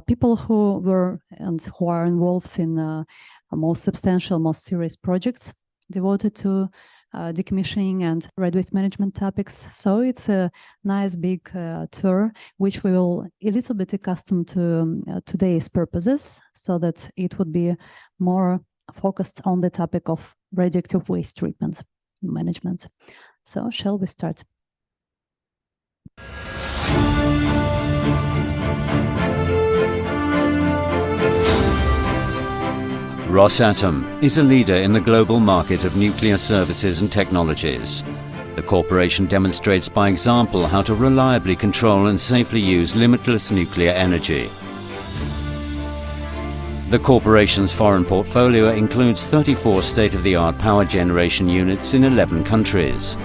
people who were and who are involved in most substantial, most serious projects devoted to decommissioning and red waste management topics. So it's a nice big tour, which we will a little bit accustomed to today's purposes, so that it would be more focused on the topic of radioactive waste treatment management. So shall we start? Rosatom is a leader in the global market of nuclear services and technologies. The corporation demonstrates by example how to reliably control and safely use limitless nuclear energy. The corporation's foreign portfolio includes 34 state-of-the-art power generation units in 11 countries.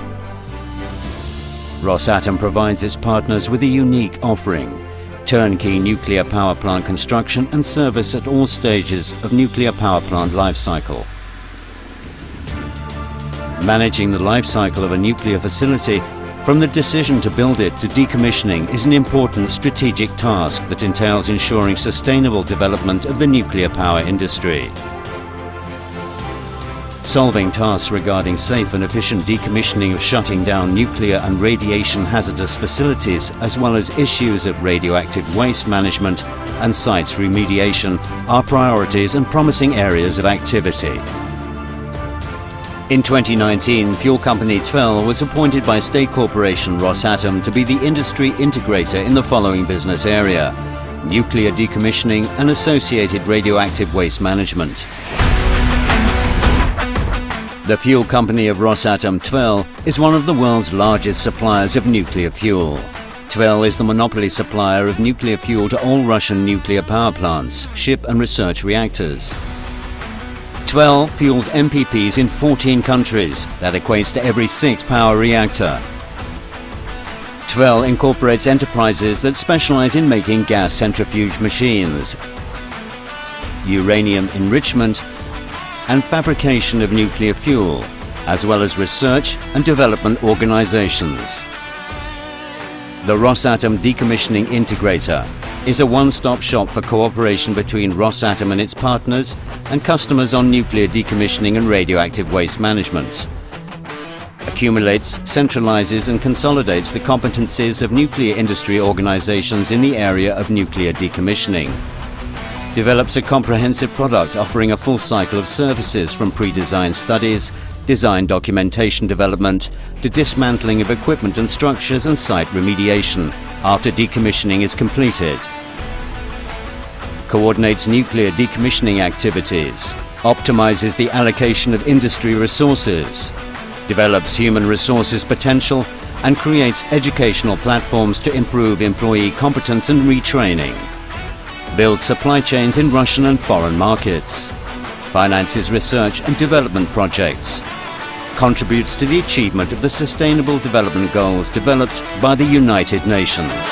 Rosatom provides its partners with a unique offering: turnkey nuclear power plant construction and service at all stages of nuclear power plant life cycle. Managing the life cycle of a nuclear facility, from the decision to build it to decommissioning, is an important strategic task that entails ensuring sustainable development of the nuclear power industry. Solving tasks regarding safe and efficient decommissioning of shutting down nuclear and radiation hazardous facilities, as well as issues of radioactive waste management and sites remediation, are priorities and promising areas of activity. In 2019, fuel company TVEL was appointed by state corporation Rosatom to be the industry integrator in the following business area: nuclear decommissioning and associated radioactive waste management. The fuel company of Rosatom TVEL is one of the world's largest suppliers of nuclear fuel. TVEL is the monopoly supplier of nuclear fuel to all Russian nuclear power plants, ship and research reactors. TVEL fuels MPPs in 14 countries. That equates to every 6th power reactor. TVEL incorporates enterprises that specialize in making gas centrifuge machines, uranium enrichment, and fabrication of nuclear fuel, as well as research and development organizations. The Rosatom Decommissioning Integrator is a one-stop shop for cooperation between Rosatom and its partners and customers on nuclear decommissioning and radioactive waste management. Accumulates, centralizes and consolidates the competencies of nuclear industry organizations in the area of nuclear decommissioning. Develops a comprehensive product offering a full cycle of services from pre-design studies, design documentation development, to dismantling of equipment and structures and site remediation after decommissioning is completed. Coordinates nuclear decommissioning activities, optimizes the allocation of industry resources, develops human resources potential, and creates educational platforms to improve employee competence and retraining. Builds supply chains in Russian and foreign markets, finances research and development projects, contributes to the achievement of the Sustainable Development Goals developed by the United Nations.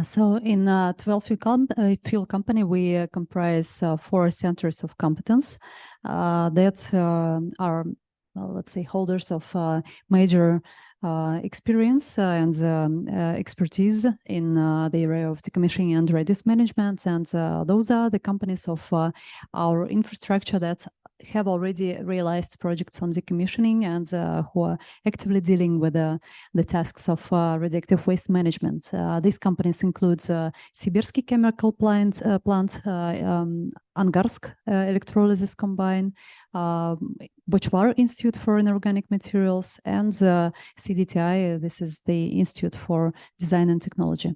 So in TVEL Fuel Company, we comprise 4 centers of competence that are let's say, holders of major experience and expertise in the area of decommissioning and readiness management. And those are the companies of our infrastructure that have already realized projects on decommissioning and who are actively dealing with the tasks of radioactive waste management. These companies include Sibirsky Chemical Plant, Angarsk Electrolysis Combine, Bochvar Institute for Inorganic Materials, and CDTI. This is the Institute for Design and Technology.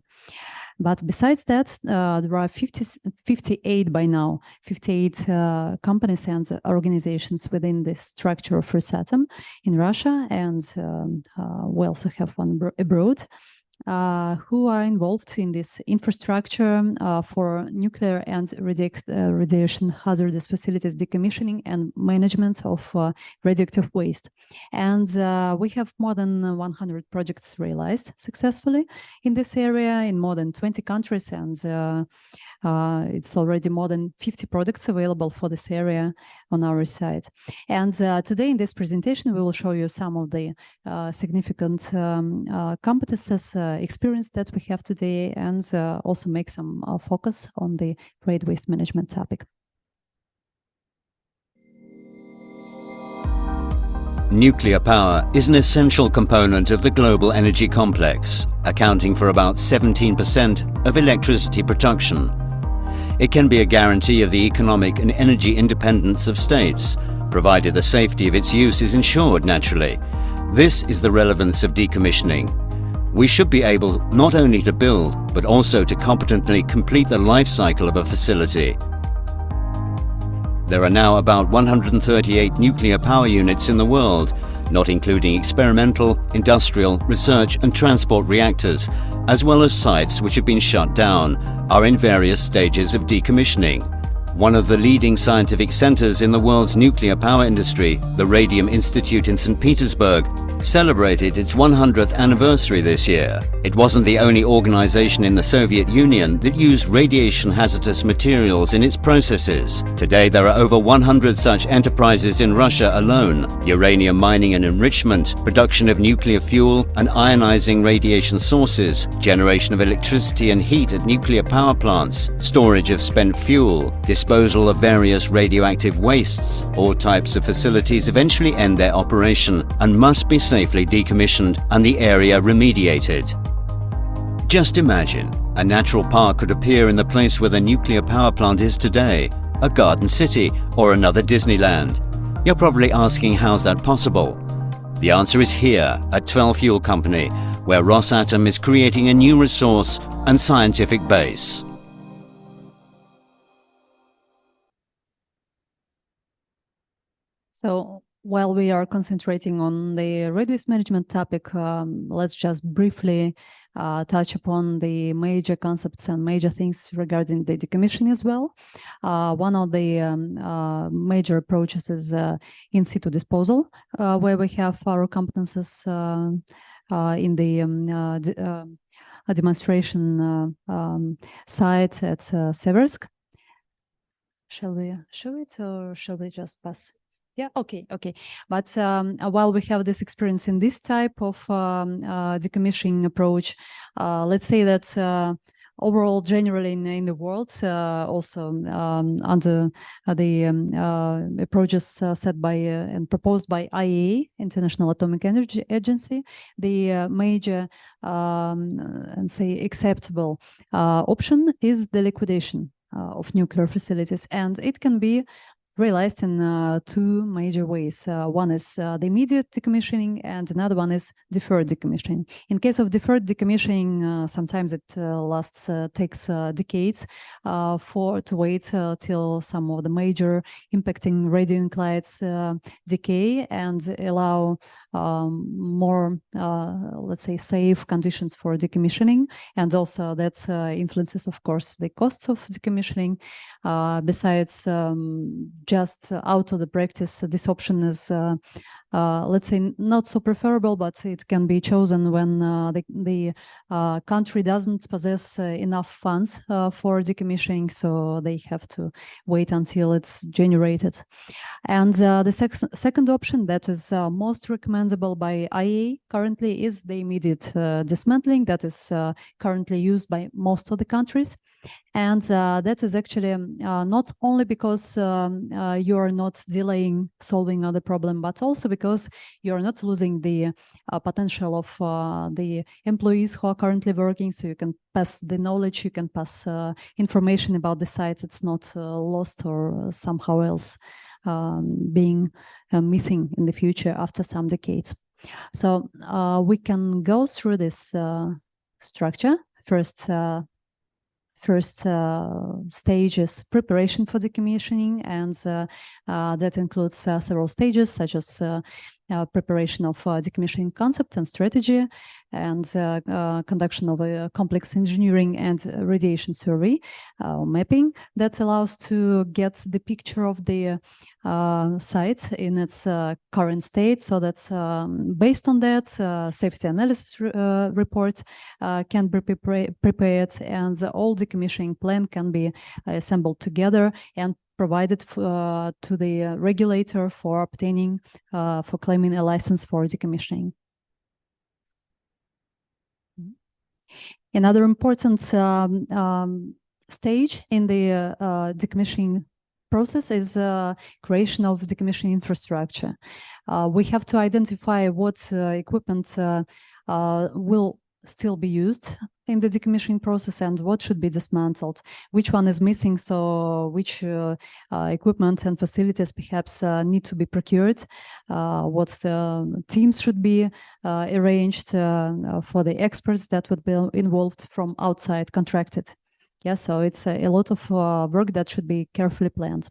But besides that, there are 58 by now, 58 companies and organizations within this structure of Rosatom in Russia, and we also have one abroad, who are involved in this infrastructure for nuclear and radiation hazardous facilities decommissioning and management of radioactive waste. And we have more than 100 projects realized successfully in this area in more than 20 countries, and it's already more than 50 products available for this area on our site. And today in this presentation, we will show you some of the significant competences, experience that we have today, and also make some focus on the radioactive waste management topic. Nuclear power is an essential component of the global energy complex, accounting for about 17% of electricity production. It can be a guarantee of the economic and energy independence of states, provided the safety of its use is ensured naturally. This is the relevance of decommissioning. We should be able not only to build, but also to competently complete the life cycle of a facility. There are now about 138 nuclear power units in the world, not including experimental, industrial, research and transport reactors, as well as sites which have been shut down, are in various stages of decommissioning. One of the leading scientific centers in the world's nuclear power industry, the Radium Institute in St. Petersburg, celebrated its 100th anniversary this year. It wasn't the only organization in the Soviet Union that used radiation hazardous materials in its processes. Today there are over 100 such enterprises in Russia alone. Uranium mining and enrichment, production of nuclear fuel and ionizing radiation sources, generation of electricity and heat at nuclear power plants, storage of spent fuel, disposal of various radioactive wastes. All types of facilities eventually end their operation and must be safely decommissioned and the area remediated. Just imagine, a natural park could appear in the place where the nuclear power plant is today, a garden city or another Disneyland. You're probably asking, how's that possible? The answer is here at 12 Fuel Company, where Rosatom is creating a new resource and scientific base. So while we are concentrating on the radioactive waste management topic, let's just briefly touch upon the major concepts and major things regarding the decommissioning as well. One of the major approaches is in situ disposal, where we have our competences in the demonstration site at Seversk. Shall we show it or shall we just pass? Yeah, okay. But while we have this experience in this type of decommissioning approach, let's say that overall, generally in the world, also under the approaches set by and proposed by IAEA, International Atomic Energy Agency, the major and say acceptable option is the liquidation of nuclear facilities, and it can be realized in two major ways. One is the immediate decommissioning, and another one is deferred decommissioning. In case of deferred decommissioning, sometimes it takes decades to wait till some of the major impacting radionuclides decay and allow more, let's say, safe conditions for decommissioning, and also that influences, of course, the costs of decommissioning. Besides, just out of the practice, this option is let's say, not so preferable, but it can be chosen when the country doesn't possess enough funds for decommissioning, so they have to wait until it's generated. And the second option that is most recommendable by IEA currently is the immediate dismantling that is currently used by most of the countries. And that is actually not only because you are not delaying solving the problem, but also because you are not losing the potential of the employees who are currently working. So you can pass the knowledge, you can pass information about the sites. It's not lost or somehow else being missing in the future after some decades. So we can go through this structure. First stage is preparation for decommissioning, and that includes several stages, such as preparation of decommissioning concept and strategy, and conduction of a complex engineering and radiation survey mapping that allows to get the picture of the site in its current state, so that based on that, safety analysis report can be prepared, and all decommissioning plan can be assembled together and provided to the regulator for obtaining, for claiming a license for decommissioning. Another important stage in the decommissioning process is creation of decommissioning infrastructure. We have to identify what equipment will still be used in the decommissioning process and what should be dismantled, which one is missing, so which equipment and facilities perhaps need to be procured, what teams should be arranged for the experts that would be involved from outside contracted. Yeah, so it's a lot of work that should be carefully planned.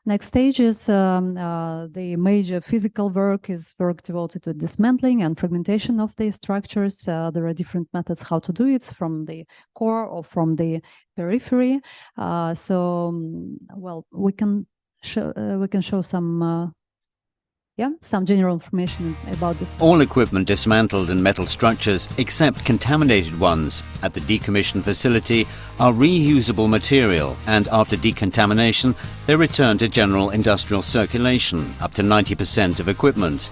Next stage is the major physical work is work devoted to dismantling and fragmentation of the structures. There are different methods how to do it, from the core or from the periphery. Well, we can show some some general information about this. All equipment dismantled and metal structures, except contaminated ones, at the decommissioned facility are reusable material, and after decontamination, they return to general industrial circulation, up to 90% of equipment.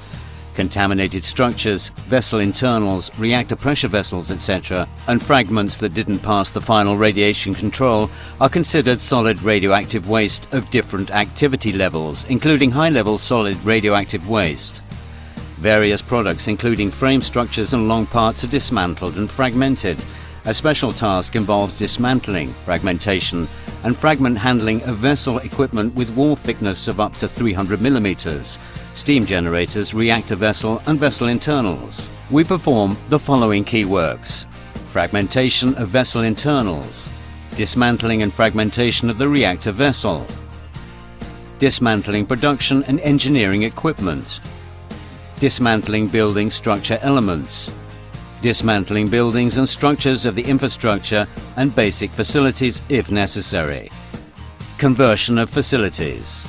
Contaminated structures, vessel internals, reactor pressure vessels, etc., and fragments that didn't pass the final radiation control are considered solid radioactive waste of different activity levels, including high-level solid radioactive waste. Various products, including frame structures and long parts, are dismantled and fragmented. A special task involves dismantling, fragmentation, and fragment handling of vessel equipment with wall thickness of up to 300 millimeters, steam generators, reactor vessel, and vessel internals. We perform the following key works: fragmentation of vessel internals, dismantling and fragmentation of the reactor vessel, dismantling production and engineering equipment, dismantling building structure elements, dismantling buildings and structures of the infrastructure and basic facilities if necessary, conversion of facilities.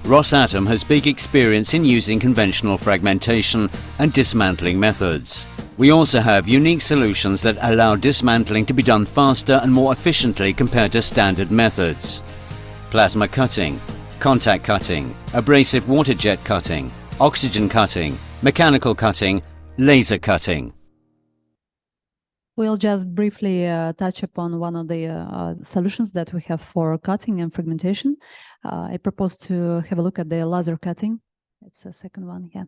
Rosatom has big experience in using conventional fragmentation and dismantling methods. We also have unique solutions that allow dismantling to be done faster and more efficiently compared to standard methods. Plasma cutting, contact cutting, abrasive water jet cutting, oxygen cutting, mechanical cutting, laser cutting. We'll just briefly touch upon one of the solutions that we have for cutting and fragmentation. I propose to have a look at the laser cutting. It's the second one here.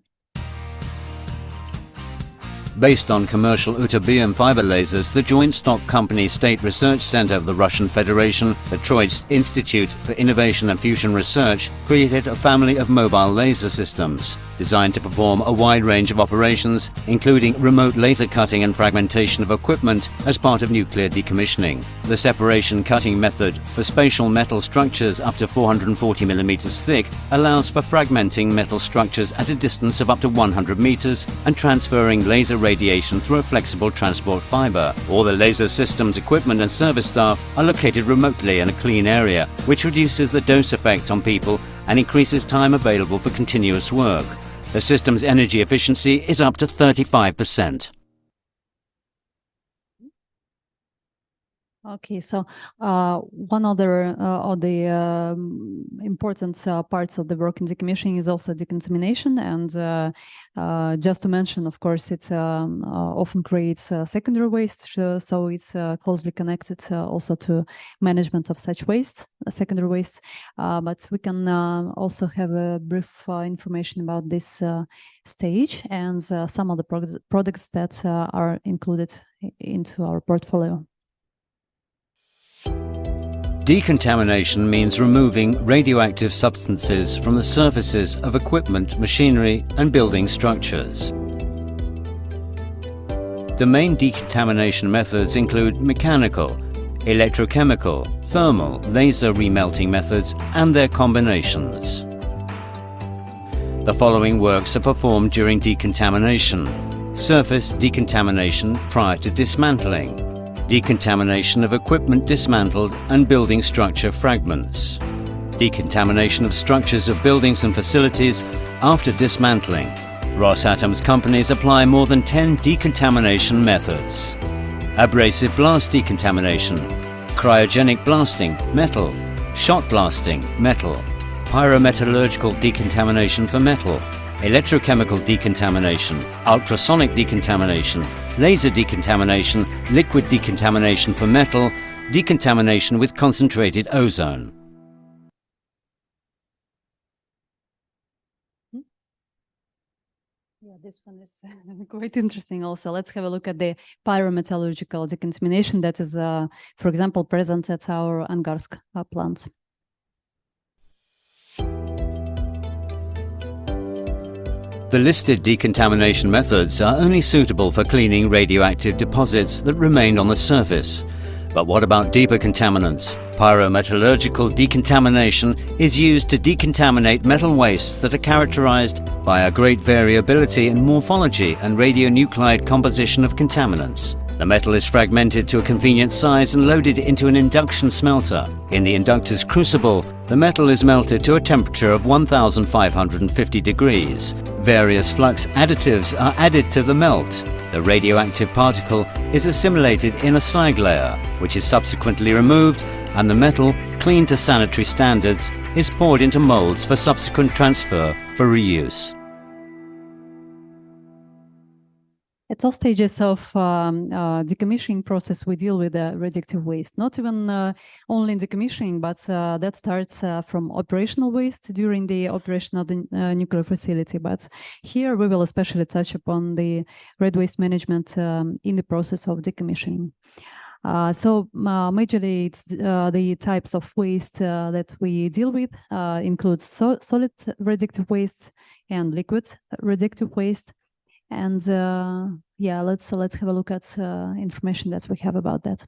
Based on commercial Utabium fiber lasers, the joint stock company State Research Center of the Russian Federation, the Troitsk Institute for Innovation and Fusion Research, created a family of mobile laser systems designed to perform a wide range of operations, including remote laser cutting and fragmentation of equipment as part of nuclear decommissioning. The separation cutting method for spatial metal structures up to 440 millimeters thick allows for fragmenting metal structures at a distance of up to 100 meters and transferring laser radiation through a flexible transport fiber. All the laser systems, equipment and service staff are located remotely in a clean area, which reduces the dose effect on people and increases time available for continuous work. The system's energy efficiency is up to 35%. Okay, so one other of the important parts of the work in decommissioning is also decontamination, and just to mention, of course, it often creates secondary waste, so it's closely connected also to management of such waste, secondary waste. But we can also have a brief information about this stage and some of the products that are included into our portfolio. Decontamination means removing radioactive substances from the surfaces of equipment, machinery, and building structures. The main decontamination methods include mechanical, electrochemical, thermal, laser remelting methods, and their combinations. The following works are performed during decontamination: surface decontamination prior to dismantling, decontamination of equipment dismantled and building structure fragments, decontamination of structures of buildings and facilities after dismantling. Rosatom's companies apply more than 10 decontamination methods: abrasive blast decontamination, cryogenic blasting, metal, shot blasting, metal, pyrometallurgical decontamination for metal, electrochemical decontamination, ultrasonic decontamination, laser decontamination, liquid decontamination for metal, decontamination with concentrated ozone. Yeah, this one is quite interesting also. Let's have a look at the pyrometallurgical decontamination that is, for example, present at our Angarsk plant. The listed decontamination methods are only suitable for cleaning radioactive deposits that remain on the surface. But what about deeper contaminants? Pyrometallurgical decontamination is used to decontaminate metal wastes that are characterized by a great variability in morphology and radionuclide composition of contaminants. The metal is fragmented to a convenient size and loaded into an induction smelter. In the inductor's crucible, the metal is melted to a temperature of 1550 degrees. Various flux additives are added to the melt. The radioactive particle is assimilated in a slag layer, which is subsequently removed, and the metal, cleaned to sanitary standards, is poured into molds for subsequent transfer for reuse. At all stages of decommissioning process, we deal with radioactive waste, not even only in decommissioning, but that starts from operational waste during the operation of the nuclear facility. But here we will especially touch upon the red waste management in the process of decommissioning. So majorly it's the types of waste that we deal with includes solid radioactive waste and liquid radioactive waste. And yeah, let's have a look at information that we have about that.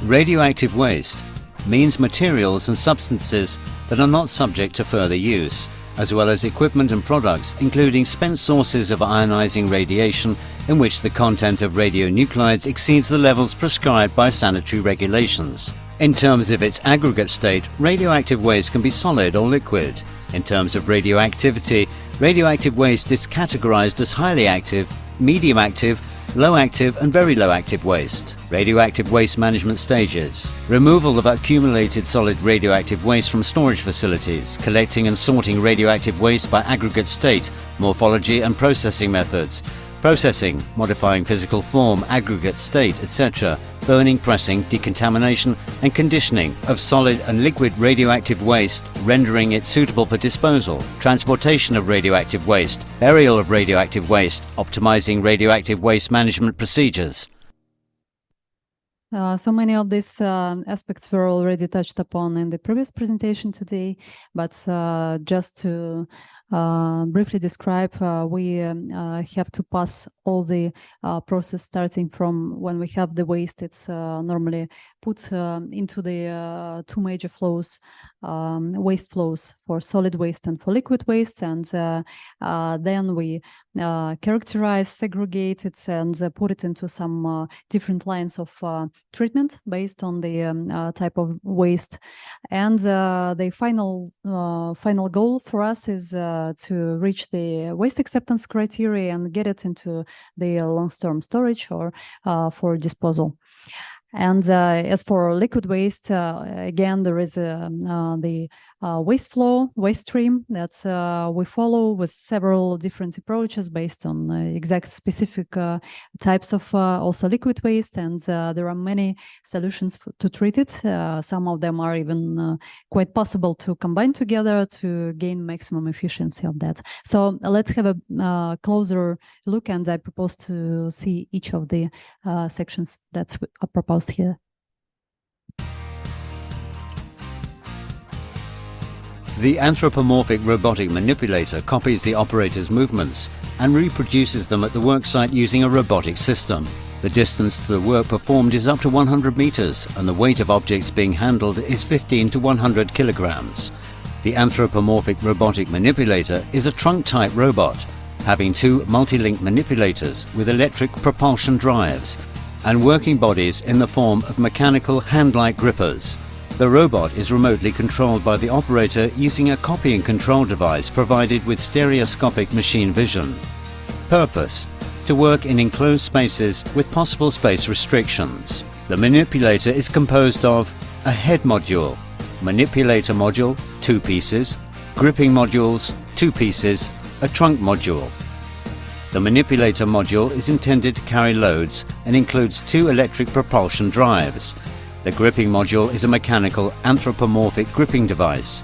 Radioactive waste means materials and substances that are not subject to further use, as well as equipment and products, including spent sources of ionizing radiation in which the content of radionuclides exceeds the levels prescribed by sanitary regulations. In terms of its aggregate state, radioactive waste can be solid or liquid. In terms of radioactivity, radioactive waste is categorized as highly active, medium active, low active and very low active waste. Radioactive waste management stages: removal of accumulated solid radioactive waste from storage facilities, collecting and sorting radioactive waste by aggregate state, morphology and processing methods, processing, modifying physical form, aggregate state, etc., burning, pressing, decontamination and conditioning of solid and liquid radioactive waste, rendering it suitable for disposal, transportation of radioactive waste, burial of radioactive waste, optimizing radioactive waste management procedures. So many of these aspects were already touched upon in the previous presentation today, but just to briefly describe, we have to pass all the process starting from when we have the waste. It's normally put into the two major flows, waste flows for solid waste and for liquid waste, and then we characterize, segregate it, and put it into some different lines of treatment based on the type of waste. And the final goal for us is to reach the waste acceptance criteria and get it into the long-term storage or for disposal. And as for liquid waste, again, there is the waste flow, waste stream that we follow with several different approaches based on exact specific types of also liquid waste. And there are many solutions to treat it. Some of them are even quite possible to combine together to gain maximum efficiency of that. So let's have a closer look, and I propose to see each of the sections that are proposed here. The anthropomorphic robotic manipulator copies the operator's movements and reproduces them at the worksite using a robotic system. The distance to the work performed is up to 100 meters, and the weight of objects being handled is 15 to 100 kilograms. The anthropomorphic robotic manipulator is a trunk-type robot, having two multi-link manipulators with electric propulsion drives and working bodies in the form of mechanical hand-like grippers. The robot is remotely controlled by the operator using a copy and control device provided with stereoscopic machine vision. Purpose: to work in enclosed spaces with possible space restrictions. The manipulator is composed of a head module, manipulator module, 2 pieces, gripping modules, 2 pieces, a trunk module. The manipulator module is intended to carry loads and includes 2 electric propulsion drives. The gripping module is a mechanical anthropomorphic gripping device.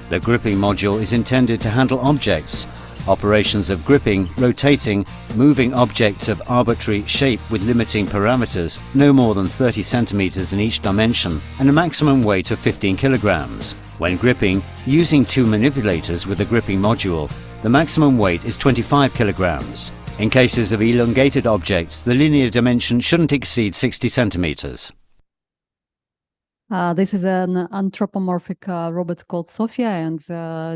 The gripping module is intended to handle objects, operations of gripping, rotating, moving objects of arbitrary shape with limiting parameters, no more than 30 centimeters in each dimension, and a maximum weight of 15 kilograms. When gripping, using 2 manipulators with the gripping module, the maximum weight is 25 kilograms. In cases of elongated objects, the linear dimension shouldn't exceed 60 centimeters. This is an anthropomorphic robot called Sophia, and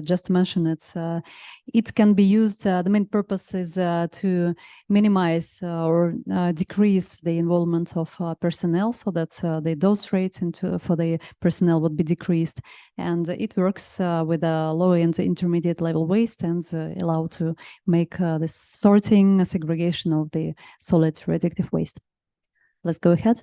just to mention it can be used, the main purpose is to minimize or decrease the involvement of personnel, so that the dose rate for the personnel would be decreased. And it works with a low and intermediate level waste and allow to make the sorting, segregation of the solid radioactive waste. Let's go ahead.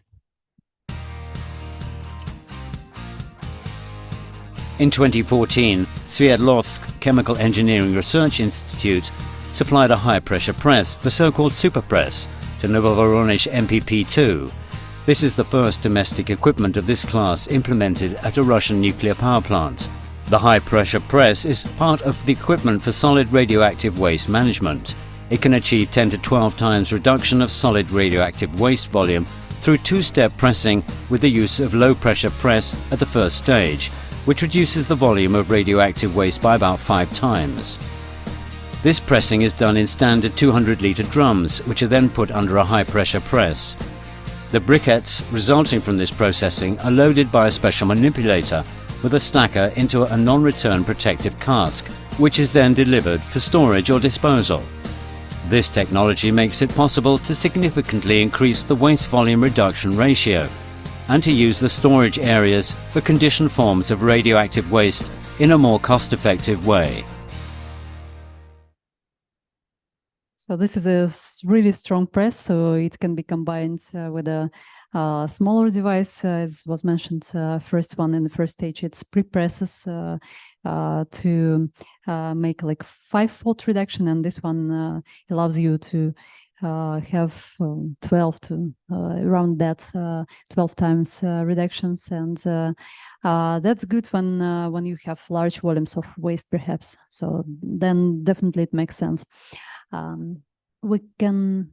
In 2014, Sverdlovsk Chemical Engineering Research Institute supplied a high-pressure press, the so-called superpress, to Novovoronezh MPP-2. This is the first domestic equipment of this class implemented at a Russian nuclear power plant. The high-pressure press is part of the equipment for solid radioactive waste management. It can achieve 10 to 12 times reduction of solid radioactive waste volume through 2-step pressing with the use of low-pressure press at the first stage, which reduces the volume of radioactive waste by about 5 times. This pressing is done in standard 200-litre drums, which are then put under a high-pressure press. The briquettes resulting from this processing are loaded by a special manipulator with a stacker into a non-return protective cask, which is then delivered for storage or disposal. This technology makes it possible to significantly increase the waste volume reduction ratio and to use the storage areas for conditioned forms of radioactive waste in a more cost-effective way. So this is a really strong press, so it can be combined with a smaller device, as was mentioned. First one in the first stage, it's pre-presses to make like 5-fold reduction, and this one allows you to have 12 to around that 12 times reductions, and that's good when you have large volumes of waste, perhaps. So then definitely it makes sense. We can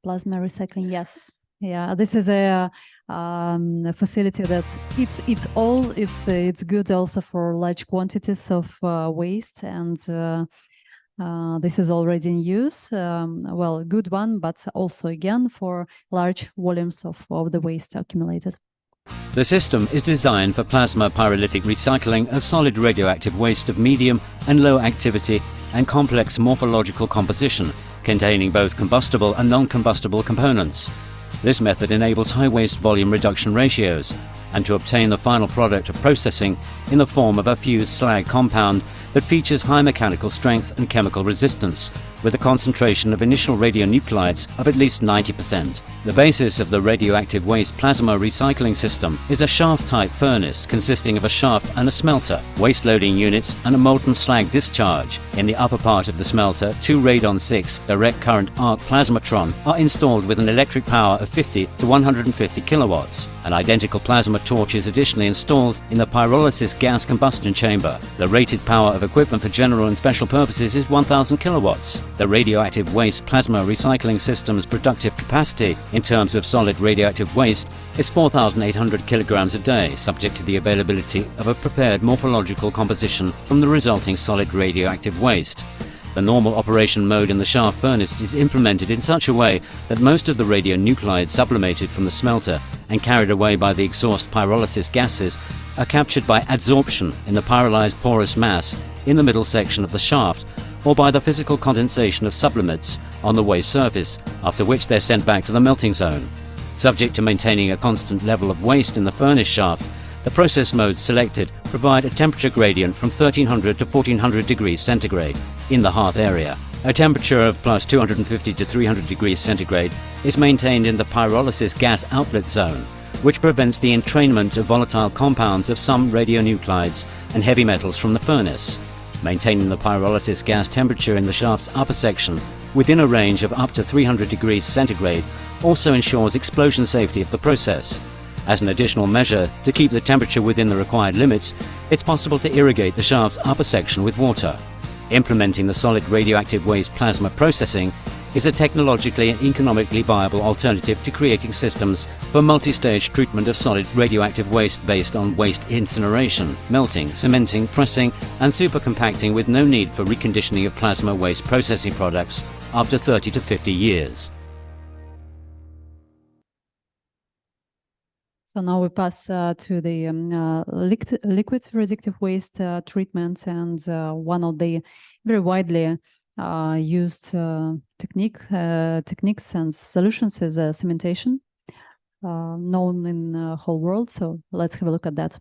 plasma recycling, yes. Yeah, this is a facility that it's good also for large quantities of waste, and This is already in use, well, a good one, but also again for large volumes of the waste accumulated. The system is designed for plasma pyrolytic recycling of solid radioactive waste of medium and low activity and complex morphological composition, containing both combustible and non-combustible components. This method enables high waste volume reduction ratios, and to obtain the final product of processing in the form of a fused slag compound that features high mechanical strength and chemical resistance, with a concentration of initial radionuclides of at least 90%. The basis of the radioactive waste plasma recycling system is a shaft-type furnace consisting of a shaft and a smelter, waste loading units and a molten slag discharge. In the upper part of the smelter, 2 radon-6 direct current arc plasmatron are installed with an electric power of 50 to 150 kilowatts. An identical plasma torch is additionally installed in the pyrolysis gas combustion chamber. The rated power of equipment for general and special purposes is 1000 kilowatts. The radioactive waste plasma recycling system's productive capacity in terms of solid radioactive waste is 4,800 kilograms a day, subject to the availability of a prepared morphological composition from the resulting solid radioactive waste. The normal operation mode in the shaft furnace is implemented in such a way that most of the radionuclides sublimated from the smelter and carried away by the exhaust pyrolysis gases are captured by adsorption in the pyrolyzed porous mass in the middle section of the shaft, or by the physical condensation of sublimates on the waste surface, after which they're sent back to the melting zone. Subject to maintaining a constant level of waste in the furnace shaft, the process modes selected provide a temperature gradient from 1300 to 1400 degrees centigrade in the hearth area. A temperature of plus 250 to 300 degrees centigrade is maintained in the pyrolysis gas outlet zone, which prevents the entrainment of volatile compounds of some radionuclides and heavy metals from the furnace. Maintaining the pyrolysis gas temperature in the shaft's upper section within a range of up to 300 degrees centigrade also ensures explosion safety of the process. As an additional measure to keep the temperature within the required limits, it's possible to irrigate the shaft's upper section with water. Implementing the solid radioactive waste plasma processing is a technologically and economically viable alternative to creating systems for multi-stage treatment of solid radioactive waste based on waste incineration, melting, cementing, pressing and supercompacting with no need for reconditioning of plasma waste processing products after 30 to 50 years. So now we pass to the liquid radioactive waste treatment, and one of the very widely used techniques and solutions is cementation, known in the whole world. So let's have a look at that.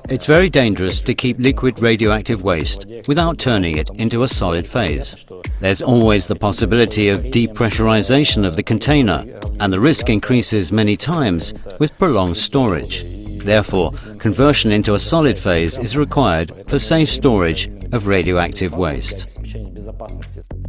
It's very dangerous to keep liquid radioactive waste without turning it into a solid phase. There's always the possibility of depressurization of the container, and the risk increases many times with prolonged storage. Therefore, conversion into a solid phase is required for safe storage of radioactive waste.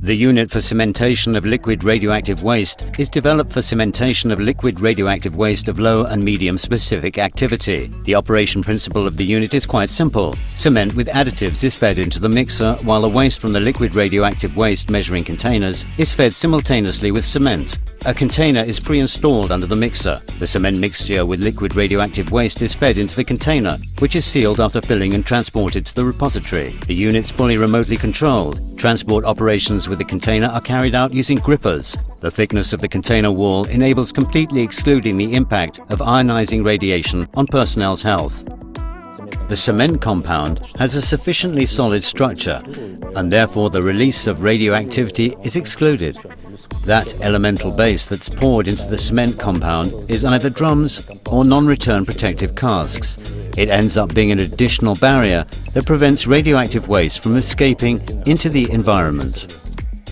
The unit for cementation of liquid radioactive waste is developed for cementation of liquid radioactive waste of low and medium specific activity. The operation principle of the unit is quite simple. Cement with additives is fed into the mixer, while the waste from the liquid radioactive waste measuring containers is fed simultaneously with cement. A container is pre-installed under the mixer. The cement mixture with liquid radioactive waste is fed into the container, which is sealed after filling and transported to the repository. The unit's fully remotely controlled. Transport operations with the container are carried out using grippers. The thickness of the container wall enables completely excluding the impact of ionizing radiation on personnel's health. The cement compound has a sufficiently solid structure, and therefore the release of radioactivity is excluded. That elemental base that's poured into the cement compound is either drums or non-return protective casks. It ends up being an additional barrier that prevents radioactive waste from escaping into the environment.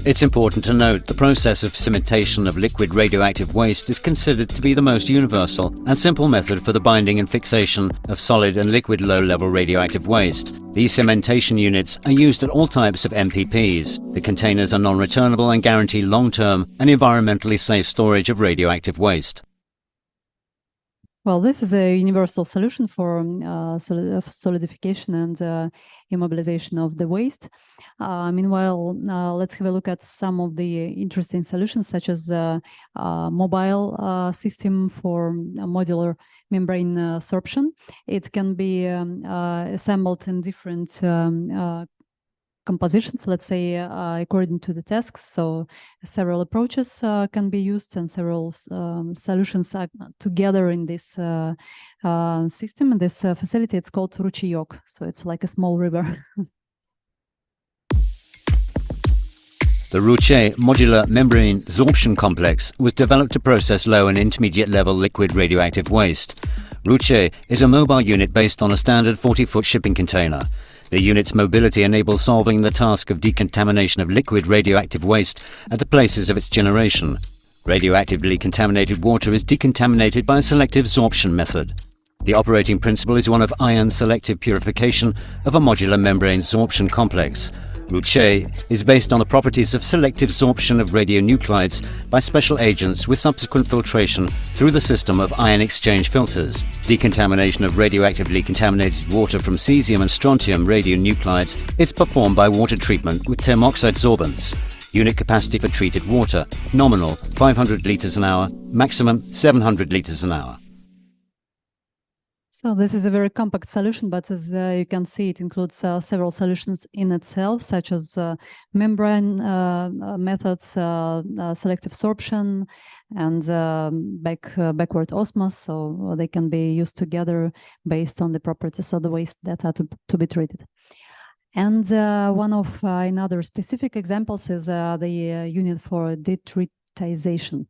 It's important to note the process of cementation of liquid radioactive waste is considered to be the most universal and simple method for the binding and fixation of solid and liquid low-level radioactive waste. These cementation units are used at all types of MPPs. The containers are non-returnable and guarantee long-term and environmentally safe storage of radioactive waste. Well, this is a universal solution for solidification and immobilization of the waste. Meanwhile, let's have a look at some of the interesting solutions, such as mobile system for modular membrane sorption. It can be assembled in different compositions, let's say, according to the tasks. So several approaches can be used, and several solutions are together in this system, in this facility. It's called ручеек, so it's like a small river. The Ruche modular membrane sorption complex was developed to process low and intermediate level liquid radioactive waste. Ruche is a mobile unit based on a standard 40-foot shipping container. The unit's mobility enables solving the task of decontamination of liquid radioactive waste at the places of its generation. Radioactively contaminated water is decontaminated by a selective sorption method. The operating principle is one of ion selective purification of a modular membrane sorption complex. Ruche is based on the properties of selective sorption of radionuclides by special agents with subsequent filtration through the system of ion exchange filters. Decontamination of radioactively contaminated water from cesium and strontium radionuclides is performed by water treatment with thermoxide sorbents. Unit capacity for treated water, nominal 500 liters an hour, maximum 700 liters an hour. So this is a very compact solution, but as you can see, it includes several solutions in itself, such as membrane methods, selective sorption, and backward osmosis. So they can be used together based on the properties of the waste that are to be treated. And one of another specific examples is the unit for detritization.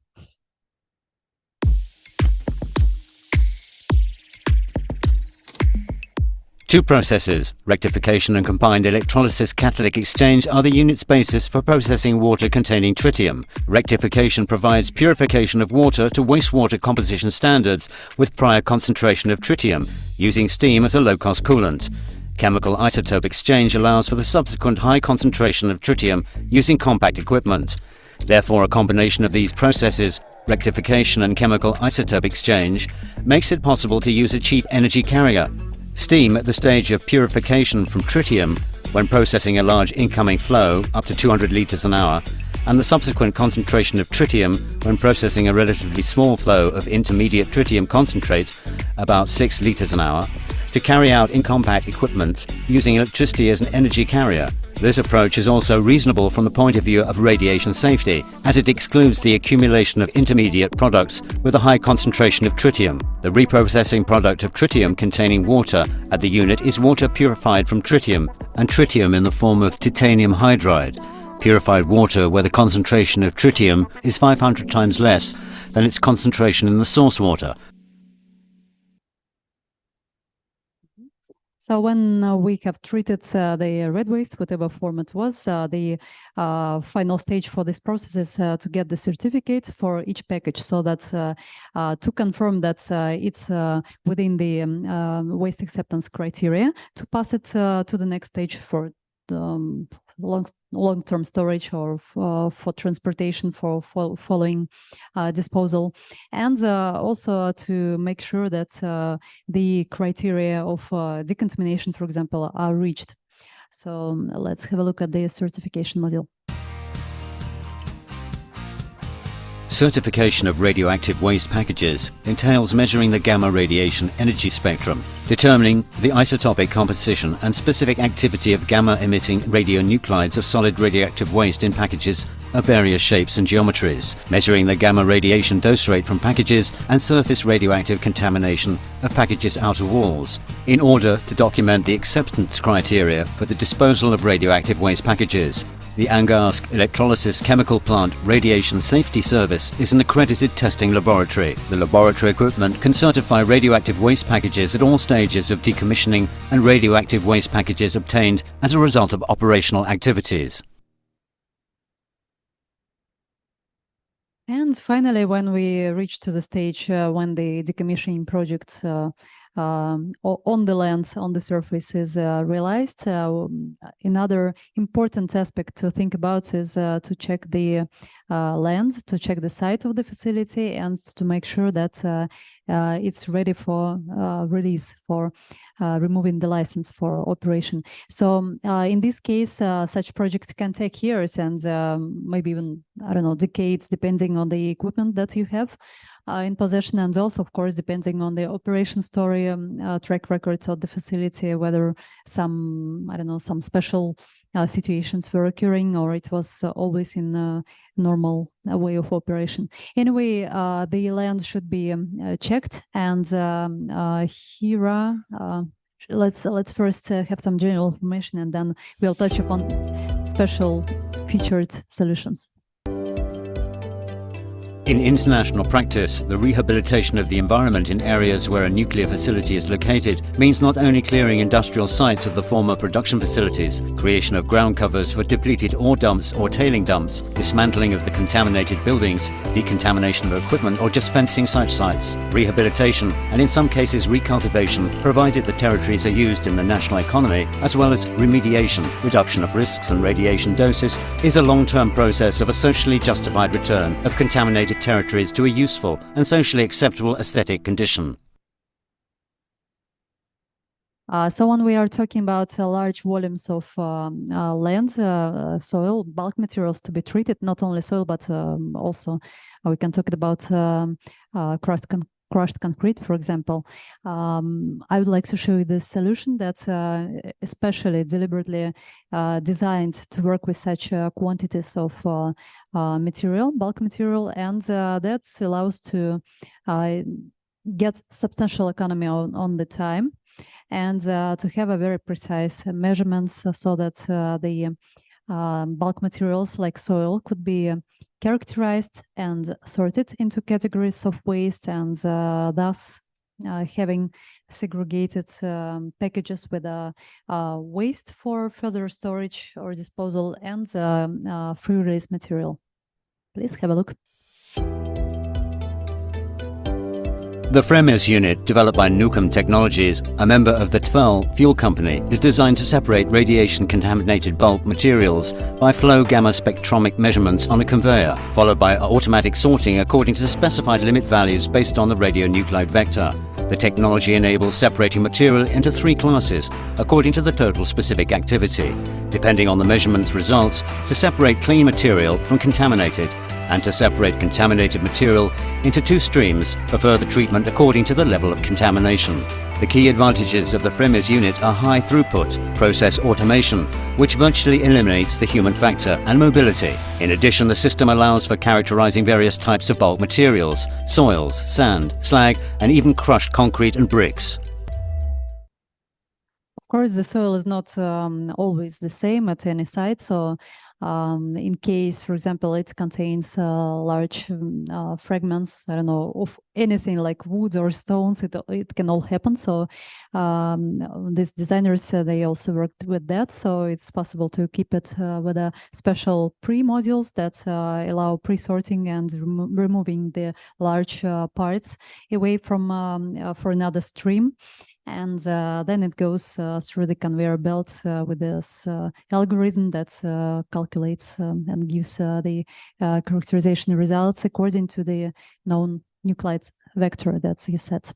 Two processes, rectification and combined electrolysis catalytic exchange, are the unit's basis for processing water containing tritium. Rectification provides purification of water to wastewater composition standards with prior concentration of tritium, using steam as a low-cost coolant. Chemical isotope exchange allows for the subsequent high concentration of tritium using compact equipment. Therefore, a combination of these processes, rectification and chemical isotope exchange, makes it possible to use a cheap energy carrier. Steam at the stage of purification from tritium, when processing a large incoming flow up to 200 liters an hour, and the subsequent concentration of tritium when processing a relatively small flow of intermediate tritium concentrate, about 6 liters an hour, to carry out in compact equipment using electricity as an energy carrier. This approach is also reasonable from the point of view of radiation safety, as it excludes the accumulation of intermediate products with a high concentration of tritium. The reprocessing product of tritium containing water at the unit is water purified from tritium, and tritium in the form of titanium hydride. Purified water where the concentration of tritium is 500 times less than its concentration in the source water. So when we have treated the red waste, whatever form it was, the final stage for this process is to get the certificate for each package, so that to confirm that it's within the waste acceptance criteria, to pass it to the next stage for long-term storage or for transportation for following disposal, and also to make sure that the criteria of decontamination, for example, are reached. So let's have a look at the certification module. Certification of radioactive waste packages entails measuring the gamma radiation energy spectrum, determining the isotopic composition and specific activity of gamma-emitting radionuclides of solid radioactive waste in packages of various shapes and geometries, measuring the gamma radiation dose rate from packages and surface radioactive contamination of packages' outer walls, in order to document the acceptance criteria for the disposal of radioactive waste packages. The Angarsk Electrolysis Chemical Plant Radiation Safety Service is an accredited testing laboratory. The laboratory equipment can certify radioactive waste packages at all stages of decommissioning and radioactive waste packages obtained as a result of operational activities. And finally, when we reach to the stage when the decommissioning project on the land, on the surface is realized. Another important aspect to think about is to check the land, to check the site of the facility, and to make sure that it's ready for release, for removing the license for operation. So in this case, such projects can take years and maybe even, I don't know, decades, depending on the equipment that you have in possession, and also, of course, depending on the operation story, track records of the facility, whether some, I don't know, some special situations were occurring, or it was always in a normal way of operation. Anyway, the land should be checked, and here let's first have some general information, and then we'll touch upon special featured solutions. In international practice, the rehabilitation of the environment in areas where a nuclear facility is located means not only clearing industrial sites of the former production facilities, creation of ground covers for depleted ore dumps or tailing dumps, dismantling of the contaminated buildings, decontamination of equipment, or just fencing such sites. Rehabilitation, and in some cases recultivation, provided the territories are used in the national economy, as well as remediation, reduction of risks and radiation doses, is a long-term process of a socially justified return of contaminated territories to a useful and socially acceptable aesthetic condition. So when we are talking about large volumes of land, soil, bulk materials to be treated, not only soil, but also we can talk about crushed concrete, for example. I would like to show you this solution that's especially deliberately designed to work with such quantities of material, bulk material, and that allows to get substantial economy on the time, and to have a very precise measurements so that the bulk materials like soil could be characterized and sorted into categories of waste, and thus having segregated packages with waste for further storage or disposal and free release material. Please have a look. The FREMIS unit, developed by Nuclear Technologies, a member of the TVEL fuel company, is designed to separate radiation-contaminated bulk materials by flow gamma spectromic measurements on a conveyor, followed by automatic sorting according to specified limit values based on the radionuclide vector. The technology enables separating material into 3 classes according to the total specific activity, depending on the measurements results, to separate clean material from contaminated, and to separate contaminated material into 2 streams for further treatment according to the level of contamination. The key advantages of the FREMIS unit are high throughput, process automation, which virtually eliminates the human factor, and mobility. In addition, the system allows for characterizing various types of bulk materials, soils, sand, slag, and even crushed concrete and bricks. Of course, the soil is not always the same at any site, so in case, for example, it contains large fragments, I don't know, of anything like wood or stones, it can all happen. So these designers, they also worked with that. So it's possible to keep it with a special pre-modules that allow pre-sorting and removing the large parts away from for another stream. And then it goes through the conveyor belt with this algorithm that calculates and gives the characterization results according to the known nuclide vector that you set.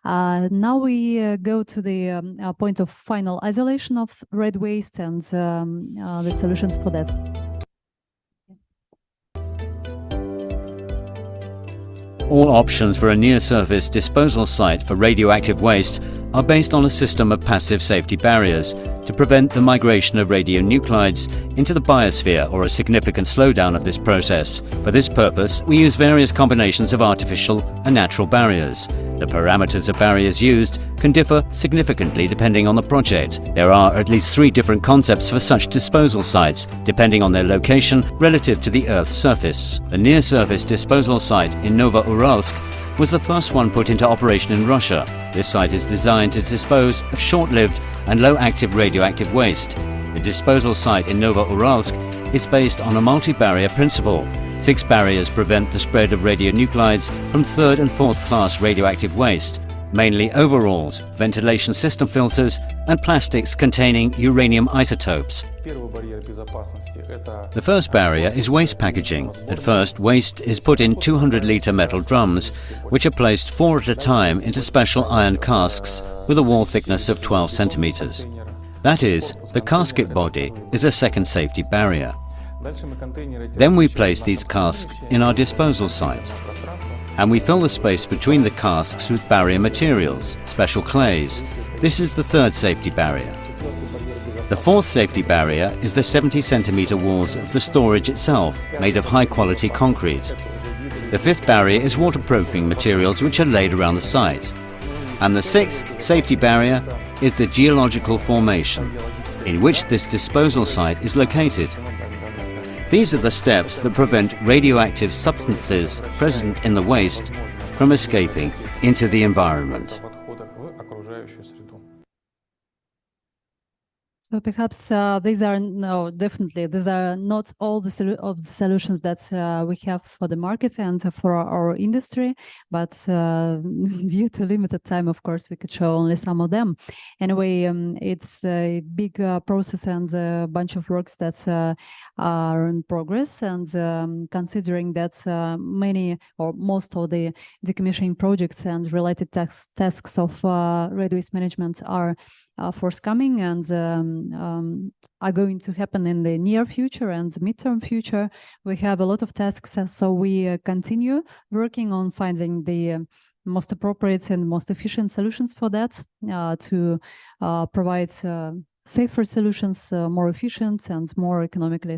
Now we go to the point of final isolation of red waste and the solutions for that. All options for a near-surface disposal site for radioactive waste are based on a system of passive safety barriers to prevent the migration of radionuclides into the biosphere or a significant slowdown of this process. For this purpose, we use various combinations of artificial and natural barriers. The parameters of barriers used can differ significantly depending on the project. There are at least 3 different concepts for such disposal sites, depending on their location relative to the Earth's surface. The near-surface disposal site in Novouralsk was the first one put into operation in Russia. This site is designed to dispose of short-lived and low-active radioactive waste. The disposal site in Novouralsk is based on a multi-barrier principle. 6 barriers prevent the spread of radionuclides from 3rd and 4th class radioactive waste. mainly overalls, ventilation system filters, and plastics containing uranium isotopes. The first barrier is waste packaging. At first, waste is put in 200-litre metal drums, which are placed 4 at a time into special iron casks with a wall thickness of 12 centimeters. That is, the casket body is a second safety barrier. Then we place these casks in our disposal site, and we fill the space between the casks with barrier materials, special clays. This is the third safety barrier. The fourth safety barrier is the 70-centimeter walls of the storage itself, made of high-quality concrete. The fifth barrier is waterproofing materials which are laid around the site. And the sixth safety barrier is the geological formation, in which this disposal site is located. These are the steps that prevent radioactive substances present in the waste from escaping into the environment. So perhaps these are definitely these are not all the solutions that we have for the market and for our industry, but due to limited time, of course, we could show only some of them. Anyway, it's a big process and a bunch of works that are in progress. And considering that many or most of the decommissioning projects and related tasks of radio waste management are forthcoming and are going to happen in the near future and midterm future. We have a lot of tasks, so we continue working on finding the most appropriate and most efficient solutions for that to provide safer solutions, more efficient and more economically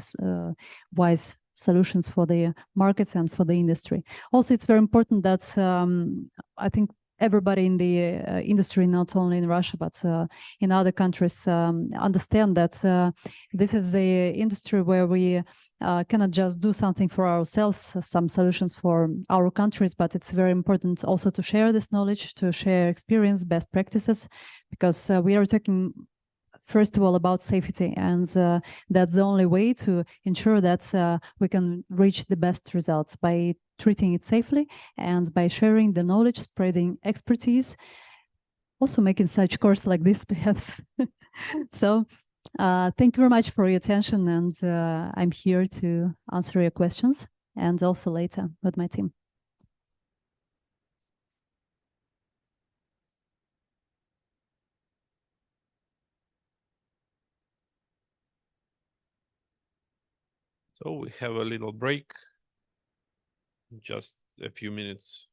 wise solutions for the markets and for the industry. Also, it's very important that I think everybody in the industry, not only in Russia, but in other countries, understand that this is the industry where we cannot just do something for ourselves, some solutions for our countries, but it's very important also to share this knowledge, to share experience, best practices, because we are talking first of all about safety, and that's the only way to ensure that we can reach the best results by treating it safely and by sharing the knowledge, spreading expertise, also making such course like this perhaps. So thank you very much for your attention, and I'm here to answer your questions and also later with my team. So we have a little break, just a few minutes.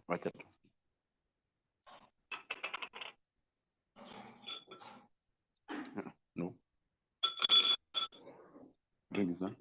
Хватит. Ну. Выйдет, да?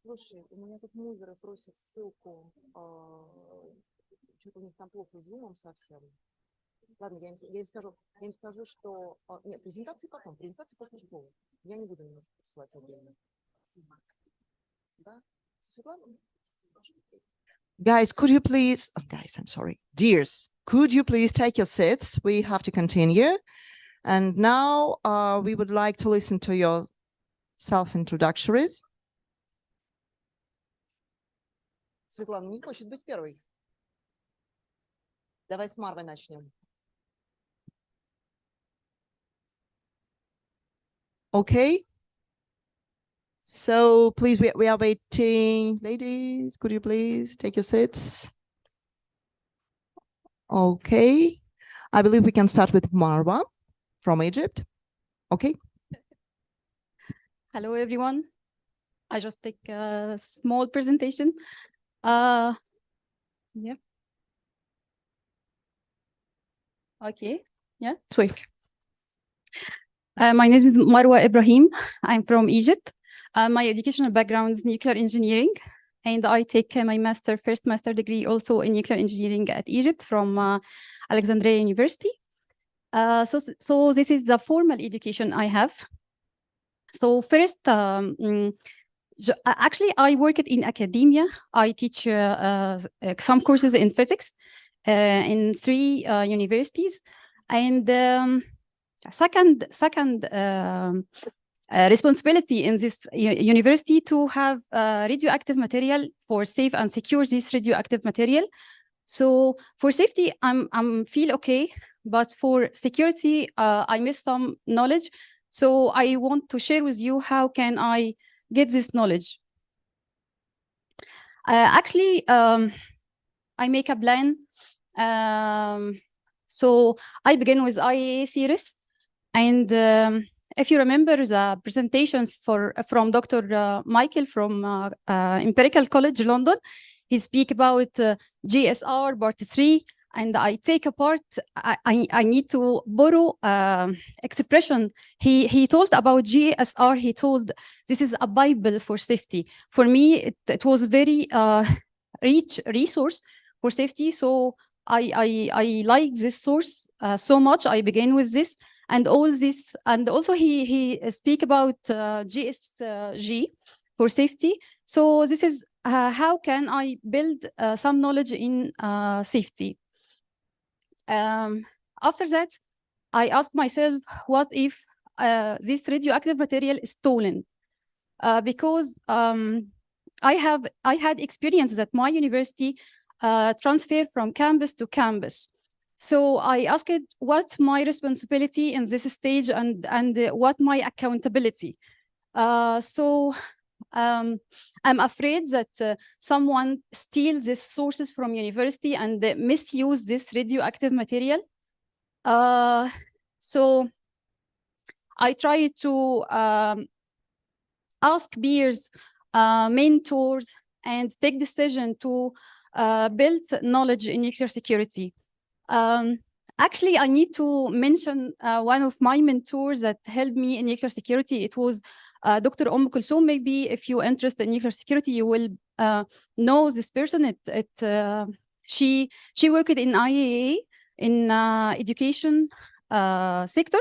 Слушай, у меня тут муверы просят ссылку. Что-то у них там плохо с зумом совсем. Ладно, я им скажу, что... Нет, презентации потом, презентации после школы. Я не буду немножко посылать отдельно. Да? Светлана? Guys, could you please... Oh, guys, I'm sorry. Dears, could you please take your seats? We have to continue. And now we would like to listen to your self-introductories. Светлана не хочет быть первой. Давай с Марвой начнем. Okay. So please, we are waiting. Ladies, could you please take your seats? Okay. I believe we can start with Marwa from Egypt. Okay. Hello, everyone. I just take a small presentation. Yeah. Okay. Yeah, it's work. My name is Marwa Ibrahim. I'm from Egypt. My educational background is nuclear engineering, and I take my first master degree also in nuclear engineering at Egypt from Alexandria University. So this is the formal education I have. So first, actually, I worked in academia. I teach some courses in physics in 3 universities, and second responsibility in this university to have radioactive material for safe and secure this radioactive material. So for safety, I'm feel okay, but for security, I miss some knowledge. So I want to share with you how can I get this knowledge. Actually, I make a plan. So I begin with IAA series, and if you remember the presentation from Dr. Michael from Empirical College London, he speak about GSR part 3, and I take a part. I need to borrow expression. He told about GSR. He told this is a Bible for safety. For me, it was very rich resource for safety. So I like this source so much. I began with this and all this, and also he speak about GSG for safety. So this is how can I build some knowledge in safety. After that, I asked myself, what if this radioactive material is stolen? Because I had experience that my university transfer from campus to campus. So I asked what's my responsibility in this stage and what my accountability. So I'm afraid that someone steals these sources from university and misuse this radioactive material. So I try to ask peers, mentors, and take decision to build knowledge in nuclear security. Actually, I need to mention one of my mentors that helped me in nuclear security. It was Dr. Kulsoom. Maybe if you're interested in nuclear security, you will know this person. She worked in IAA in education sector.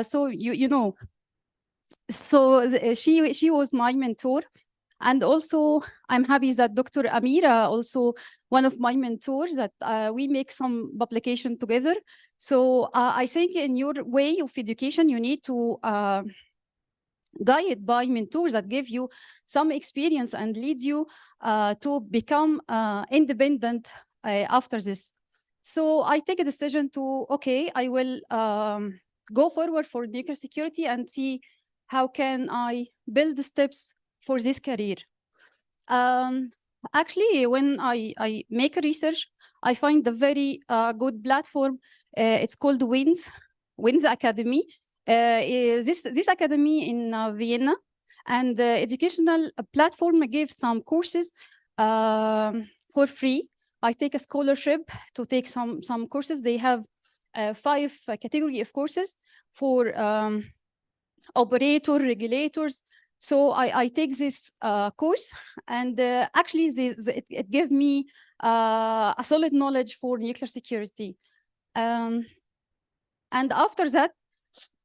So you know. So she was my mentor. And also, I'm happy that Dr. Amira, also one of my mentors, that we make some publication together. So I think in your way of education, you need to guide by mentors that give you some experience and lead you to become independent after this. So I take a decision to, okay, I will go forward for nuclear security and see how can I build the steps for this career. Actually, when I make a research, I find a very good platform. It's called WINS Academy. This academy in Vienna, and the educational platform gives some courses for free. I take a scholarship to take some courses. They have 5 category of courses for operator, regulators. So I take this course, and actually it gave me a solid knowledge for nuclear security. And after that,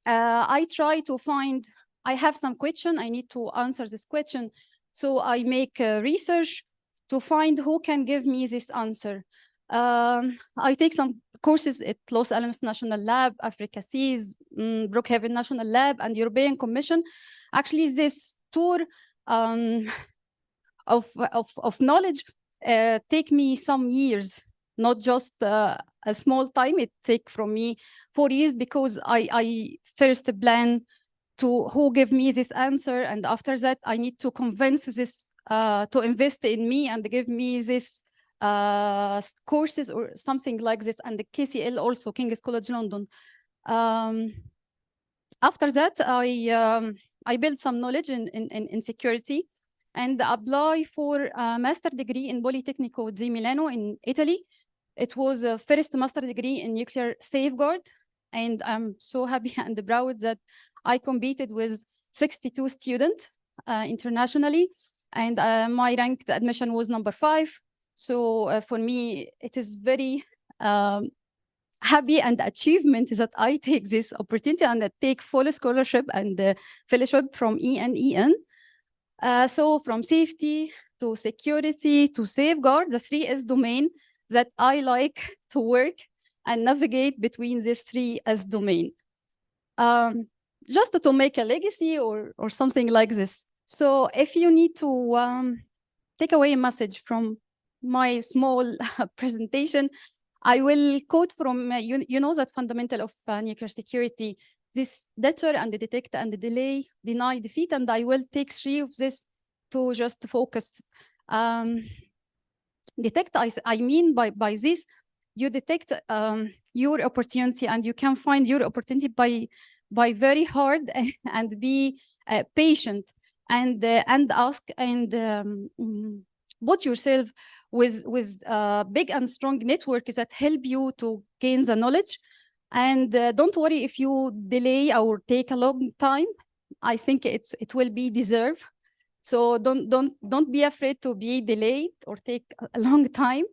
I try to find, I have some question, I need to answer this question. So I make research to find who can give me this answer. I take some courses at Los Alamos National Lab, Africa Seas, Brookhaven National Lab, and European Commission. Actually, this tour of knowledge take me some years, not just a small time. It take from me 4 years, because I first plan to who give me this answer, and after that I need to convince this to invest in me and give me this courses or something like this, and the KCL also, King's College London. After that, I built some knowledge in security and apply for a master degree in Politecnico di Milano in Italy. It was a first master degree in nuclear safeguard, and I'm so happy and proud that I competed with 62 students internationally, and my ranked admission was number 5. So for me, it is very happy and achievement that I take this opportunity and I take full scholarship and fellowship from EN. So from safety to security to safeguard, the 3S domain that I like to work and navigate between these 3S domain. Just to make a legacy or something like this. So if you need to take away a message from my small presentation, I will quote from, you know that fundamental of nuclear security, this deter and detect and delay, deny, defeat, and I will take 3 of this to just focus. Detect, I mean by this, you detect your opportunity, and you can find your opportunity by very hard and be patient and ask and put yourself with big and strong networks that help you to gain the knowledge. And don't worry if you delay or take a long time. I think it will be deserved. So don't be afraid to be delayed or take a long time.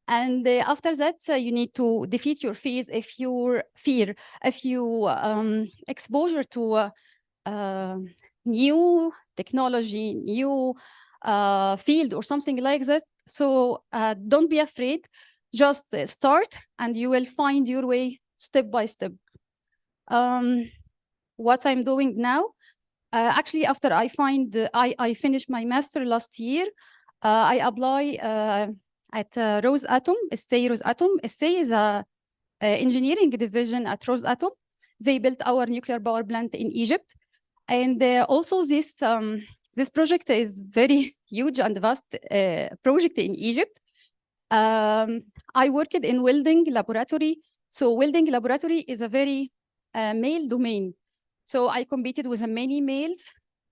And after that, you need to defeat your fears. If your fear, if you exposure to new technology, new field or something like that. So don't be afraid. Just start, and you will find your way step by step. What I'm doing now, actually, after I finished my master last year, I apply at Rosatom, STA Rosatom. STA is a engineering division at Rosatom. They built our nuclear power plant in Egypt. And also this project is very huge and vast project in Egypt. I worked in welding laboratory. So welding laboratory is a very male domain. So I competed with many males,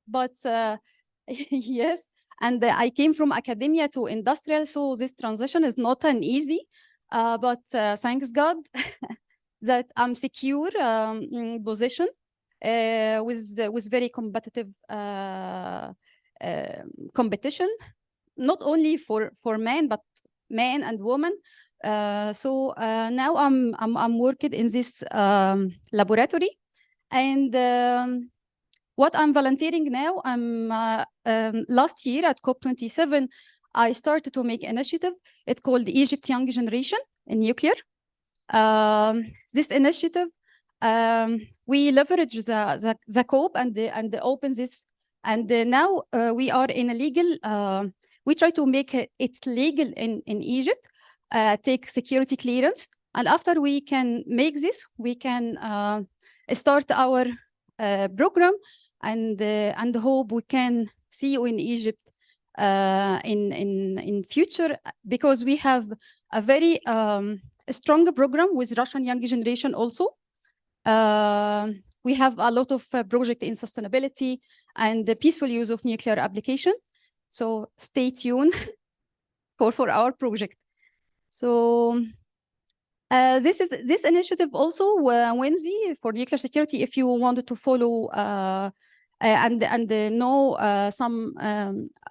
but yes, and I came from academia to industrial. So this transition is not an easy, but thanks God that I'm secure position with very competitive competition, not only for men, but men and women. So now I'm working in this laboratory, and what I'm volunteering now, I'm last year at COP27, I started to make initiative. It's called Egypt Young Generation in Nuclear. This initiative, we leverage the COP and open this. And now we are in a legal, we try to make it legal in Egypt, take security clearance. And after we can make this, we can start our program and hope we can see you in Egypt in future, because we have a very strong program with Russian Young Generation also. We have a lot of projects in sustainability and the peaceful use of nuclear application. So stay tuned for our project. So this initiative also Wednesday for nuclear security. If you wanted to follow and know some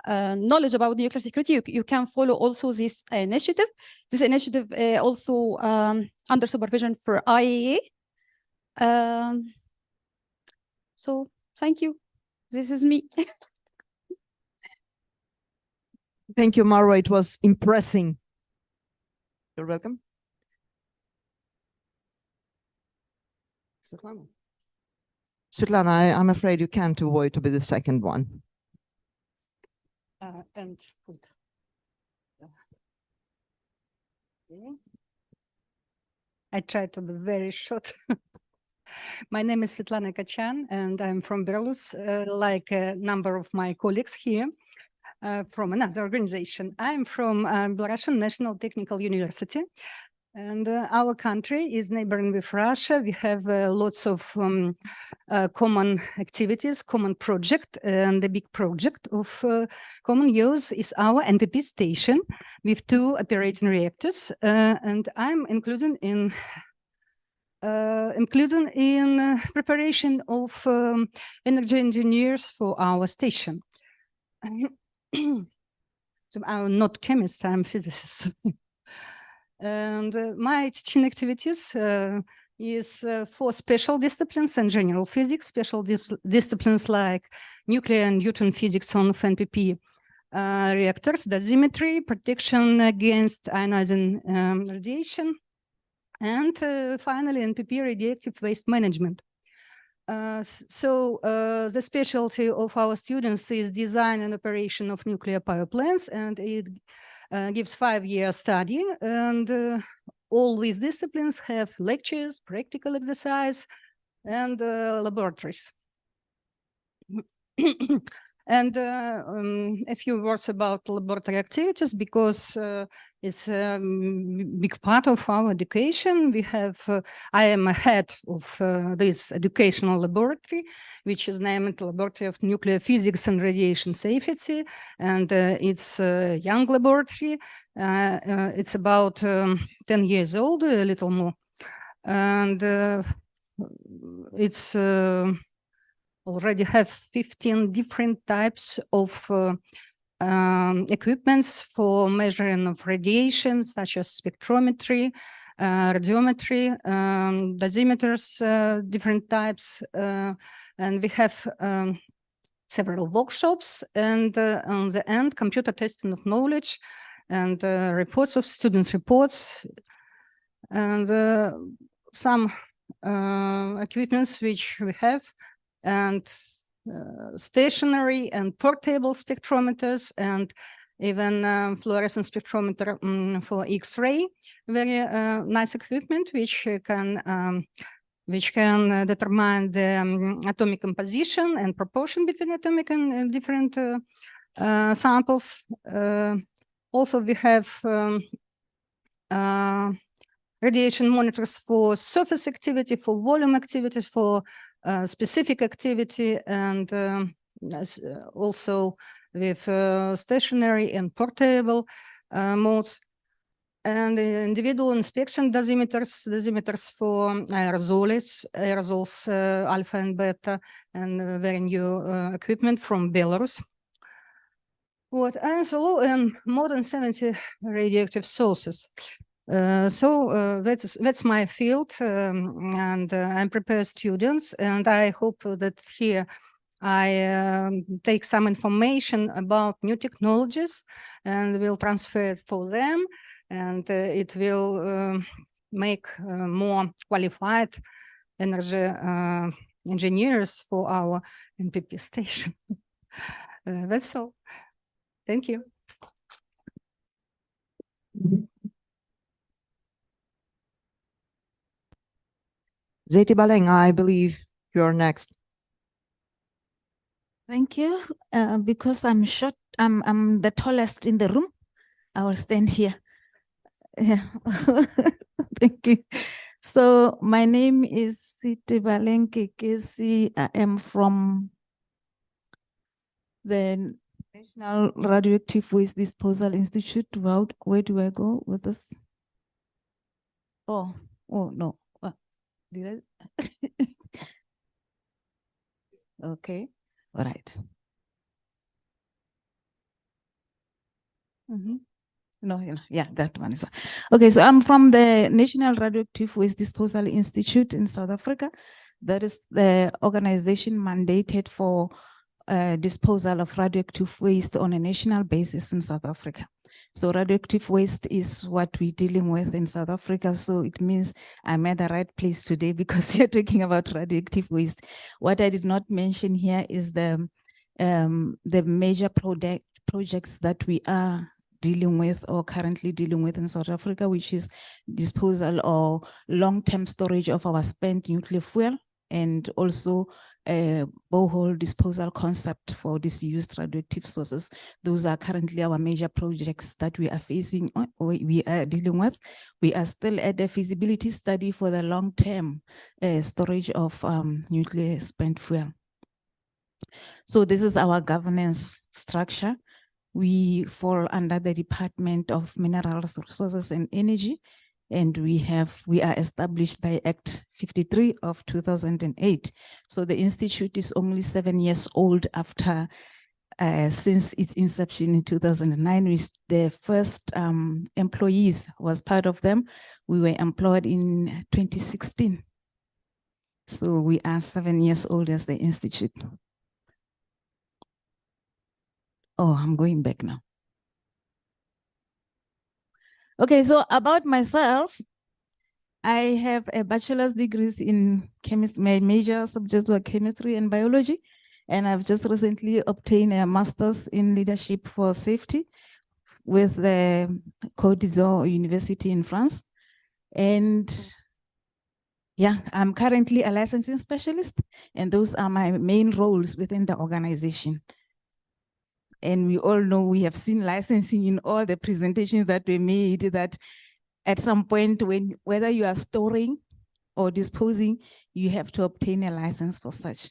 knowledge about nuclear security, you can follow also this initiative. This initiative also under supervision for IAEA. So thank you. This is me. Thank you, Marwa. It was impressive. You're welcome. Svetlana, I'm afraid you can't avoid to be the second one. And food. I try to be very short. My name is Svetlana Kachan, and I'm from Belarus, like a number of my colleagues here from another organization. I'm from Belarusian National Technical University, and our country is neighboring with Russia. We have lots of common activities, common project, and the big project of common use is our NPP station with 2 operating reactors, and I'm including in preparation of energy engineers for our station. So I'm not chemist, I'm physicist. And my teaching activities is for special disciplines and general physics, special disciplines like nuclear and neutron physics on NPP reactors, dosimetry, protection against ionizing radiation, and finally NPP radioactive waste management. So the specialty of our students is design and operation of nuclear power plants, and it gives 5-year study, and all these disciplines have lectures, practical exercise, and laboratories. And a few words about laboratory activities, because it's a big part of our education. We have, I am a head of this educational laboratory, which is named Laboratory of Nuclear Physics and Radiation Safety, and it's a young laboratory. It's about 10 years old, a little more, and it's already have 15 different types of equipments for measuring of radiation, such as spectrometry, radiometry, dosimeters, different types, and we have several workshops, and on the end, computer testing of knowledge, and reports of students' reports, and some equipments which we have, and stationary and portable spectrometers, and even fluorescent spectrometer for X-ray. Very nice equipment which can determine the atomic composition and proportion between atomic and different samples. Also, we have radiation monitors for surface activity, for volume activity, for specific activity, and also with stationary and portable modes, and individual inspection dosimeters for aerosols, alpha and beta, and very new equipment from Belarus. And more than 70 radioactive sources. That's my field, and I'm prepared students, and I hope that here I take some information about new technologies and will transfer it for them, and it will make more qualified energy engineers for our NPP station. That's all. Thank you. Zeti Baleng, I believe you're next. Thank you. Because I'm short, I'm the tallest in the room, I will stand here. Yeah. Thank you. So my name is Zeti Baleng Kekesi. I am from the National Radioactive Waste Disposal Institute. Where do I go with this? Oh no. Did I? Okay. All right. No, yeah, that one is okay. So I'm from the National Radioactive Waste Disposal Institute in South Africa. That is the organization mandated for disposal of radioactive waste on a national basis in South Africa. So radioactive waste is what we're dealing with in South Africa. So it means I'm at the right place today because you're talking about radioactive waste. What I did not mention here is the major projects that we are dealing with or currently dealing with in South Africa, which is disposal or long-term storage of our spent nuclear fuel, and also a borehole disposal concept for disused radioactive sources. Those are currently our major projects that we are facing, or we are dealing with. We are still at the feasibility study for the long-term storage of nuclear spent fuel. So this is our governance structure. We fall under the Department of Minerals, Resources and Energy, and we are established by Act 53 of 2008. So the institute is only 7 years old after, since its inception in 2009. The first employees was part of them. We were employed in 2016. So we are 7 years old as the institute. Oh, I'm going back now. Okay, so about myself, I have a bachelor's degree in chemistry. My major subjects were chemistry and biology, and I've just recently obtained a master's in leadership for safety with the Côte d'Ivoire University in France. And yeah, I'm currently a licensing specialist, and those are my main roles within the organization. And we all know, we have seen licensing in all the presentations that we made, that at some point, whether you are storing or disposing, you have to obtain a license for such.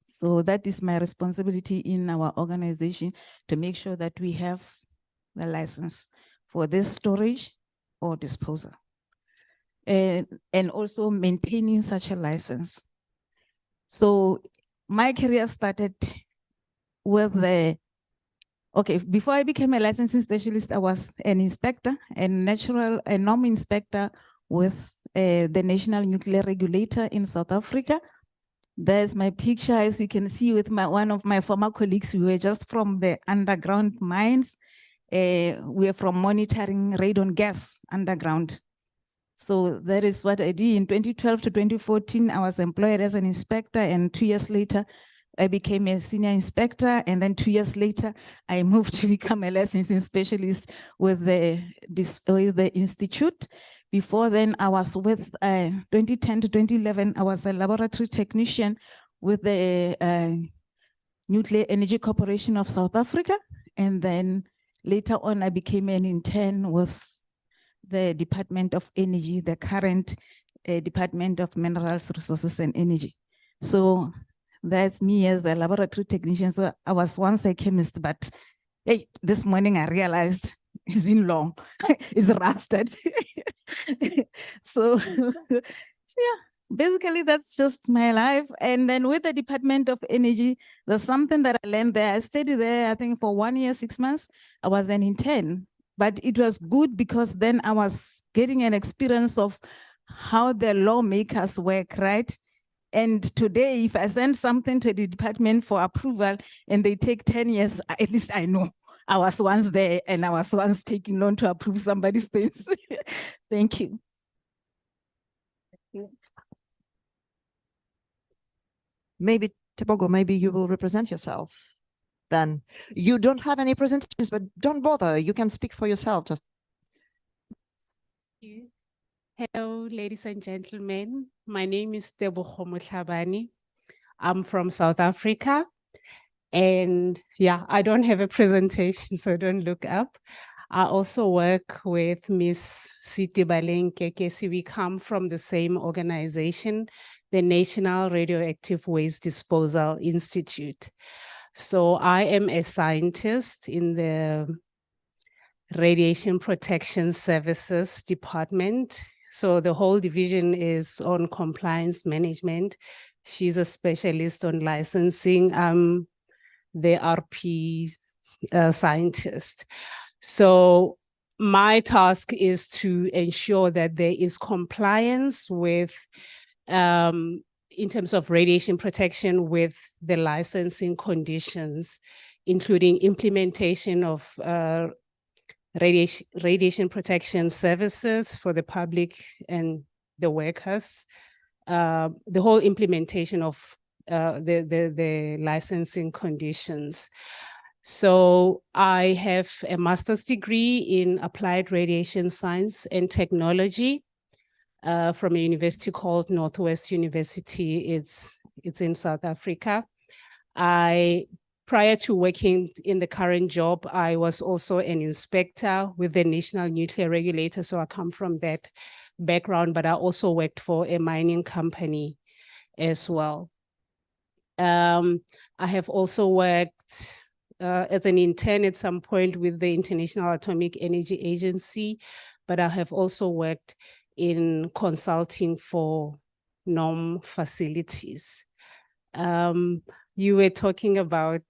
So that is my responsibility in our organization, to make sure that we have the license for this storage or disposal. And also maintaining such a license. So my career started with before I became a licensing specialist, I was an inspector, a norm inspector with the National Nuclear Regulator in South Africa. There's my picture, as you can see, with one of my former colleagues. We were just from the underground mines. We are from monitoring radon gas underground. So that is what I did in 2012 to 2014. I was employed as an inspector, and 2 years later, I became a senior inspector. And then 2 years later, I moved to become a licensing specialist with the institute. Before then, I was with 2010 to 2011, I was a laboratory technician with the Nuclear Energy Corporation of South Africa. And then later on, I became an intern with the Department of Energy, the current Department of Minerals, Resources and Energy. So that's me as a laboratory technician. So I was once a chemist, but hey, this morning I realized it's been long, it's rusted. So yeah, basically that's just my life. And then with the Department of Energy, there's something that I learned there. I stayed there, I think for 1 year, 6 months. I was an intern. But it was good because then I was getting an experience of how the lawmakers work, right? And today, if I send something to the department for approval and they take 10 years, at least I know I was once there and I was once taking long to approve somebody's things. Thank you. Maybe, Tebogo, maybe you will represent yourself. Then you don't have any presentations, but don't bother. You can speak for yourself. Just. Hello, ladies and gentlemen. My name is Tebogo Motlhabane. I'm from South Africa. And yeah, I don't have a presentation, so don't look up. I also work with Miss Siti Baleng-Kekesi. We come from the same organization, the National Radioactive Waste Disposal Institute. So I am a scientist in the Radiation Protection Services Department. So the whole division is on compliance management. She's a specialist on licensing. I'm the RP scientist. So my task is to ensure that there is compliance with in terms of radiation protection with the licensing conditions, including implementation of radiation protection services for the public and the workers, the whole implementation of the licensing conditions. So I have a master's degree in applied radiation science and technology from a university called Northwest University. It's in South Africa. Prior to working in the current job, I was also an inspector with the National Nuclear Regulator. So I come from that background, but I also worked for a mining company as well. I have also worked as an intern at some point with the International Atomic Energy Agency, but I have also worked in consulting for NOM facilities. You were talking about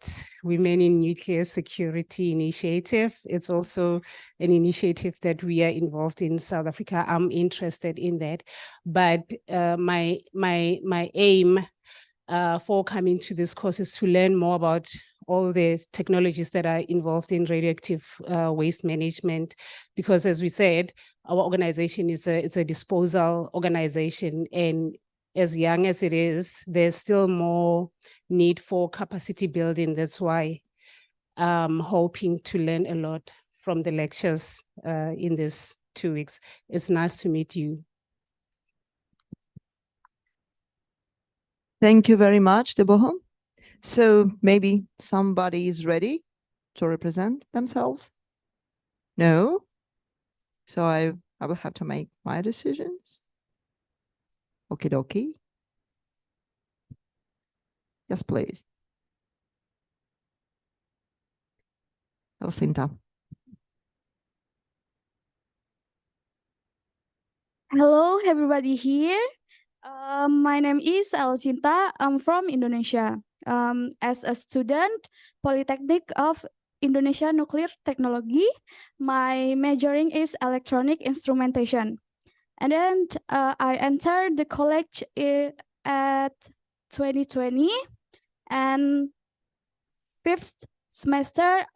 Women in Nuclear Security Initiative. It's also an initiative that we are involved in South Africa. I'm interested in that. But my aim for coming to this course is to learn more about all the technologies that are involved in radioactive waste management, because as we said, our organization is it's a disposal organization, and as young as it is, there's still more need for capacity building. That's why hoping to learn a lot from the lectures in these 2 weeks. It's nice to meet you. Thank you very much, Deboho. So maybe somebody is ready to represent themselves? No? So I will have to make my decisions. Okie dokie. Yes, please. Elsinta. Hello, everybody here. My name is Elsinta. I'm from Indonesia. As a student, Polytechnic of Indonesia Nuclear Technology, my majoring is electronic instrumentation. And then I entered the college at 2020, and fifth semester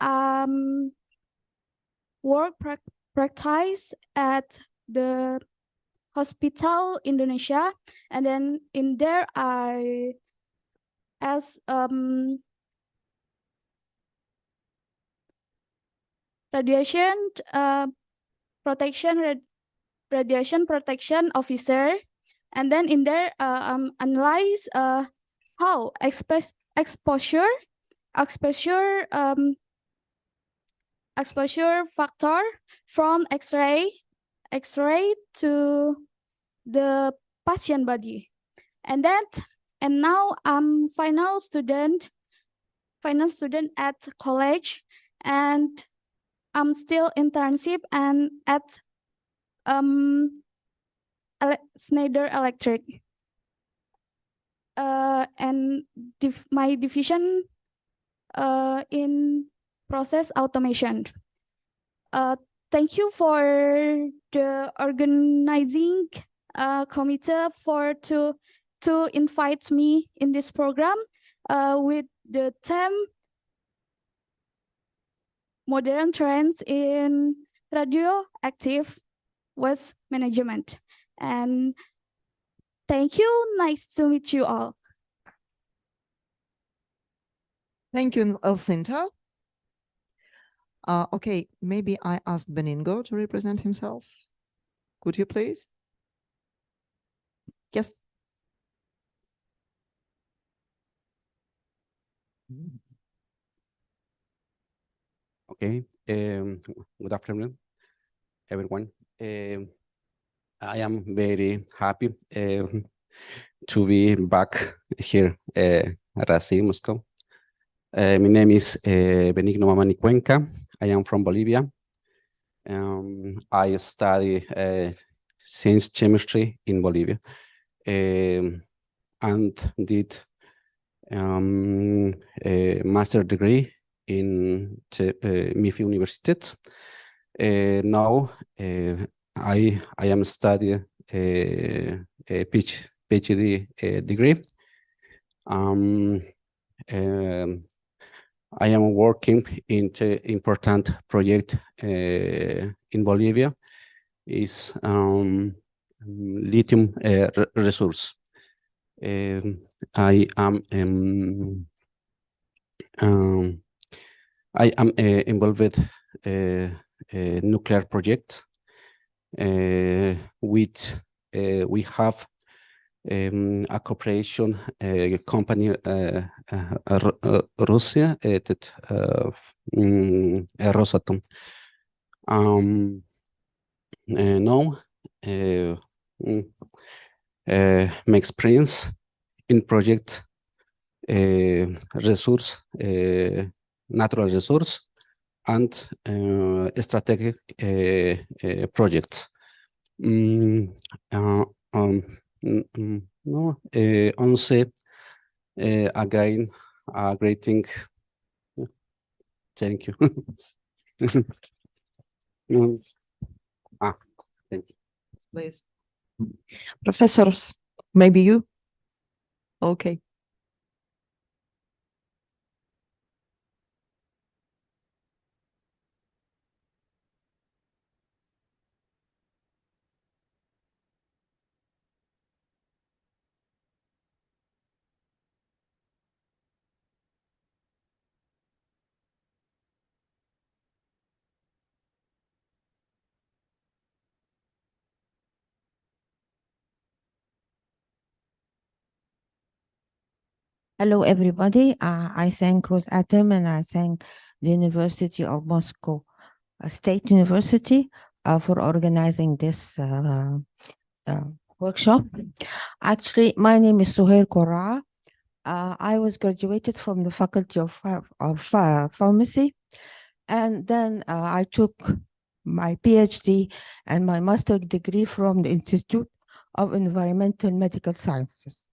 work practice at the hospital Indonesia, and then in there I as radiation radiation protection officer, and then in there analyze how exposure factor from X-ray to the patient body, and now I'm final student at college, and I'm still internship and at Schneider Electric, and my division in process automation. Thank you for the organizing committee to invite me in this program with the theme modern trends in radioactive waste management. And thank you. Nice to meet you all. Thank you, Elsinta. Okay, maybe I ask Beningo to represent himself. Could you please? Yes. Okay. Good afternoon, everyone. I am very happy to be back here at RACI, Moscow. My name is Benigno Mamani Cuenca. I am from Bolivia. I study science chemistry in Bolivia and did a master degree in MIFI Universitet. Now I am studying a PhD degree. I am working in the important project in Bolivia is lithium resource. I am involved with a nuclear project which we have a cooperation company Russia that Rosatom. Now my experience in project resource, natural resource, and strategic projects. No, once again, a great thing. Thank you. Thank you. Please. Professors, maybe you? Okay. Hello, everybody. I thank Rosatom and I thank the University of Moscow State University for organizing this workshop. Actually, my name is Suhair Kora. I was graduated from the Faculty of Pharmacy, and then I took my PhD and my master's degree from the Institute of Environmental Medical Sciences.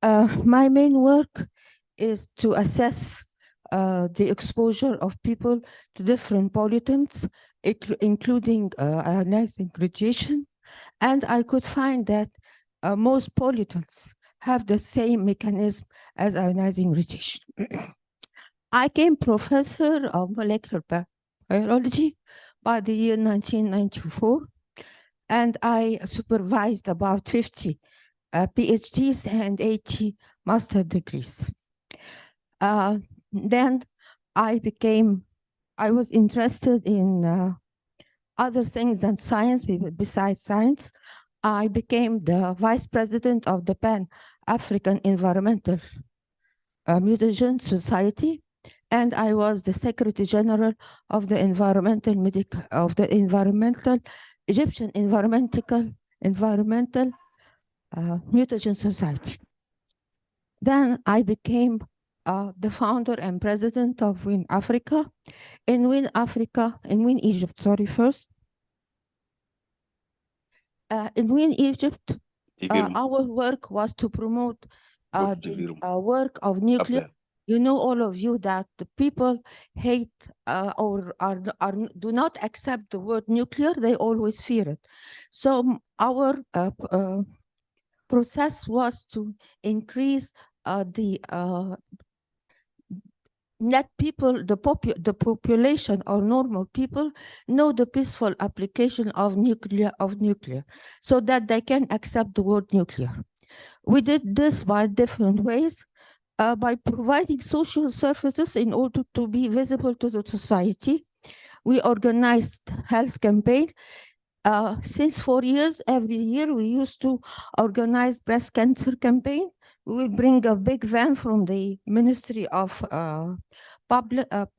My main work is to assess the exposure of people to different pollutants, including ionizing radiation, and I could find that most pollutants have the same mechanism as ionizing radiation. I became professor of molecular biology by the year 1994, and I supervised about 50 PhDs and 80 master degrees. Then I was interested in other things than science, besides science. I became the vice president of the Pan-African Environmental Mutagen Society, and I was the secretary general of the Egyptian Environmental Mutagen Society. Then I became the founder and president of WIN Africa. In WIN Egypt, first. In WIN Egypt, our work was to promote the work of nuclear. You know, all of you, that the people hate or do not accept the word nuclear. They always fear it. So our process was to increase let people, the population or normal people know the peaceful application of nuclear, so that they can accept the word nuclear. We did this by different ways, by providing social services in order to be visible to the society. We organized health campaign. Since 4 years, every year we used to organize breast cancer campaign. We will bring a big van from the Ministry of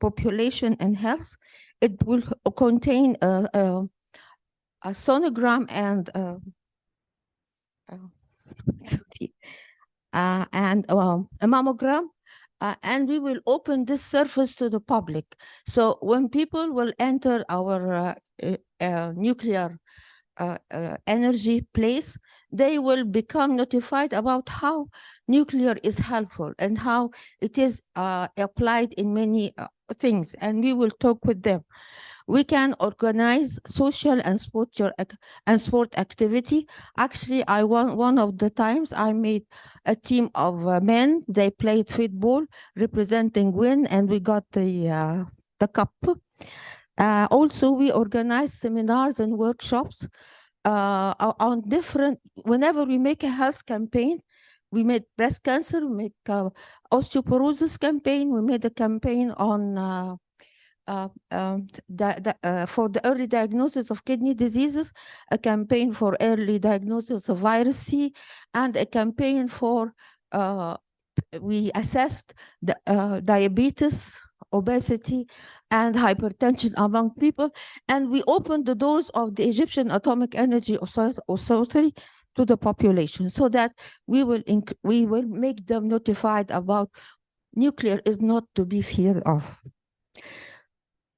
Population and Health. It will contain a sonogram and a mammogram, and we will open this surface to the public. So when people will enter our nuclear energy place, they will become notified about how nuclear is helpful and how it is applied in many things, and we will talk with them. We can organize social and sport activity. Actually, one of the times I made a team of men. They played football representing WIN, and we got the cup. Also, we organize seminars and workshops on different. Whenever we make a health campaign, we made breast cancer, we make osteoporosis campaign. We made a campaign on for the early diagnosis of kidney diseases, a campaign for early diagnosis of virus C, and a campaign for, we assessed the, diabetes, obesity, and hypertension among people, and we opened the doors of the Egyptian Atomic Energy Authority to the population, so that we will make them notified about nuclear is not to be feared of.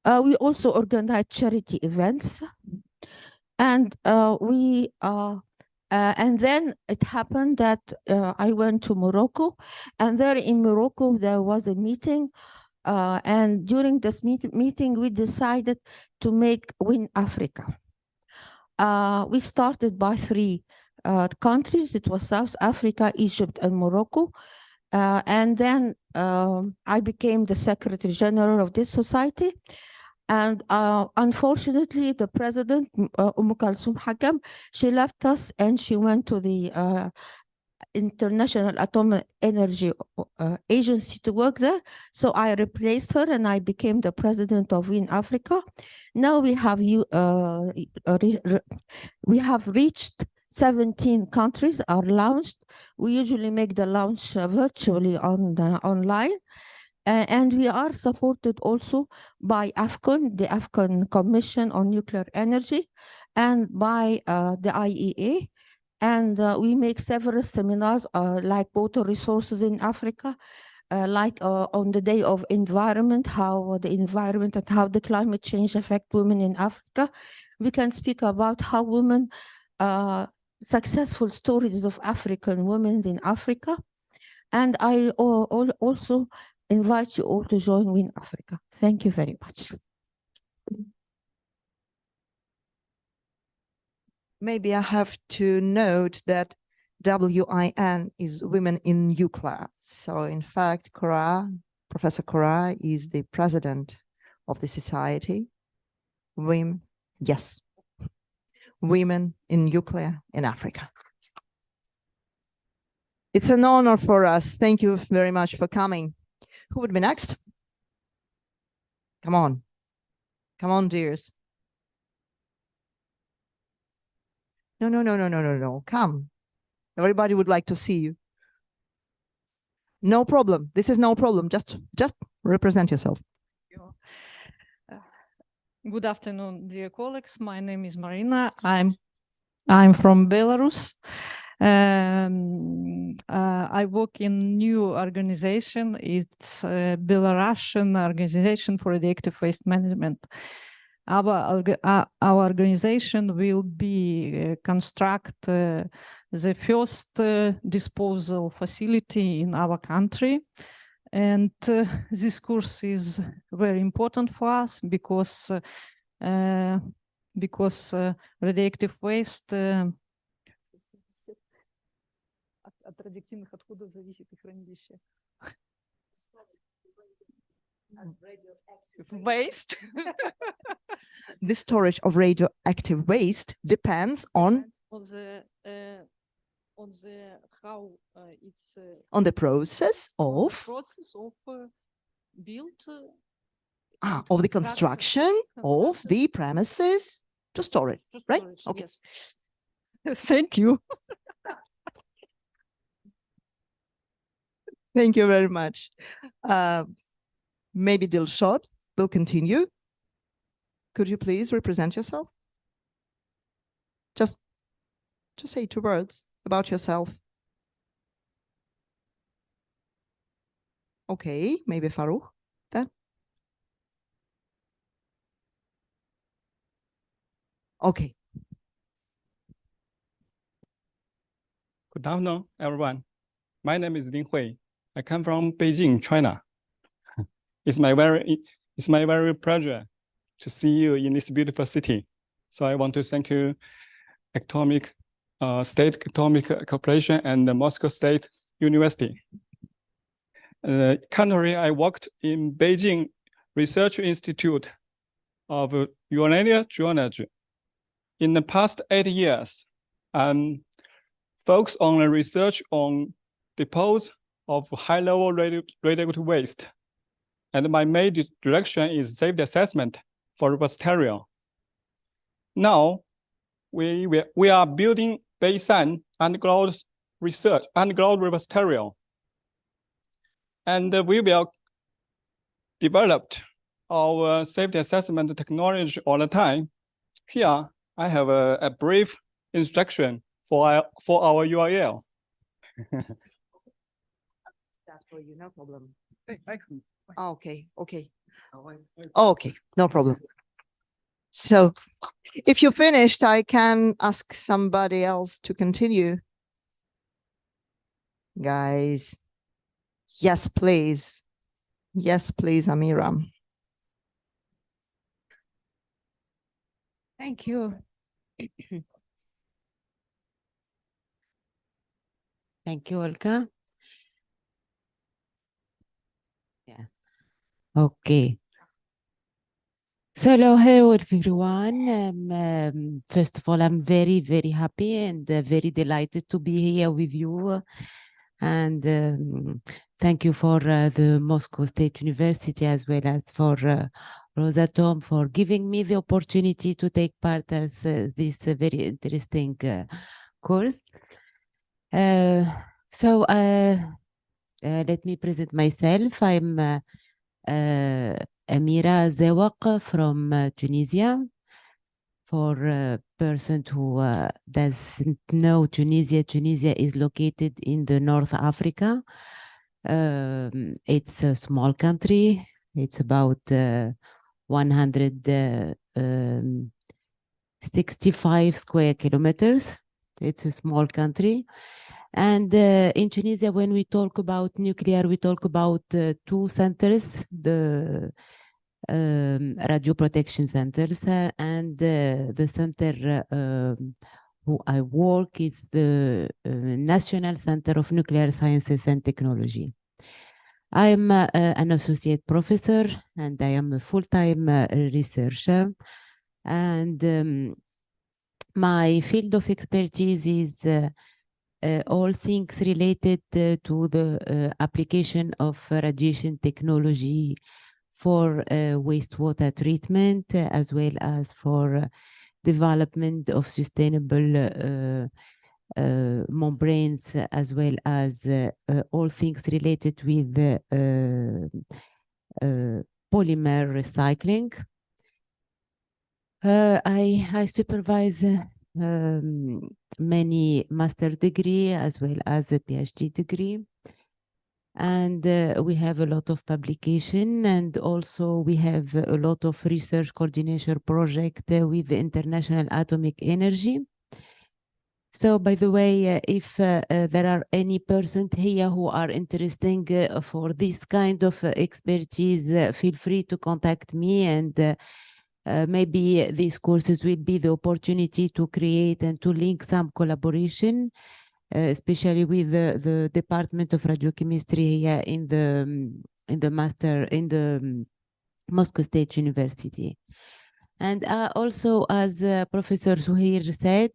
We also organize charity events, and and then it happened that I went to Morocco, and there in Morocco there was a meeting, and during this meeting we decided to make WIN Africa. We started by 3 countries. It was South Africa, Egypt, and Morocco. And then I became the Secretary General of this society. And unfortunately, the president, Kulthum Hakam, she left us and she went to the International Atomic Energy Agency to work there. So I replaced her and I became the president of WIN Africa. Now we have reached 17 countries are launched. We usually make the launch virtually online. And we are supported also by AFCON, the Afghan Commission on Nuclear Energy, and by the IEA. And we make several seminars like water resources in Africa, like on the Day of Environment, how the environment and how the climate change affect women in Africa. We can speak about how women, successful stories of African women in Africa. And I also invite you all to join Win Africa. Thank you very much. Maybe I have to note that WIN is Women in Nuclear. So in fact, Professor Cora is the president of the society. Women in Nuclear in Africa. It's an honor for us. Thank you very much for coming. Who would be next? Come on. Come on, dears. No. Come. Everybody would like to see you. No problem. This is no problem. Just represent yourself. Good afternoon, dear colleagues. My name is Marina. I'm from Belarus. I work in new organization. It's a Belarusian organization for radioactive waste management. Our organization will be construct the first disposal facility in our country. And this course is very important for us because radioactive waste от радиоактивных отходов зависит и хранилище. Waste. The storage of radioactive waste depends on the process of build of the construction of the premises to store it, right? Okay. Yes. Thank you. Thank you very much. Maybe Dilshad will continue. Could you please represent yourself? Just say 2 words about yourself. Okay, maybe Farouk then. Okay. Good afternoon, everyone. My name is Lin Hui. I come from Beijing, China. It's my very pleasure to see you in this beautiful city. So I want to thank you, State Atomic Corporation and the Moscow State University. Currently, I worked in Beijing Research Institute of Uranium Geology. In the past 8 years, I'm focused on the research on deposits of high-level radioactive waste. And my main direction is safety assessment for repository. Now, we are building baseline underground research, underground repository. And we will develop our safety assessment technology all the time. Here, I have a brief instruction for our URL. That's for you, no problem. Okay, no problem. So if you're finished, I can ask somebody else to continue. Guys, yes, please. Yes, please, Amira. Thank you. Thank you, Olga. Yeah. Okay. So hello everyone. First of all, I'm very, very happy and very delighted to be here with you. And thank you for the Moscow State University as well as for Rosatom for giving me the opportunity to take part as this very interesting course. Let me present myself. I'm Amira Zewak from Tunisia. For a person who doesn't know Tunisia, Tunisia is located in the North Africa. It's a small country. It's about 165 square kilometers. It's a small country. And in Tunisia, when we talk about nuclear, we talk about two centers, the radio protection centers, and the center who I work is the National Center of Nuclear Sciences and Technology. I'm an associate professor and I am a full-time researcher, and my field of expertise is all things related to the application of radiation technology for wastewater treatment, as well as for development of sustainable membranes, as well as all things related with polymer recycling. I supervise many master degree as well as a PhD degree. And we have a lot of publication, and also we have a lot of research coordination project with the International Atomic Energy. So, by the way, if there are any person here who are interested for this kind of expertise, feel free to contact me, and maybe these courses will be the opportunity to create and to link some collaboration, especially with the Department of Radiochemistry here in the master in the Moscow State University. And also, as Professor Suhair said,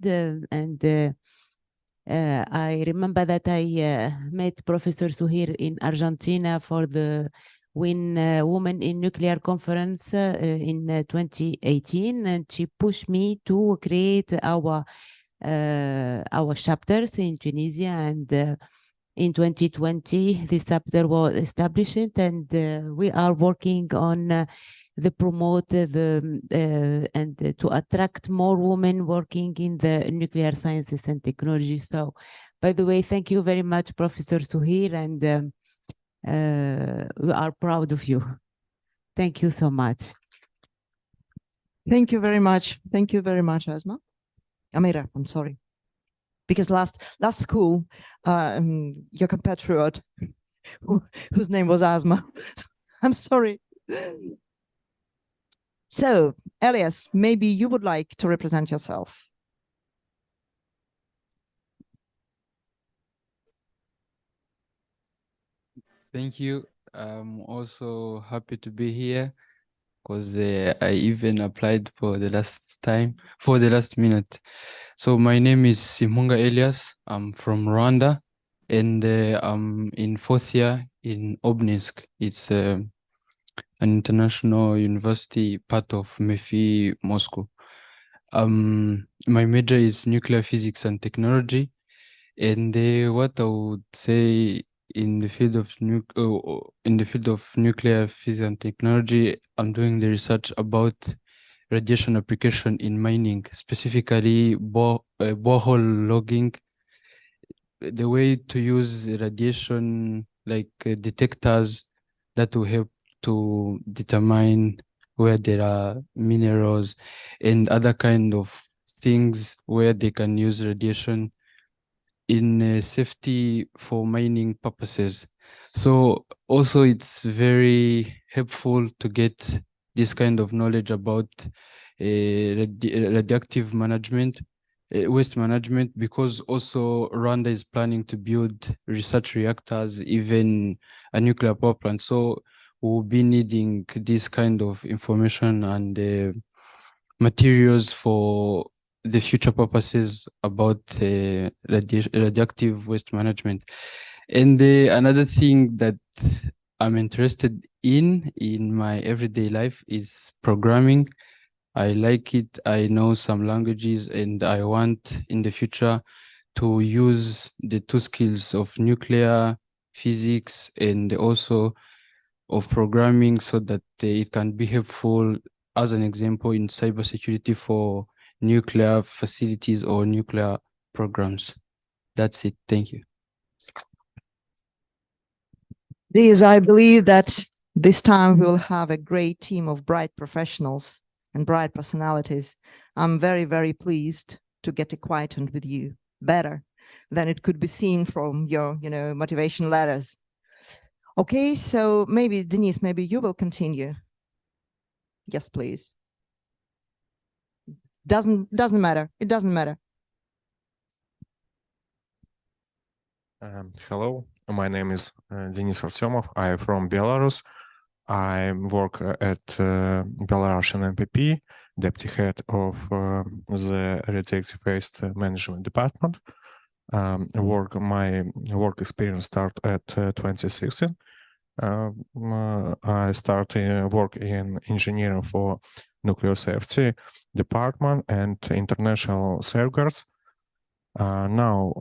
I remember that I met Professor Suhair in Argentina for the Women in Nuclear Conference in 2018, and she pushed me to create our chapters in Tunisia, and in 2020 this chapter was established, and we are working on the promote and to attract more women working in the nuclear sciences and technology. So, by the way, thank you very much, Professor Suhair, and we are proud of you. Thank you so much. Thank you very much. Thank you very much, Amira, I'm sorry. Because last school, your compatriot, whose name was Asma, I'm sorry. So, Elias, maybe you would like to represent yourself. Thank you. I'm also happy to be here because I even applied for the last minute. So my name is Simunga Elias. I'm from Rwanda, and I'm in 4th year in Obninsk. It's an international university, part of MEFI Moscow. My major is nuclear physics and technology, and what I would say in the field of nuclear physics and technology, I'm doing the research about radiation application in mining, specifically borehole logging, the way to use radiation like detectors that will help to determine where there are minerals and other kind of things where they can use radiation in safety for mining purposes. So also it's very helpful to get this kind of knowledge about radioactive management, waste management, because also Rwanda is planning to build research reactors, even a nuclear power plant. So we'll be needing this kind of information and materials for the future purposes about radioactive waste management. And another thing that I'm interested in my everyday life is programming. I like it. I know some languages, and I want in the future to use the two skills of nuclear physics and also of programming so that it can be helpful as an example in cybersecurity for nuclear facilities or nuclear programs. That's it. Thank you. Liz, I believe that this time we'll have a great team of bright professionals and bright personalities. I'm very, very pleased to get acquainted with you better than it could be seen from your, motivation letters. Okay, so maybe Denise, maybe you will continue. Yes, please. Doesn't matter. It doesn't matter. Hello, my name is Denis Artyomov. I'm from Belarus. I work at Belarusian NPP, deputy head of the radioactive waste management department. My work experience started at 2016. I started work in engineering for nuclear safety department and international safeguards. Now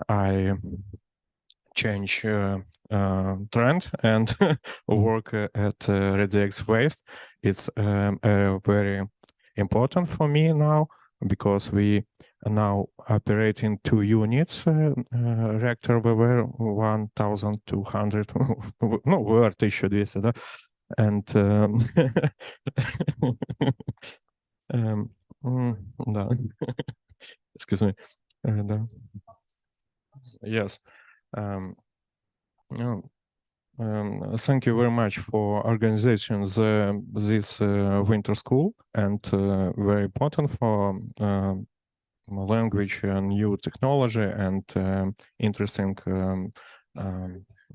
I change trend and work at radioactive waste. It's very important for me now because we now operating 2 units. Reactor we were 1,200. No, we were 1200, да? And да. Excuse me. Да. Yes. Thank you very much for organizing this winter school, and very important for language and new technology and interesting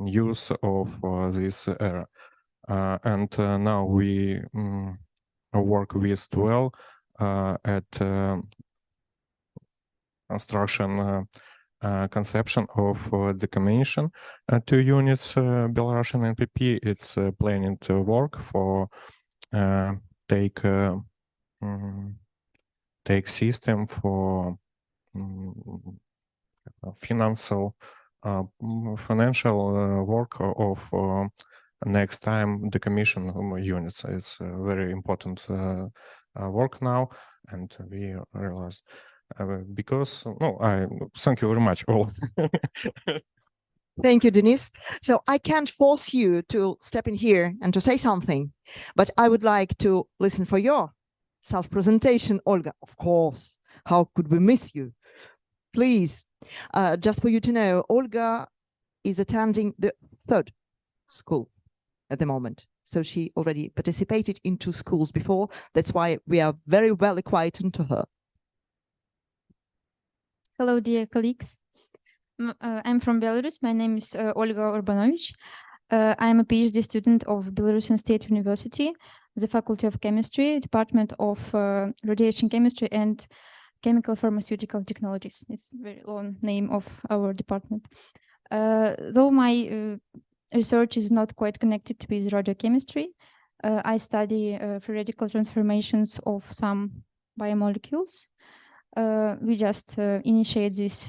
use of this era. And now we work with 12 at construction conception of decommission 2 units Belarusian NPP. It's planning to work for take system for financial work of next time decommission units. It's very important work now, and we realized because I thank you very much all. Thank you, Denise. So I can't force you to step in here and to say something, but I would like to listen for your self-presentation, Olga. Of course, how could we miss you? Please, just for you to know, Olga is attending the 3rd school at the moment. So she already participated in 2 schools before. That's why we are very well acquainted to her. Hello, dear colleagues. I'm from Belarus. My name is Olga Urbanovich. I'm a PhD student of Belarusian State University, the Faculty of Chemistry, Department of Radiation Chemistry and Chemical Pharmaceutical Technologies. It's a very long name of our department. Though my research is not quite connected with radiochemistry, I study free radical transformations of some biomolecules. We just initiate these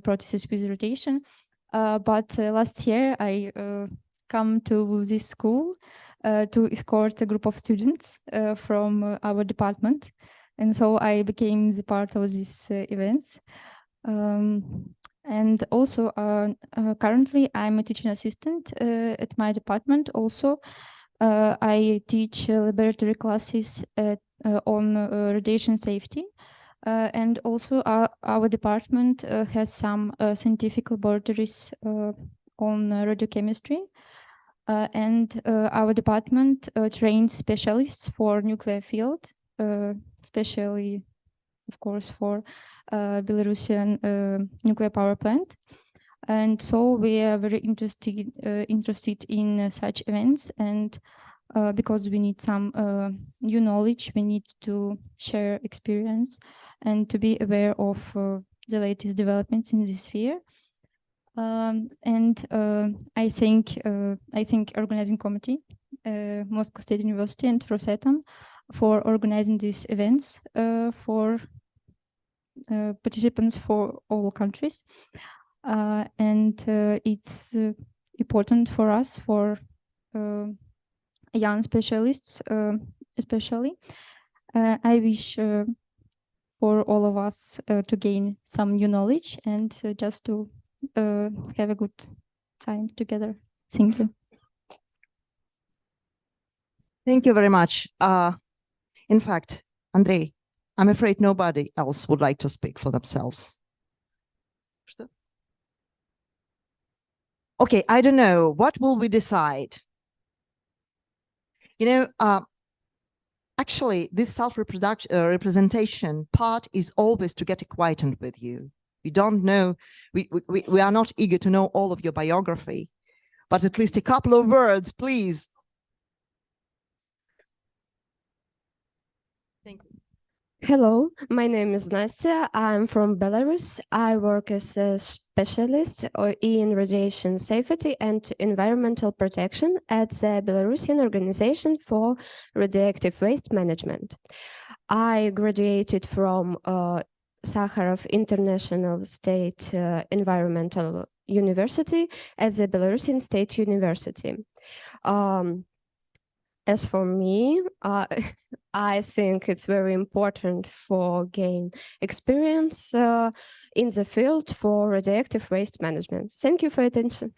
processes with radiation. But last year, I come to this school to escort a group of students from our department. And so I became the part of these events. And also, currently, I'm a teaching assistant at my department. Also, I teach laboratory classes on radiation safety. And also our department has some scientific laboratories on radiochemistry. And our department trains specialists for nuclear field, especially, of course, for Belarusian nuclear power plant. And so we are very interested in such events, and because we need some new knowledge, we need to share experience and to be aware of the latest developments in this sphere. And I think organizing committee, Moscow State University and Rosatom for organizing these events for participants for all countries. And it's important for us, for young specialists especially. I wish for all of us to gain some new knowledge and just to have a good time together. Thank you. Thank you very much. In fact, Andrei, I'm afraid nobody else would like to speak for themselves. Okay, I don't know. What will we decide? You know, actually, this self-representation part is always to get acquainted with you. We don't know, we are not eager to know all of your biography, but at least a couple of words, please. Thank you. Hello, my name is Nastya. I'm from Belarus. I work as a specialist in radiation safety and environmental protection at the Belarusian Organization for Radioactive Waste Management. I graduated from Sakharov International State Environmental University at the Belarusian State University. As for me, I think it's very important for gain experience in the field for radioactive waste management. Thank you for your attention.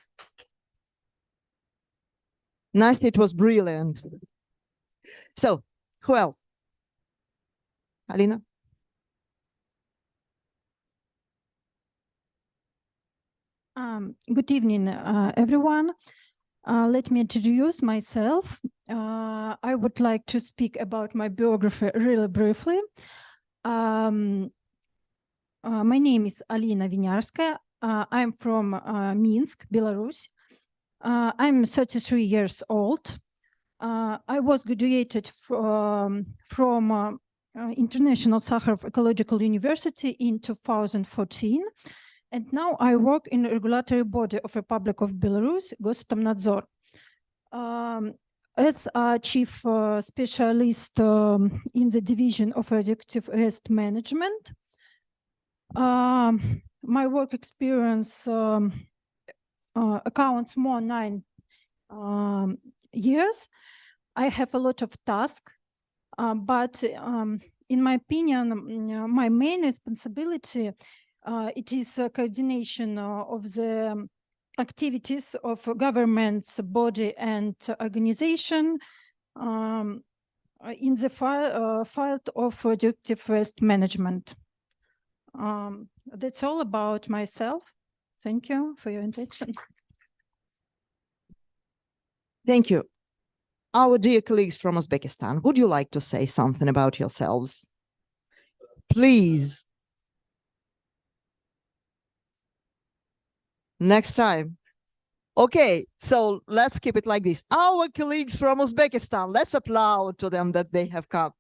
Nice, it was brilliant. So, who else? Alina? Good evening, everyone. Let me introduce myself. I would like to speak about my biography really briefly. My name is Alina Vinyarskaya. I'm from Minsk, Belarus. I'm 33 years old. I was graduated from International Sakharov Ecological University in 2014. And now I work in the regulatory body of Republic of Belarus, Goskomnadzor, as a chief specialist in the division of radioactive waste management. My work experience accounts more 9 years. I have a lot of tasks, but in my opinion, my main responsibility it is a coordination of the activities of governments, body, and organization in the field of radioactive waste management. That's all about myself. Thank you for your attention. Thank you. Our dear colleagues from Uzbekistan, would you like to say something about yourselves? Please. Next time. Okay, so let's keep it like this. Our colleagues from Uzbekistan, let's applaud to them that they have come.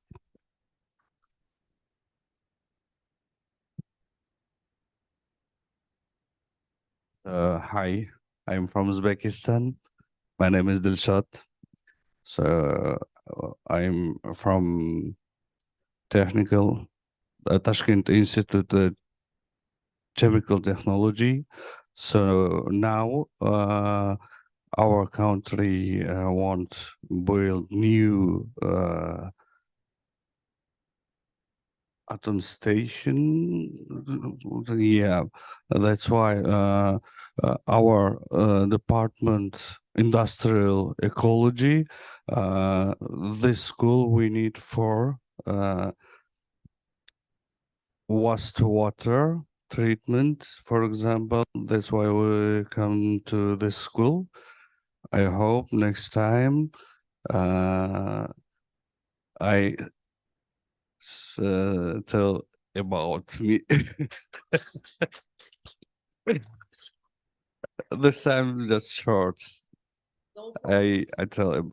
Hi, I'm from Uzbekistan. My name is Dilshad. So I'm from Tashkent Institute Chemical Technology. So now our country wants to build new atom station. Yeah, that's why our department, industrial ecology, this school we need for wastewater treatment, for example. That's why we come to this school. I hope next time I tell about me. This time just short. I tell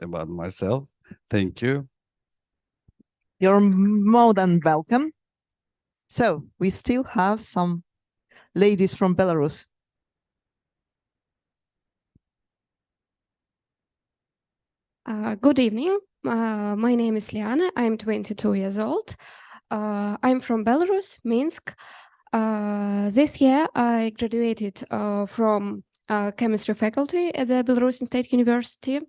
about myself. Thank you. You're more than welcome. So we still have some ladies from Belarus. Good evening. My name is Liana. I'm 22 years old. I'm from Belarus, Minsk. This year, I graduated from chemistry faculty at the Belarusian State University.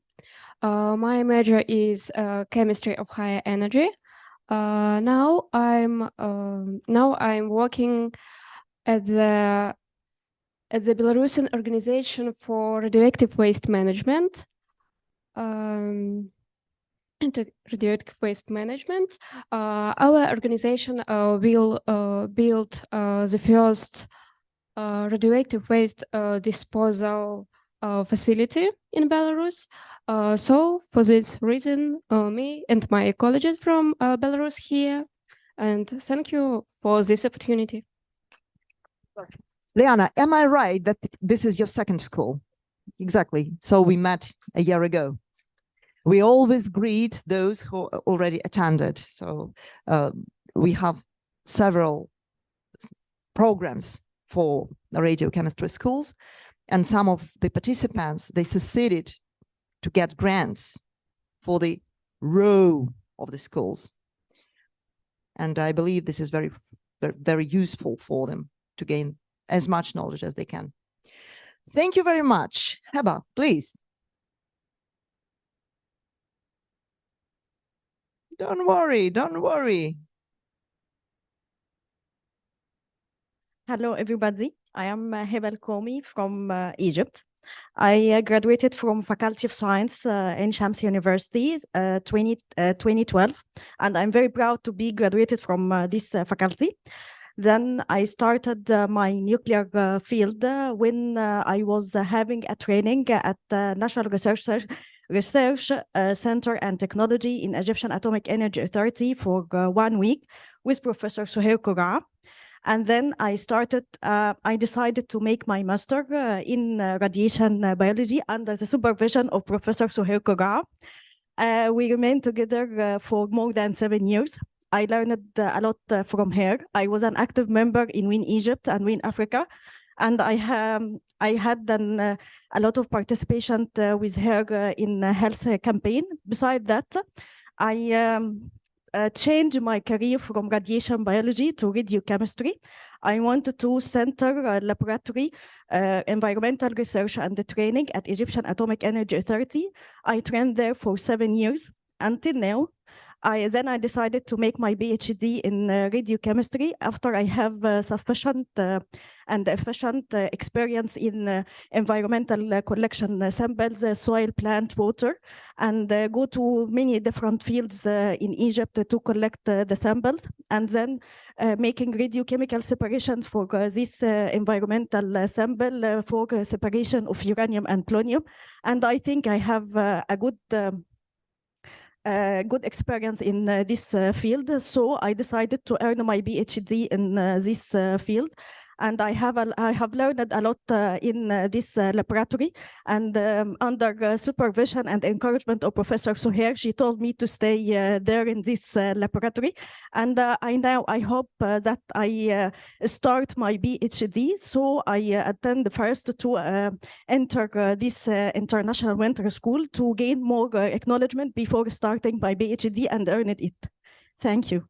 My major is chemistry of higher energy. Now I'm working at the Belarusian Organization for Radioactive Waste Management. Radioactive waste management. Our organization will build the first radioactive waste disposal facility in Belarus. So for this reason, me and my colleagues from Belarus here, and thank you for this opportunity. Liana, am I right that this is your second school? Exactly. So we met a year ago. We always greet those who already attended. So we have several programs for the radiochemistry schools, and some of the participants, they succeeded to get grants for the row of the schools. And I believe this is very, very useful for them to gain as much knowledge as they can. Thank you very much. Heba, please. Don't worry, don't worry. Hello, everybody. I am Heba Komi from Egypt. I graduated from Faculty of Science in Shams University 2012, and I'm very proud to be graduated from this faculty. Then I started my nuclear field when I was having a training at the National Research Center and Technology in Egyptian Atomic Energy Authority for 1 week with Professor Suhair Koura. And then I decided to make my master in radiation biology under the supervision of Professor Suhair Koura. We remained together for more than 7 years. I learned a lot from her. I was an active member in Win Egypt and Win Africa, and I had a lot of participation with her in a health campaign. Besides that, I changed my career from radiation biology to radiochemistry. I wanted to center laboratory environmental research and training at Egyptian Atomic Energy Authority. I trained there for 7 years until now. Then I decided to make my PhD in radiochemistry after I have sufficient and efficient experience in environmental collection samples, soil, plant, water, and go to many different fields in Egypt to collect the samples, and then making radiochemical separation for this environmental sample for separation of uranium and plutonium. And I think I have a good experience in this field, so I decided to earn my PhD in this field. And I have learned a lot in this laboratory, and under supervision and encouragement of Professor Suhair, she told me to stay there in this laboratory. And I hope that I start my PhD, so I attend first to enter this international winter school to gain more acknowledgement before starting my PhD and earn it. Thank you.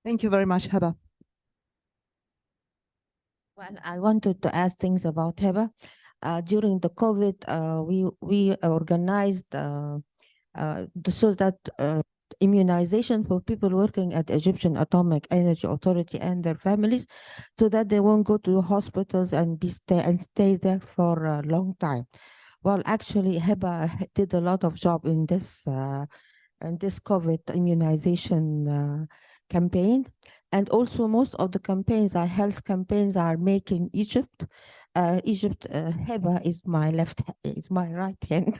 Thank you very much, Heba. Well, I wanted to ask things about Heba. During the COVID, we organized so that immunization for people working at Egyptian Atomic Energy Authority and their families, so that they won't go to the hospitals and stay there for a long time. Well, actually, Heba did a lot of job in this COVID immunization campaign. And also most of the campaigns, our health campaigns, are made in Egypt. Heba is my right hand.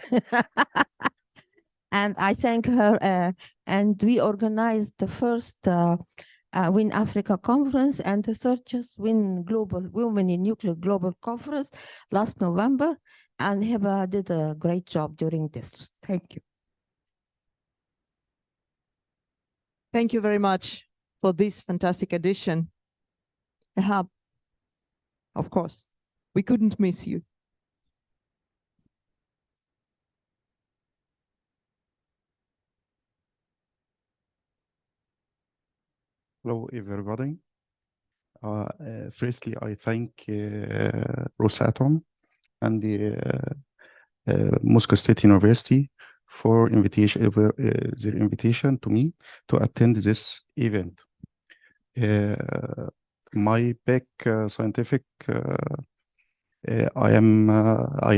And I thank her. And we organized the first Win Africa conference and the third just Win Global Women in Nuclear Global Conference last November. And Heba did a great job during this. Thank you. Thank you very much for this fantastic edition. Ehab, of course, we couldn't miss you. Hello, everybody. Firstly, I thank Rosatom and the Moscow State University for their invitation to me to attend this event. My back scientific, I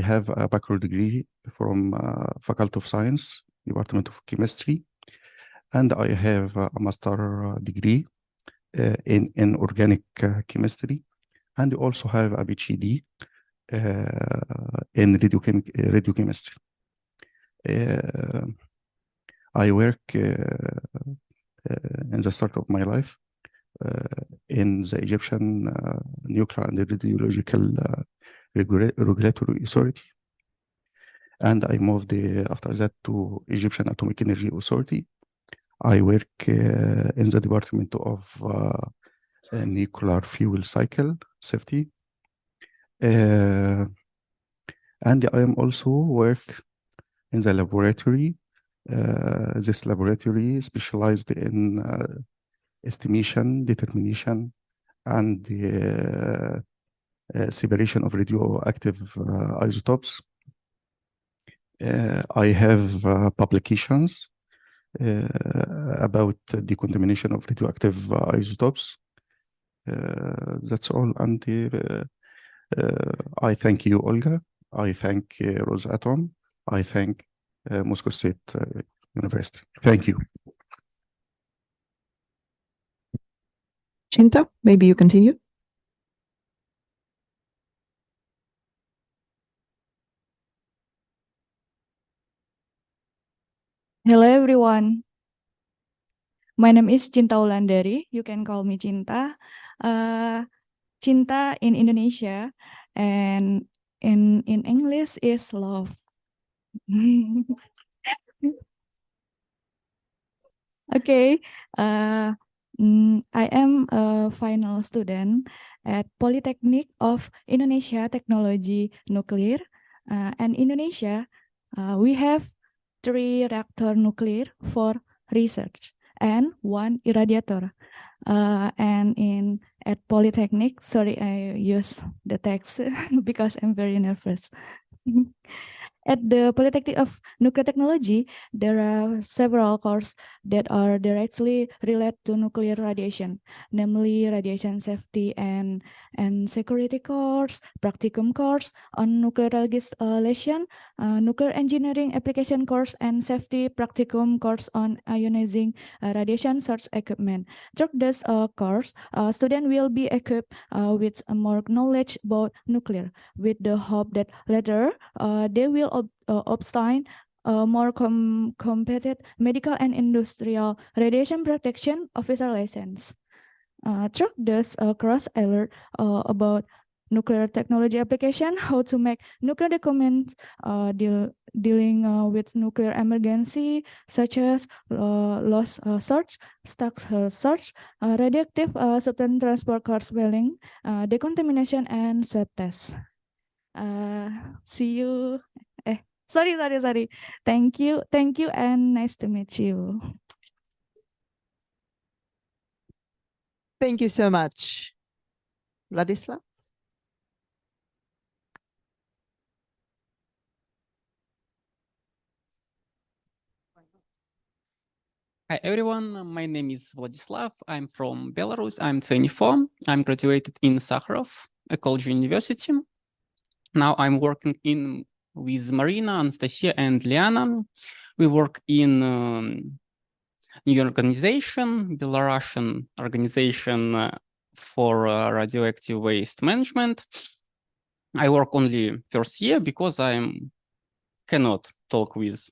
have a bachelor degree from Faculty of Science, Department of Chemistry, and I have a master degree in organic chemistry, and also have a PhD in radiochemistry. I work in the start of my life in the Egyptian Nuclear and Radiological Regulatory Authority. And I moved after that to Egyptian Atomic Energy Authority. I work in the Department of Nuclear Fuel Cycle Safety. And I am also work in the laboratory. This laboratory specialized in estimation, determination, and the separation of radioactive isotopes. I have publications about the contamination of radioactive isotopes. That's all. And I thank you, Olga. I thank Rosatom. I thank Moscow State University. Thank you. Chinta, maybe you continue. Hello everyone. My name is Cinta Wulandari. You can call me Cinta. Cinta in Indonesia and in English is love. Okay. I am a final student at Polytechnic of Indonesia Technology Nuclear. And Indonesia, we have 3 reactor nuclear for research and 1 irradiator. And at Polytechnic, sorry, I use the text because I'm very nervous. At the Polytechnic of Nuclear Technology, there are several courses that are directly related to nuclear radiation, namely radiation safety and security course, practicum course on nuclear legislation, nuclear engineering application course, and safety practicum course on ionizing radiation source equipment. Through this course, students will be equipped with more knowledge about nuclear, with the hope that later they will obtain more competitive medical and industrial radiation protection officer license. Through this course, I learned about nuclear technology application, how to make nuclear documents dealing with nuclear emergency, such as loss search, stock search, radioactive substance transport course whaling, decontamination, and swab test. See you. Sorry. Thank you, and nice to meet you. Thank you so much. Vladislav? Hi everyone, my name is Vladislav. I'm from Belarus. I'm 24. I'm graduated in Sakharov Ecology University. Now I'm working with Marina, Anastasia, and Liana. We work in new organization, Belarusian organization for radioactive waste management. I work only first year because I cannot talk with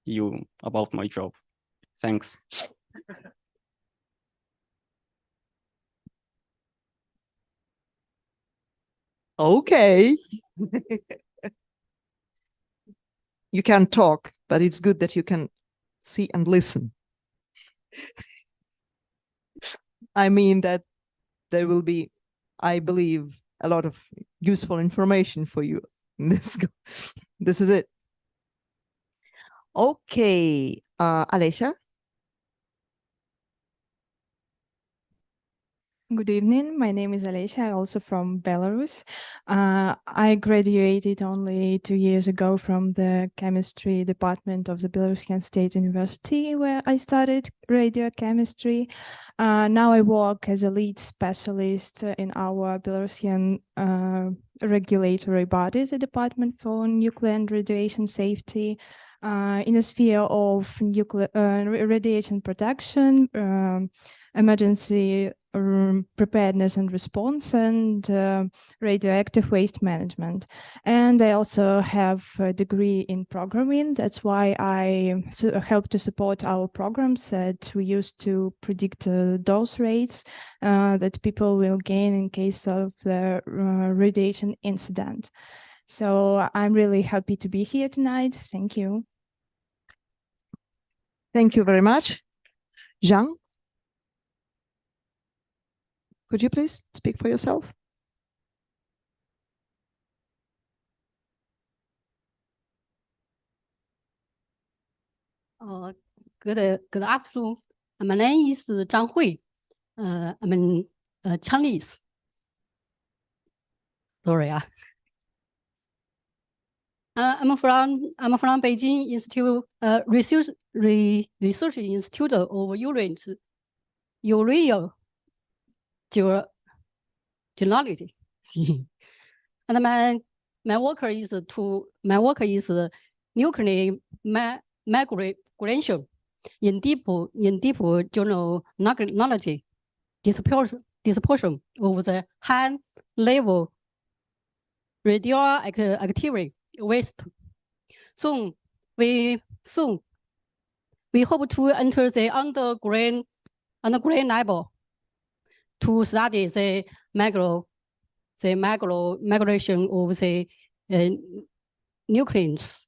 you about my job. Thanks. Okay. You can talk, but it's good that you can see and listen. I mean that there will be, I believe, a lot of useful information for you in this. This is it. Okay, Alessia? Good evening. My name is Alessia, also from Belarus. I graduated only 2 years ago from the chemistry department of the Belarusian State University, where I studied radiochemistry. Now I work as a lead specialist in our Belarusian regulatory body, the Department for Nuclear and Radiation Safety, in the sphere of nuclear radiation protection, emergency preparedness and response, and radioactive waste management. And I also have a degree in programming. That's why I help to support our programs that we use to predict dose rates that people will gain in case of the radiation incident. So I'm really happy to be here tonight. Thank you. Thank you very much. Zhang? Could you please speak for yourself? Good afternoon. My name is Zhang Hui. I'm Chinese. Sorry. I'm from Beijing Institute Research Institute of Urea Geology. And my work is nuclear migration in deep geology dispersion of the high level radioactive waste. Soon we hope to enter the underground level to study the migration of the nucleus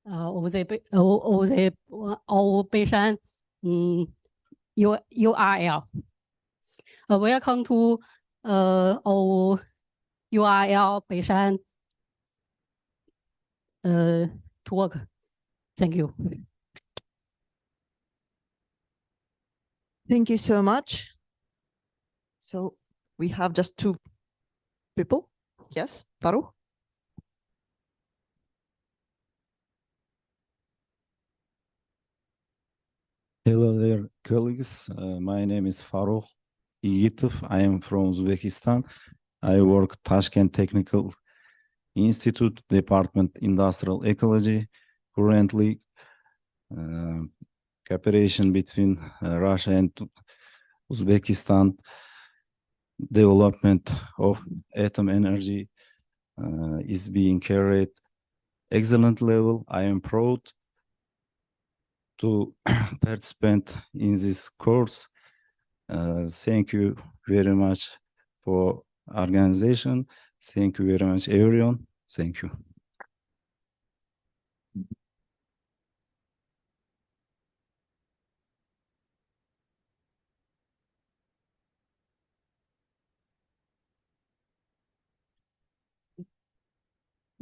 of Beishan URL. Welcome to our URL Beishan to work. Thank you. Thank you so much. So we have just 2 people. Yes, Farouk? Hello there, colleagues. My name is Farouk Yitov. I am from Uzbekistan. I work Tashkent Technical Institute, Department Industrial Ecology. Currently, cooperation between Russia and Uzbekistan, development of atom energy is being carried excellent level. I am proud to participate in this course. Thank you very much for organization. Thank you very much, everyone. Thank you.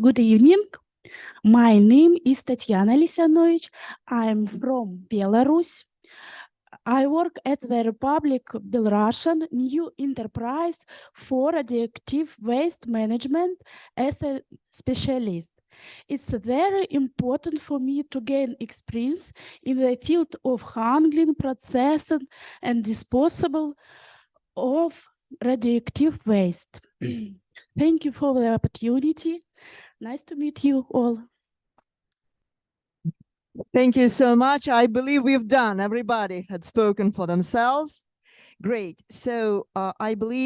Good evening. My name is Tatiana Lisyanovich. I'm from Belarus. I work at the Republic Belarusian New Enterprise for Radioactive Waste Management as a specialist. It's very important for me to gain experience in the field of handling, processing, and disposal of radioactive waste. Thank you for the opportunity. Nice to meet you all. Thank you so much. I believe we've done. Everybody had spoken for themselves. Great. So I believe